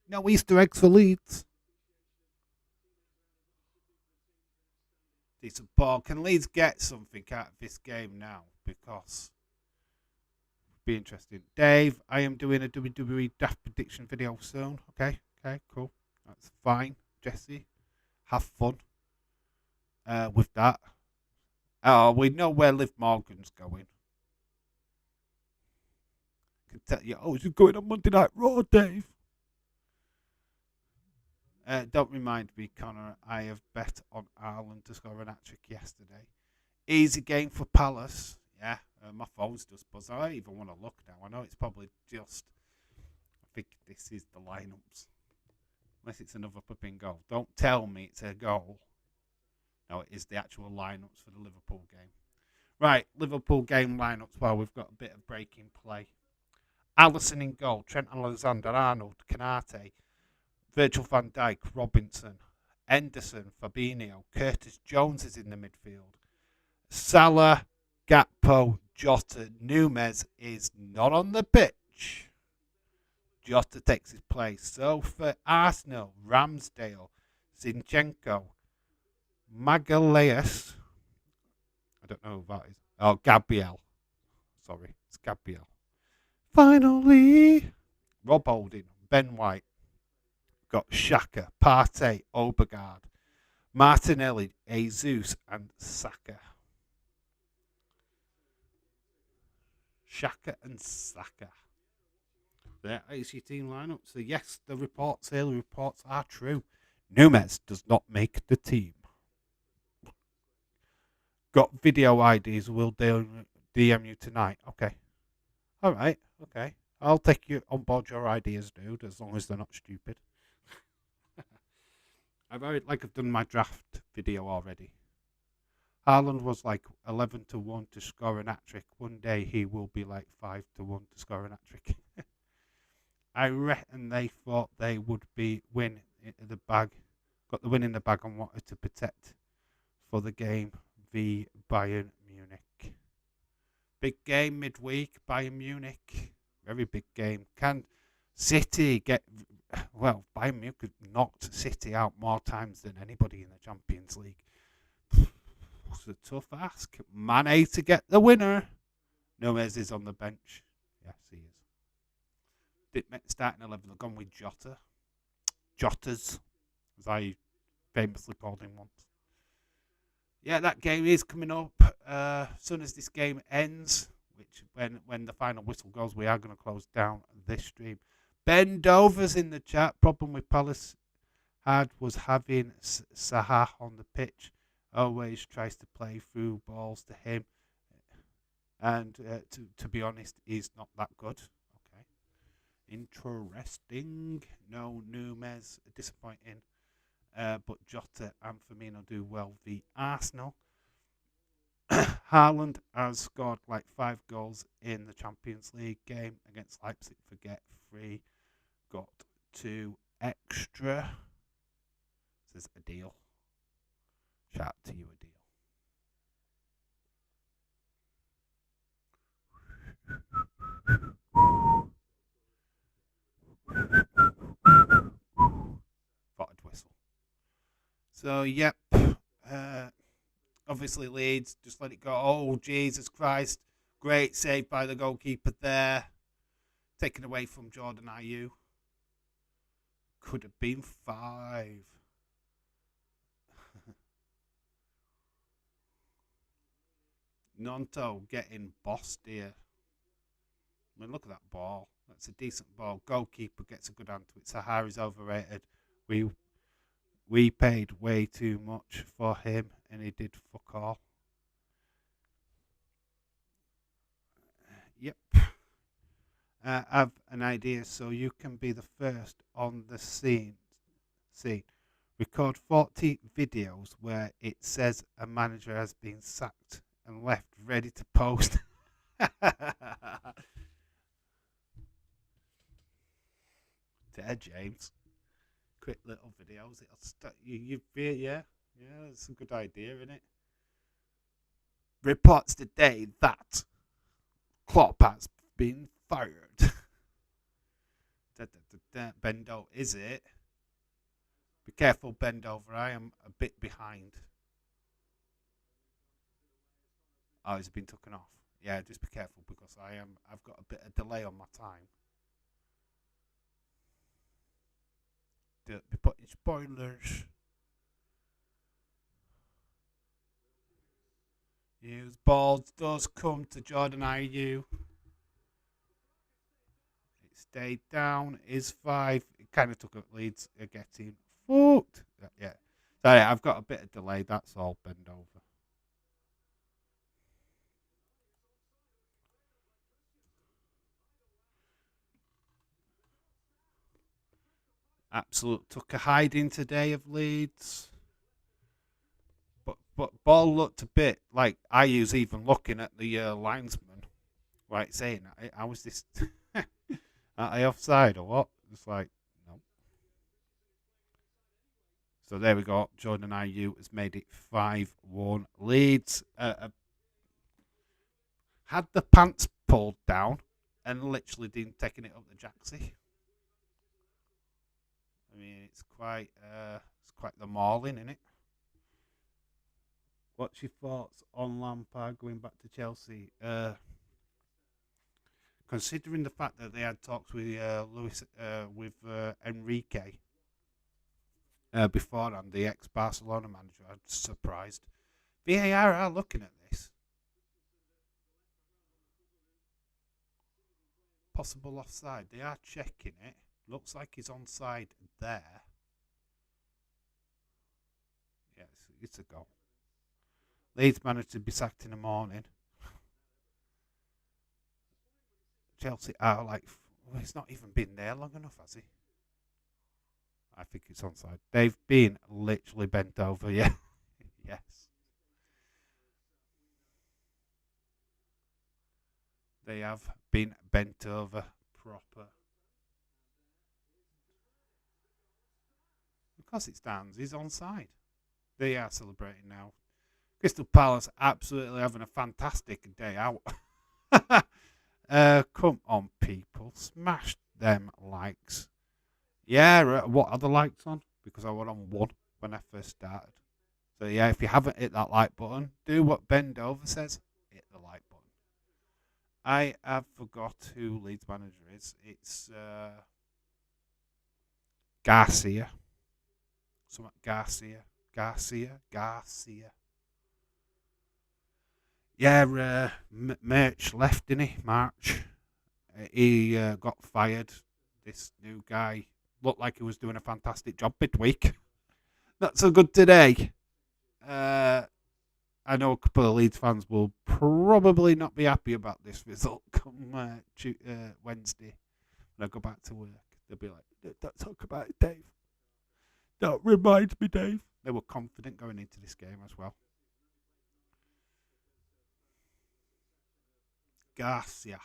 No Easter eggs for Leeds. Decent ball. Can Leeds get something out of this game now? Because it'd be interesting. Dave, I am doing a WWE draft prediction video soon. Okay, cool. That's fine. Jesse, have fun with that. We know where Liv Morgan's going. I can tell you, she's going on Monday Night Raw, Dave. Don't remind me, Connor. I have bet on Ireland to score an hat-trick yesterday. Easy game for Palace. Yeah, my phone's just buzzed. I don't even want to look now. I know it's probably just... I think this is the lineups. Unless it's another flipping goal. Don't tell me it's a goal. No, it is the actual lineups for the Liverpool game. Right, Liverpool game lineups. Well, we've got a bit of breaking play. Alisson in goal. Trent Alexander-Arnold. Canate. Virgil van Dijk. Robinson. Henderson. Fabinho. Curtis Jones is in the midfield. Salah. Gakpo. Jota. Nunes is not on the pitch. Jota takes his place. So for Arsenal, Ramsdale, Zinchenko, Magalhaes. I don't know who that is. Oh, Gabriel. Sorry. It's Gabriel. Finally, Rob Holding, Ben White, got Shaka, Partey, Obergard, Martinelli, Jesus, and Saka. Shaka and Saka. There is your team lineup. So yes, the early reports are true. Nunes does not make the team. Got video IDs. Will DM you tonight. Okay. All right. Okay. I'll take you on board your ideas, dude, as long as they're not stupid. I've done my draft video already. Haaland was like 11-1 to score an hat trick. One day he will be like 5-1 to score an hat trick. I reckon they thought they would win in the bag, got the win in the bag, and wanted to protect for the game v Bayern Munich. Big game midweek, Bayern Munich. Very big game. Can City get... Well, Bayern Munich knocked City out more times than anybody in the Champions League. It's a tough ask. Mane to get the winner. Nunes is on the bench. Yes, he is. Didn't start in 11. They've gone with Jota. Jotas, as I famously called him once. Yeah, that game is coming up. As soon as this game ends, which when the final whistle goes, we are going to close down this stream. Ben Dover's in the chat. Problem with Palace was having Saha on the pitch. Always tries to play through balls to him. And to be honest, he's not that good. Okay. Interesting. No, Nunes, disappointing. But Jota and Firmino do well v Arsenal. Haaland has scored like 5 goals in the Champions League game against Leipzig. Forget 3. Got 2 extra. This is a deal. Shout out to you, a deal. Thought whistle. So, yep. Obviously, Leeds just let it go. Oh, Jesus Christ. Great save by the goalkeeper there. Taken away from Jordan Ayew. Could have been 5. Nonto getting bossed here. I mean, look at that ball. That's a decent ball. Goalkeeper gets a good hand to it. Sahara's overrated. We paid way too much for him, and he did fuck all. Yep. I have an idea, so you can be the first on the scene. Record 40 videos where it says a manager has been sacked and left ready to post. There, James. Quick little videos. Yeah, it's a good idea, isn't it? Reports today that Klopp has been fired. Bendo, is it? Be careful, Bendover. I am a bit behind. Oh, it's been taken off. Yeah, just be careful because I've got a bit of delay on my time. Be putting spoilers. Use balls does come to Jordan Ayew. It stayed down. Is 5. It kind of took up Leeds getting fucked. Yeah. Sorry, I've got a bit of delay. That's all. Bend over. Absolute took a hiding today of Leeds. But ball looked a bit like Ayew's even looking at the linesman, like saying, "I was this, are I offside or what?" It's like, no. So there we go. Jordan Ayew has made it 5-1. Leeds had the pants pulled down and literally didn't taking it up the jacksie. I mean, it's quite the mauling, isn't it? What's your thoughts on Lampard going back to Chelsea? considering the fact that they had talks with Enrique beforehand, the ex-Barcelona manager, I'm surprised. VAR are looking at this. Possible offside. They are checking it. Looks like he's onside there. Yes, it's a goal. Leeds managed to be sacked in the morning. Chelsea are like, well, he's not even been there long enough, has he? I think it's onside. They've been literally bent over, yeah. Yes. They have been bent over proper. Because it stands, he's onside. They are celebrating now. Crystal Palace absolutely having a fantastic day out. Come on, people. Smash them likes. Yeah, what are the likes on? Because I was on one when I first started. So, yeah, if you haven't hit that like button, do what Ben Dover says. Hit the like button. I have forgot who Leeds manager is. It's Garcia. Something Garcia. Garcia. Yeah, March left, didn't he? March. He got fired. This new guy looked like he was doing a fantastic job midweek. Not so good today. I know a couple of Leeds fans will probably not be happy about this result come Wednesday when I go back to work. They'll be like, don't talk about it, Dave. Don't remind me, Dave. They were confident going into this game as well. Garcia.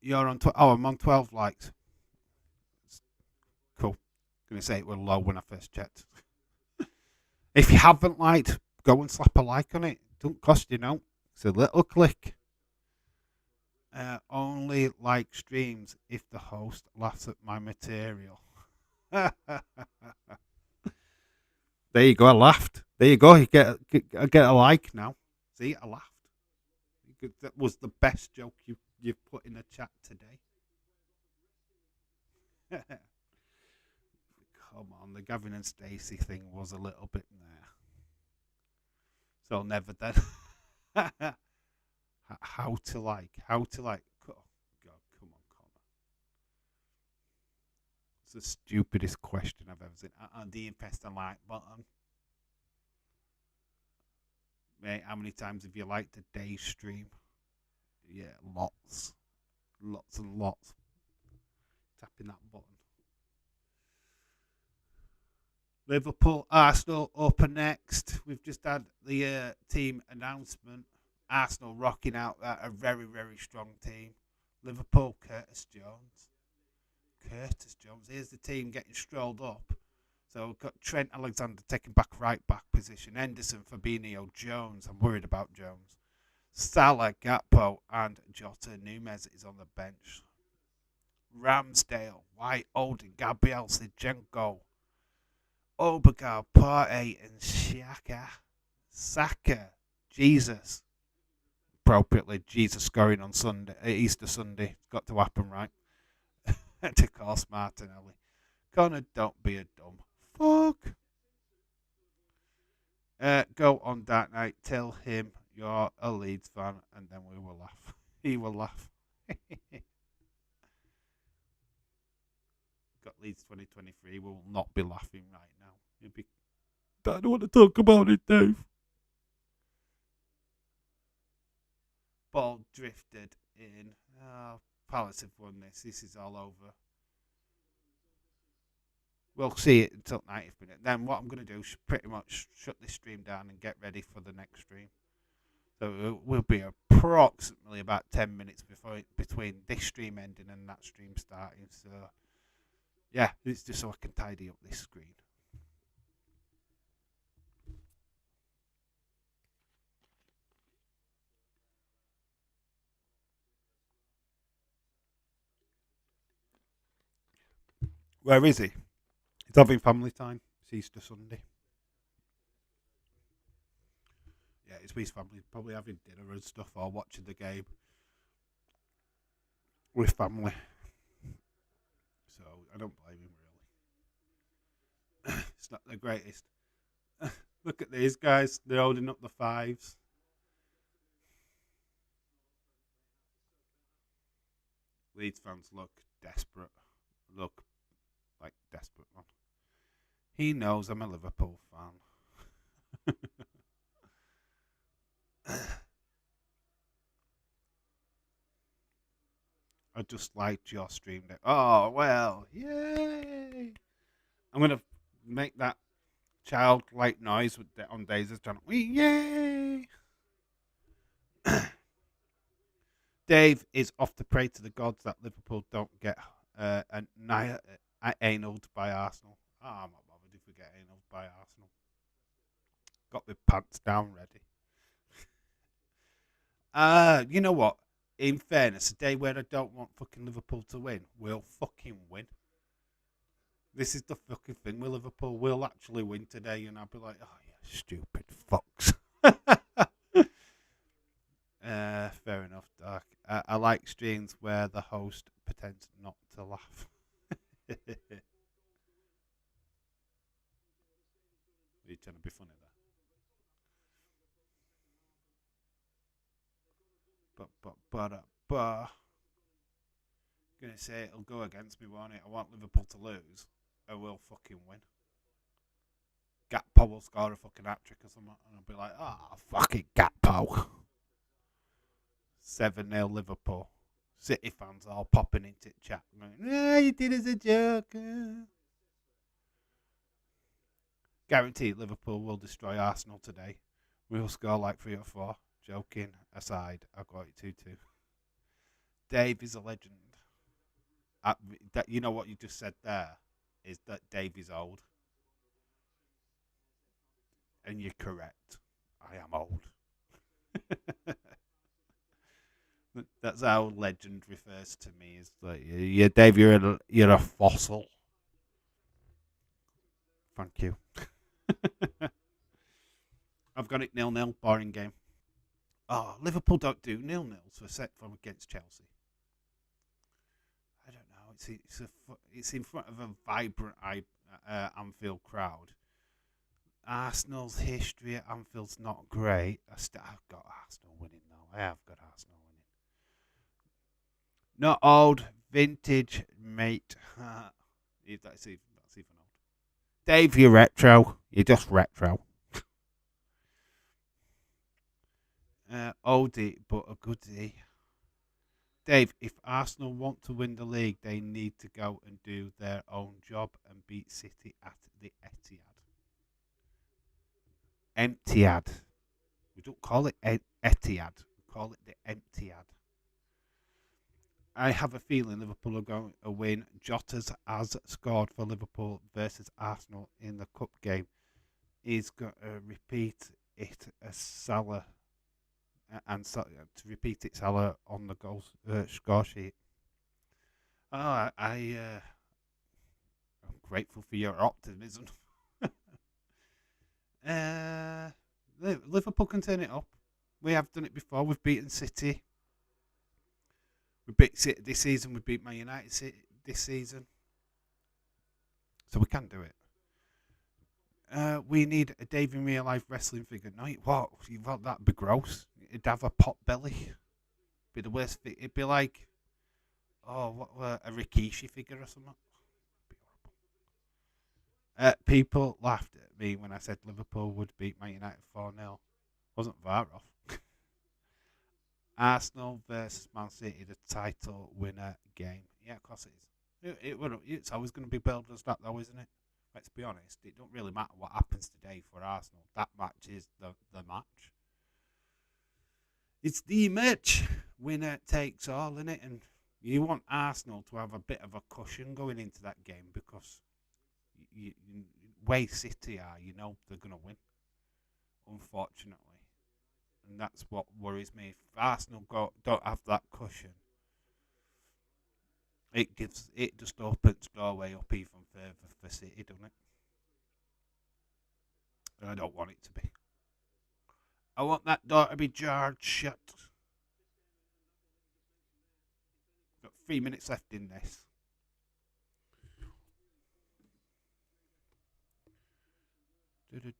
You're on. I'm on 12 likes. Cool. Going to say it was low when I first checked. If you haven't liked, go and slap a like on it. Don't cost you no. It's a little click. Only like streams if the host laughs at my material. There you go. I laughed. There you go. You get a like now. See, I laughed. That was the best joke you've put in the chat today. Come on, the Gavin and Stacey thing was a little bit there. So never then. How to like? Oh, God, come on, Connor. It's the stupidest question I've ever seen. Do you press the like button? Mate, how many times have you liked a day stream? Yeah, lots. Lots and lots. Tapping that button. Liverpool, Arsenal up next. We've just had the team announcement. Arsenal rocking out a very, very strong team. Liverpool, Curtis Jones. Here's the team getting strolled up. So we've got Trent Alexander taking back right back position. Henderson, Fabinho, Jones. I'm worried about Jones. Salah, Gakpo, and Jota. Nunez is on the bench. Ramsdale, White, Odin, Gabriel, Zinchenko, Odegaard, Partey, and Saka. Jesus. Appropriately, Jesus scoring on Sunday, Easter Sunday. It's got to happen, right? To course, Martinelli. Connor, don't be a dumb fuck. Go on Dark Knight, tell him you're a Leeds fan, and then we will laugh. He will laugh. Got Leeds 2023. We will not be laughing right now. He'll be. I don't want to talk about it, Dave. Ball drifted in. Palace have won this. This is all over. We'll see it until 90th minute. Then what I'm going to do is pretty much shut this stream down and get ready for the next stream. So it will be approximately about 10 minutes between this stream ending and that stream starting. So yeah, it's just so I can tidy up this screen. Where is he? He's having family time. It's Easter Sunday. Yeah, it's with his family. Probably having dinner and stuff or watching the game. with family. So I don't blame him really. It's not the greatest. Look at these guys; they're holding up the fives. Leeds fans look desperate. Look like desperate, man. He knows I'm a Liverpool fan. I just liked your stream deck. Oh well, yay! I'm gonna make that childlike noise with on Daisy's channel. Yay! Dave is off to pray to the gods that Liverpool don't get annulled by Arsenal. Oh, I'm not bothered if we get annulled by Arsenal. Got my pants down ready. You know what? In fairness, a day where I don't want fucking Liverpool to win, we'll fucking win. This is the fucking thing with Liverpool. We'll actually win today, and I'll be like, oh, yeah, stupid fucks. Fair enough, Dark. I like streams where the host pretends not to laugh. Are you trying to be funny there? But, gonna say it'll go against me, won't it? I want Liverpool to lose. I will fucking win. Gatpo will score a fucking hat trick or something, and I'll be like, ah, oh, fucking Gatpo. 7-0 Liverpool. City fans all popping into chat. Going, you did as a joke. Guaranteed Liverpool will destroy Arsenal today. We'll score like 3 or 4. Joking aside, I've got it 2-2. Dave is a legend. You know what you just said there is that Dave is old. And you're correct. I am old. That's how legend refers to me. Is like, yeah, Dave, you're a fossil. Thank you. I've got it 0-0. Boring game. Oh, Liverpool don't do 0-0s for set from against Chelsea. I don't know. It's in front of a vibrant Anfield crowd. Arsenal's history at Anfield's not great. I've got Arsenal winning though. I have got Arsenal winning. Not old, vintage, mate. That's even old. Dave, you're retro. You're just retro. Oldie, but a goodie. Dave, if Arsenal want to win the league, they need to go and do their own job and beat City at the Etihad. Etihad. We don't call it Etihad. We call it the Etihad. I have a feeling Liverpool are going to win. Jota's has scored for Liverpool versus Arsenal in the cup game. He's going to repeat it as Salah and to repeat it Salah on the goal score sheet. Oh, I'm grateful for your optimism. Liverpool can turn it up. We have done it before. We've beaten City. We beat City this season. We beat Man United City this season. So we can do it. We need a Dave in real life wrestling figure. No, what? Well, that'd be gross. It'd have a pot belly. Be the worst thing. It'd be like, what, a Rikishi figure or something. People laughed at me when I said Liverpool would beat Man United 4-0. Wasn't far off. Arsenal versus Man City, the title winner game. Yeah, of course it is. It's always going to be billed as that, though, isn't it? Let's be honest. It don't really matter what happens today for Arsenal. That match is the match. It's the match. Winner takes all, innit? And you want Arsenal to have a bit of a cushion going into that game because way City are, they're going to win. Unfortunately. And that's what worries me. If Arsenal don't have that cushion, it just opens doorway up even further for City, doesn't it? And I don't want it to be. I want that door to be jarred shut. Got 3 minutes left in this.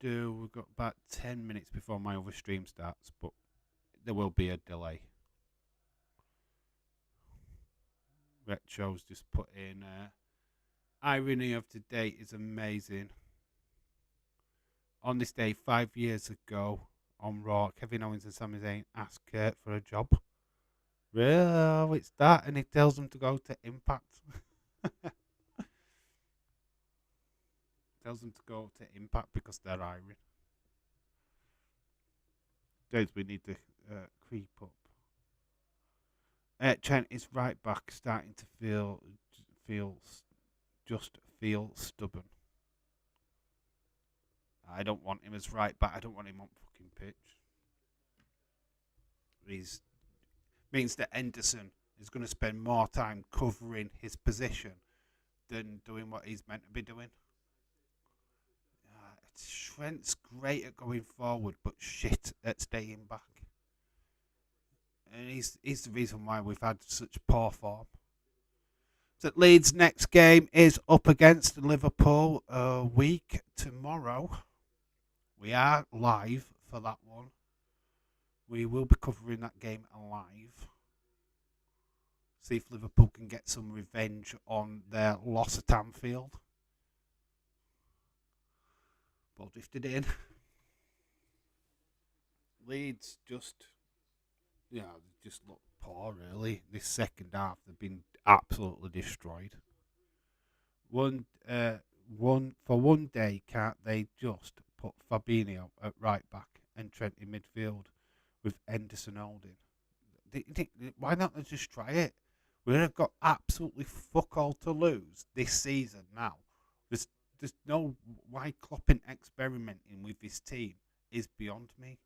We've got about 10 minutes before my other stream starts, but there will be a delay. Retro's just put in irony of today is amazing. On this day, 5 years ago, on Raw, Kevin Owens and Sami Zayn asked Kurt for a job. Really? Oh, it's that, and he tells them to go to Impact. Tells them to go to Impact because they're Irish. Days we need to creep up. Trent is right back, starting to feel stubborn. I don't want him as right back. I don't want him on fucking pitch. He's means that Henderson is going to spend more time covering his position than doing what he's meant to be doing. Trent's great at going forward, but shit at staying back. And he's the reason why we've had such poor form. So Leeds' next game is up against Liverpool a week tomorrow. We are live for that one. We will be covering that game live. See if Liverpool can get some revenge on their loss at Anfield. Ball drifted in. Leeds just look poor, really. This second half, they've been absolutely destroyed. For one day, can't they just put Fabinho at right back and Trent in midfield with Henderson holding? Why not just try it? We've got absolutely fuck all to lose this season now. There's no why Klopp experimenting with his team is beyond me.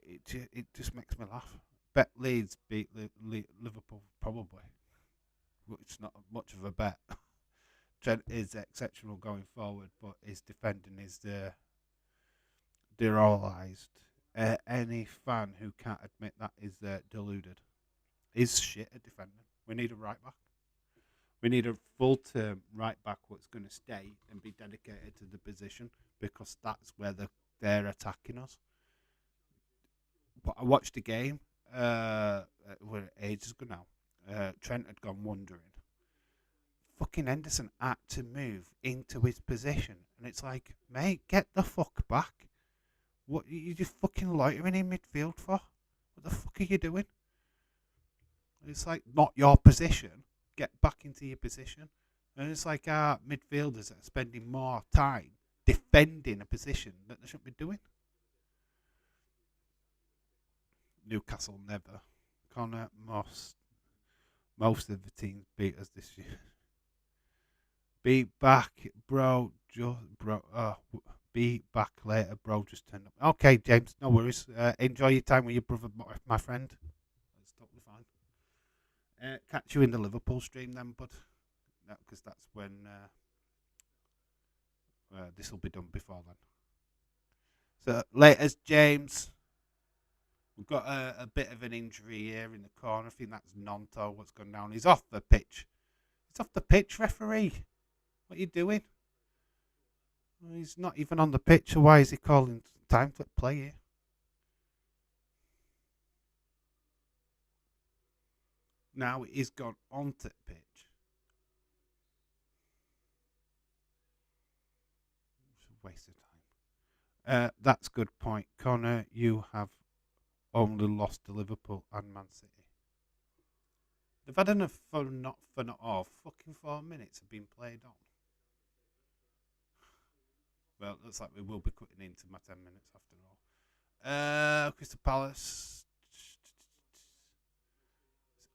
It just makes me laugh. Bet Leeds beat Liverpool probably. It's not much of a bet. Trent is exceptional going forward, but his defending is demoralised. Any fan who can't admit that is deluded. He's shit at defending. We need a right back. We need a full-term right back what's going to stay and be dedicated to the position because that's where they're attacking us. But I watched the game ages ago now. Trent had gone wandering. Fucking Henderson had to move into his position. And it's like, mate, get the fuck back. What are you just fucking loitering in midfield for? What the fuck are you doing? It's like, not your position. Get back into your position. And it's like our midfielders are spending more time defending a position that they shouldn't be doing. Newcastle never. Connor, most of the teams beat us this year. Be back, bro. Be back later, bro. Just turn up. Okay, James, no worries. Enjoy your time with your brother, my friend. That's totally fine. Catch you in the Liverpool stream then, bud. Because that's when this will be done before then. So, latest, James. We've got a bit of an injury here in the corner. I think that's Nonto. What's gone down? He's off the pitch. He's off the pitch, referee. What are you doing? Well, he's not even on the pitch. So why is he calling time to play here? Now he's gone onto the pitch. It's a waste of time. That's a good point. Connor, you have only lost to Liverpool and Man City. They've had enough fun, not for not all. Fucking 4 minutes have been played on. Well, it looks like we will be cutting into my 10 minutes after all. Crystal Palace. It's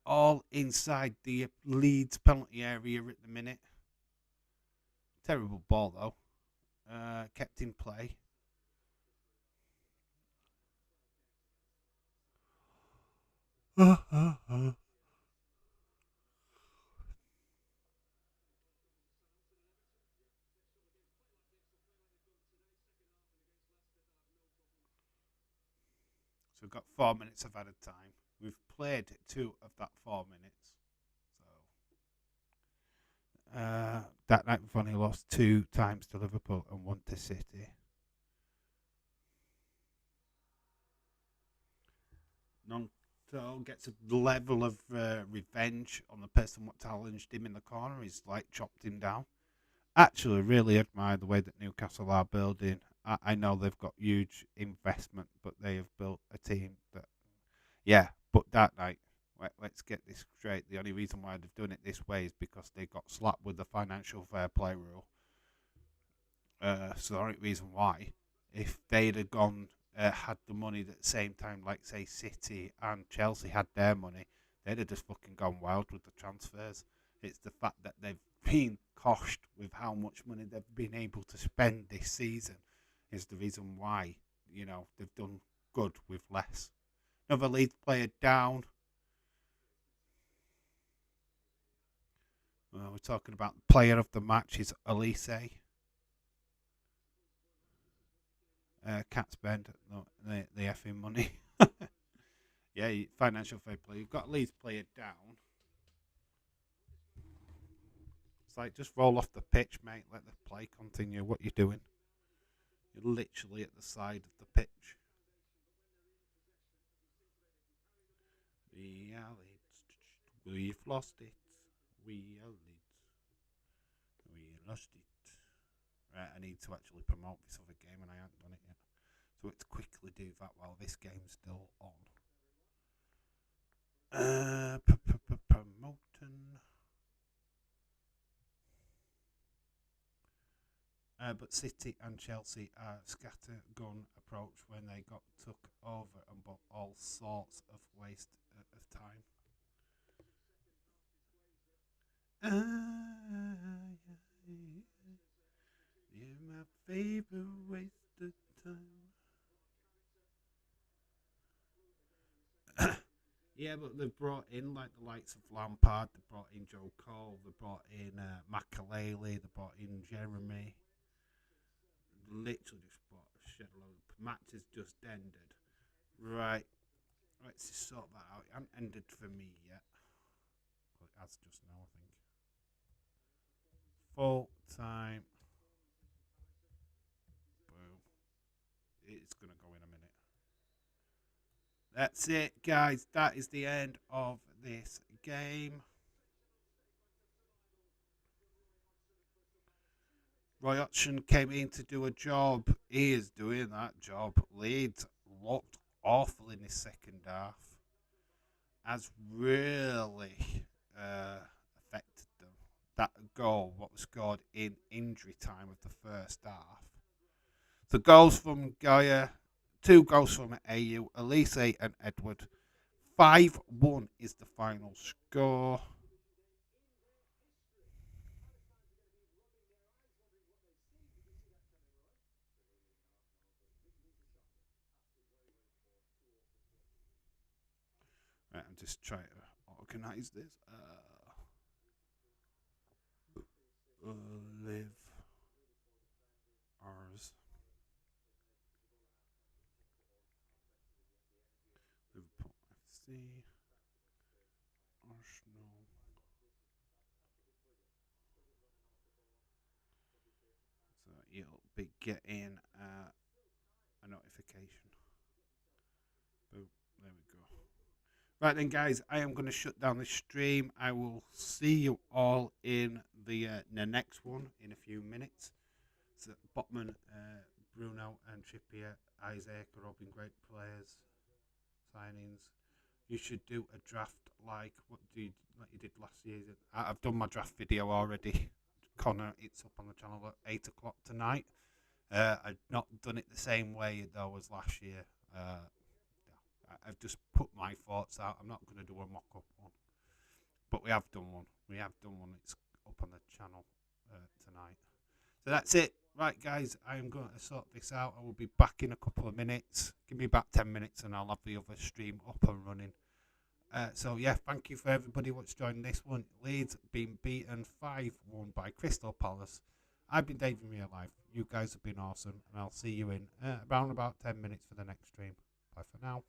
all inside the Leeds penalty area at the minute. Terrible ball, though. Kept in play. So we've got 4 minutes of added time. We've played 2 of that 4 minutes. So that night we've only lost 2 times to Liverpool and 1 to City. Nonto gets a level of revenge on the person what challenged him in the corner. He's like chopped him down. Actually, really admire the way that Newcastle are building. I know they've got huge investment, but they have built a team that, yeah. But that night, let's get this straight. The only reason why they've done it this way is because they got slapped with the financial fair play rule. So the only reason why, if they'd have gone had the money at the same time, like say City and Chelsea had their money, they'd have just fucking gone wild with the transfers. It's the fact that they've been coshed with how much money they've been able to spend this season is the reason why, they've done good with less. Another Leeds player down. We're talking about the player of the match is Elise. Can't spend the effing money. Yeah, financial fair play. You've got Leeds player down. It's like just roll off the pitch, mate. Let the play continue. What you doing? You're literally at the side of the pitch. We are Leeds. We've lost it. We are Leeds. We lost it. Right, I need to actually promote this other game, and I haven't done it yet. So let's quickly do that while this game's still on. Promoting. But City and Chelsea are scattergun approach when they got took over and bought all sorts of waste of time. You're my favorite waste of time. Yeah, but they've brought in like the likes of Lampard, they brought in Joe Cole, they brought in Makalele, they brought in Jeremy. Literally just brought a shit load. Match has just ended. Right, let's just sort that out. It hasn't ended for me yet. Well, it has just now, I think. Full time. Boom. It's going to go in a minute. That's it, guys. That is the end of this game. Roy Hodgson came in to do a job. He is doing that job. Leeds looked awful in his second half. Has really affected them. That goal, what was scored in injury time of the first half. The goals from Gaia, 2 goals from AU, Elise and Edward. 5-1 is the final score. Right, I'm just trying to organise this. Live ours. Liverpool FC. Arsenal. So you'll be getting a notification. Boom. There we go. Right then, guys, I am going to shut down the stream. I will see you all in the next one in a few minutes. So Botman, Bruno, and Trippier, Isaac are all been great players. Signings. You should do a draft like you did last season. I've done my draft video already. Connor, it's up on the channel at 8 o'clock tonight. I've not done it the same way though as last year. I've just put my thoughts out. I'm not going to do a mock-up one. But we have done one. It's up on the channel tonight. So that's it. Right, guys, I am going to sort this out. I will be back in a couple of minutes. Give me about 10 minutes and I'll have the other stream up and running. So, yeah, thank you for everybody what's joined this one. Leeds being beaten 5-1 by Crystal Palace. I've been Dave in real life. You guys have been awesome. And I'll see you in around about 10 minutes for the next stream. Bye for now.